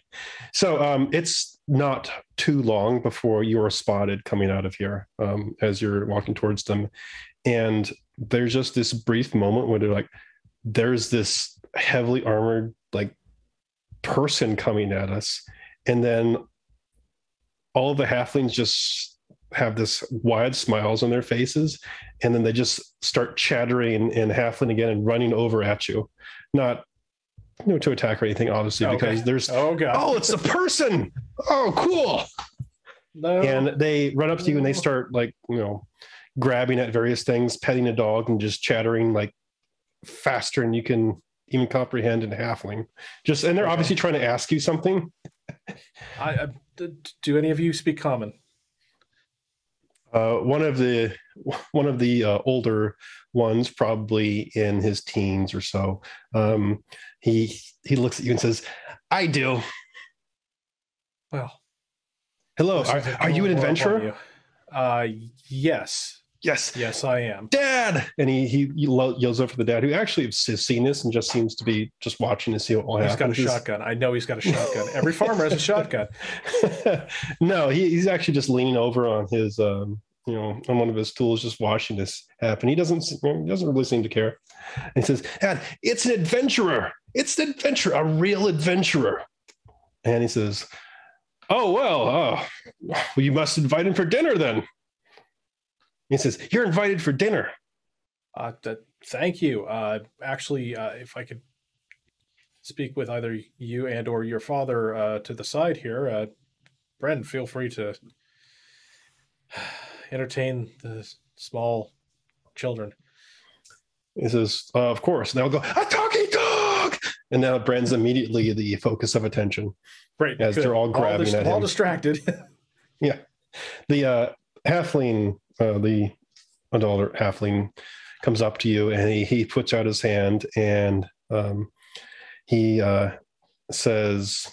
So it's not too long before you are spotted coming out of here as you're walking towards them. And there's just this brief moment where they're like, there's this heavily armored like person coming at us. And then all of the halflings just have this wide smiles on their faces, and then they just start chattering in halfling again and running over at you. Not to attack or anything, obviously, because there's it's a person. Oh, cool. No. And they run up to you and they start grabbing at various things, petting a dog, and just chattering like faster than you can even comprehend in halfling. And they're obviously trying to ask you something. Do any of you speak common? One of the older ones, probably in his teens or so, he looks at you and says, "I do." Well, hello. Are you an adventurer? Yes. Yes, I am. Dad! And he yells over to the dad, who actually has seen this and just seems to be just watching to see what will happen. He's got a shotgun. I know he's got a shotgun. Every farmer has a shotgun. No, he's actually just leaning over on his, on one of his tools, just watching this happen. He doesn't really seem to care. And he says, "Dad, it's an adventurer. It's an adventurer, a real adventurer." And he says, Oh, well, you must invite him for dinner then. He says, you're invited for dinner. Thank you. Actually, if I could speak with either you and or your father to the side here, Bren, feel free to entertain the small children. He says, of course. And they'll go, a talking dog! And now Bren's immediately the focus of attention. Great. As good. they're all grabbing at him. All distracted. Yeah. The halfling, the adult halfling comes up to you and he puts out his hand and he says,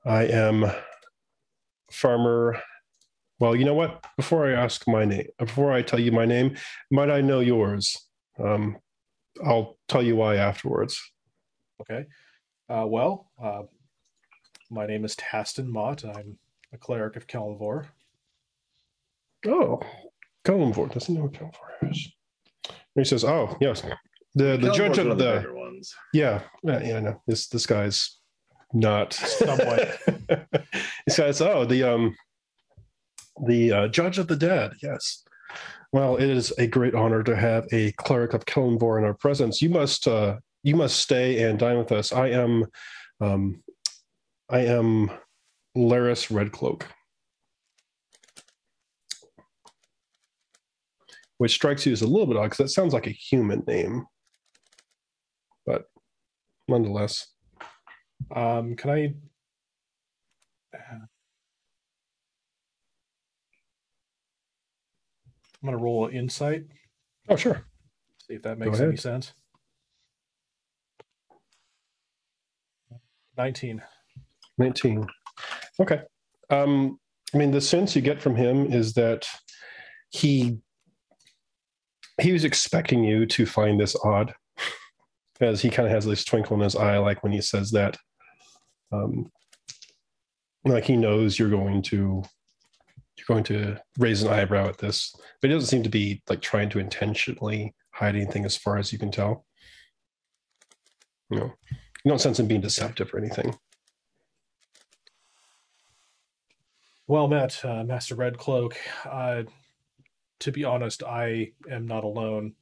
I am Farmer. Well, you know what? Before I tell you my name, might I know yours? I'll tell you why afterwards. Okay. My name is Taston Mott. I'm a cleric of Kellenvor. Oh, Kellenvor. Doesn't know what Kellenvor is. And he says, oh, yes. The judge of the bigger ones. Yeah, I know. This guy's not somewhat. He says, oh, the judge of the dead. Yes. Well, it is a great honor to have a cleric of Kellenvor in our presence. You must stay and dine with us. I am Laris Redcloak, which strikes you as a little bit odd because that sounds like a human name, but nonetheless. Can I? I'm going to roll an insight. Oh, sure. See if that makes any sense. 19. Okay. I mean, the sense you get from him is that he was expecting you to find this odd, as he kind of has this twinkle in his eye, like when he says that. Like he knows you're going to raise an eyebrow at this, but he doesn't seem to be like trying to intentionally hide anything as far as you can tell. You don't sense him being deceptive or anything. Well met, Master Redcloak. To be honest, I am not alone.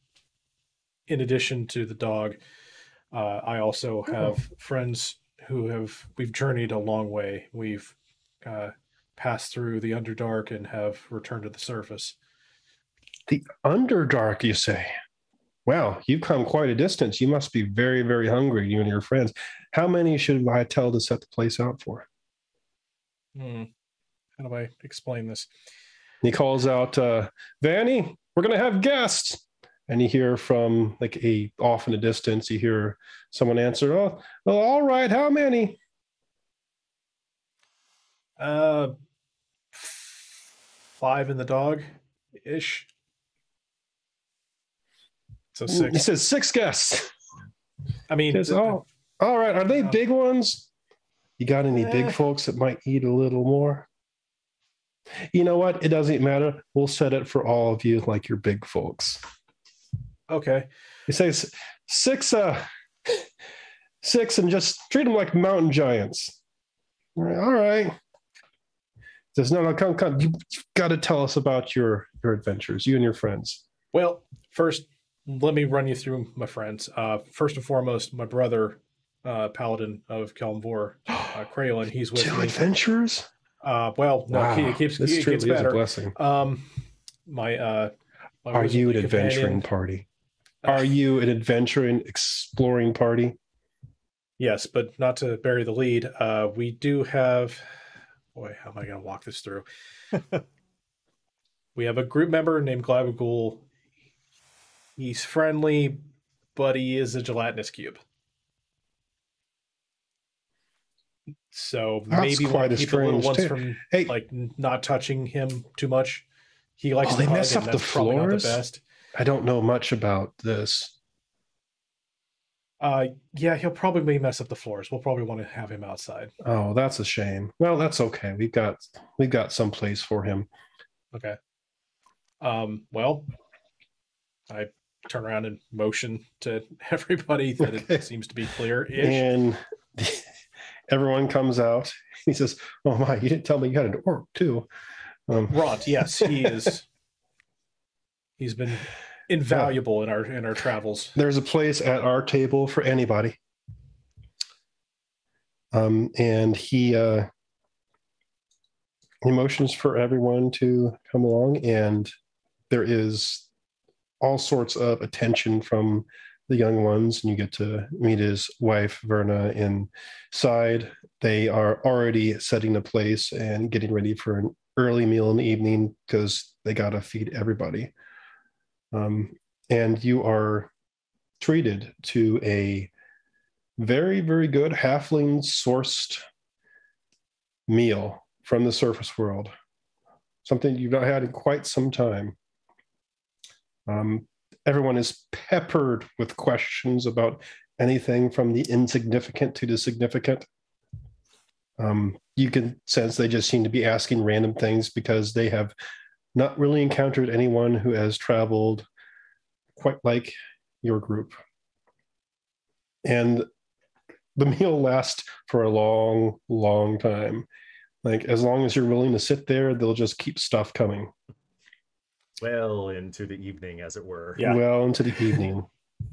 In addition to the dog, I also have friends we've journeyed a long way. We've passed through the Underdark and have returned to the surface. The Underdark, you say? Wow, you've come quite a distance. You must be very, very hungry, you and your friends. How many should I tell to set the place out for? How do I explain this? He calls out, Vanny, we're going to have guests. And you hear from off in the distance, you hear someone answer, oh, well, all right, how many? 5 in the dog-ish. So 6. He says 6 guests. I mean, says, oh, all right. Are they big ones? You got any big folks that might eat a little more? You know what? It doesn't matter. We'll set it for all of you like you're big folks. Okay. He says 6 and just treat them like mountain giants. All right. He says, no, come. You've got to tell us about your adventures, you and your friends. Well, first, let me run you through my friends. First and foremost, my brother, Paladin of Kellenvor, Cuillin, he's with 2 me. adventures? Well, no, wow. It gets better. A blessing. My Are you an adventuring party? Are you an adventuring, exploring party? Yes, but not to bury the lead. We do have... Boy, how am I going to walk this through? We have a group member named Glabagul. He's friendly, but he is a gelatinous cube. So maybe want to keep the little ones from not touching him too much. He likes to mess up the floors. The best. I don't know much about this. Yeah, he'll probably mess up the floors. We'll probably want to have him outside. Oh, that's a shame. Well, that's okay. We've got some place for him. Okay. Well, I turn around and motion to everybody that it seems to be clear-ish. everyone comes out. He says, "Oh my, you didn't tell me you had an orc too." Ront, yes, he is. He's been invaluable in our travels. There's a place at our table for anybody. And he motions for everyone to come along, and there is all sorts of attention from the young ones, and you get to meet his wife Verna inside. They are already setting the place and getting ready for an early meal in the evening because they got to feed everybody. And you are treated to a very, very good halfling sourced meal from the surface world, something you've not had in quite some time. Everyone is peppered with questions about anything from the insignificant to the significant. You can sense they just seem to be asking random things because they have not really encountered anyone who has traveled quite like your group. And the meal lasts for a long, long time. Like, as long as you're willing to sit there, they'll just keep stuff coming. Well into the evening, as it were. Yeah. Well into the evening.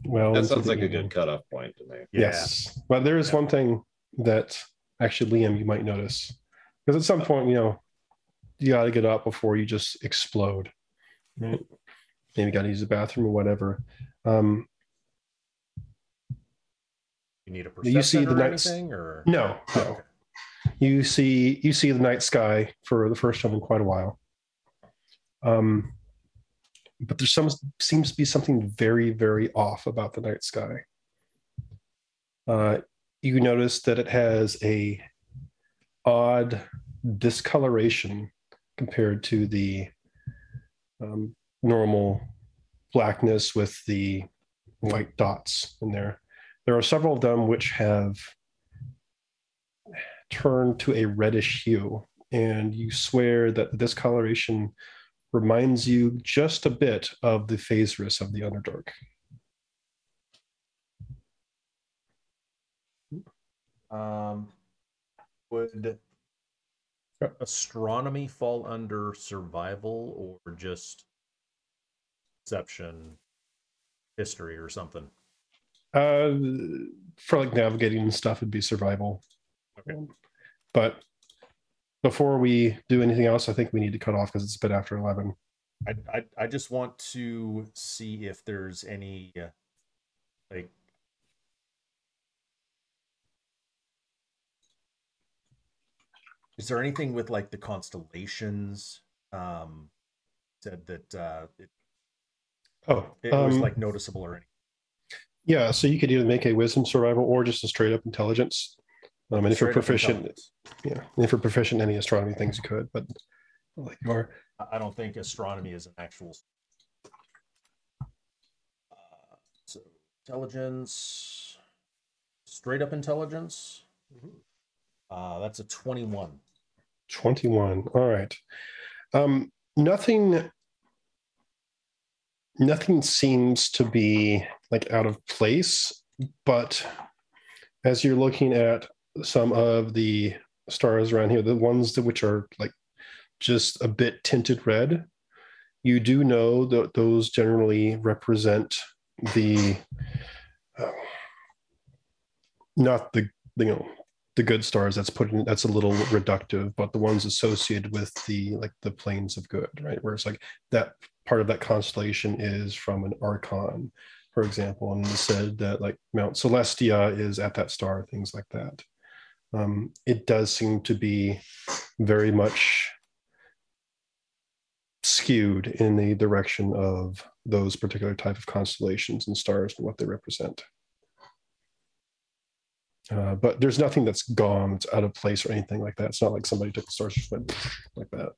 Well, That into sounds the like a evening. good cutoff point to me. Yeah. Yes. But there is one thing that actually, Liam, you might notice. Because at some point, you got to get up before you just explode. Right? Maybe got to use the bathroom or whatever. You need a perception see the or night- anything, or No. Okay. You see the night sky for the first time in quite a while. But there seems to be something very, very off about the night sky. You notice that it has a odd discoloration compared to the normal blackness with the white dots in there. There are several of them which have turned to a reddish hue, and you swear that the discoloration reminds you just a bit of the Phaserus of the Underdark. Would astronomy fall under survival or just perception, history, or something? For like navigating and stuff, it'd be survival. Okay. But before we do anything else, I think we need to cut off because it's a bit after 11. I just want to see if there's any like is there anything with like the constellations said that it was like noticeable or anything? Yeah, so you could either make a wisdom survival or just a straight up intelligence. And if you're proficient, if you're proficient in any astronomy things, you could, but like you are. I don't think astronomy is an actual. So intelligence, straight up intelligence. That's a 21. 21. All right. Nothing seems to be like out of place, but as you're looking at some of the stars around here, the ones which are like just a bit tinted red, you do know that those generally represent the not the the good stars. That's a little reductive, but the ones associated with the planes of good, right? Where it's like that part of that constellation is from an archon, for example, and it said that like Mount Celestia is at that star, things like that. It does seem to be very much skewed in the direction of those particular type of constellations and stars and what they represent. But there's nothing that's gone, that's out of place or anything like that. It's not like somebody took the stars and just went like that,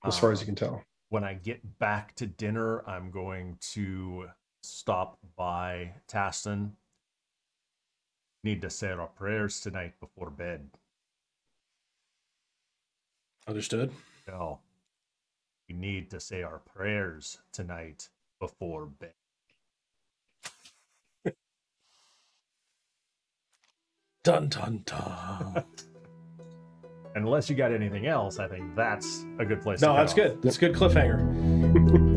as far as you can tell. When I get back to dinner, I'm going to stop by Taston. Need to say our prayers tonight before bed. Understood. No. We need to say our prayers tonight before bed. Dun dun dun. Unless you got anything else, I think that's a good place No, to that's cut good. That's a good cliffhanger.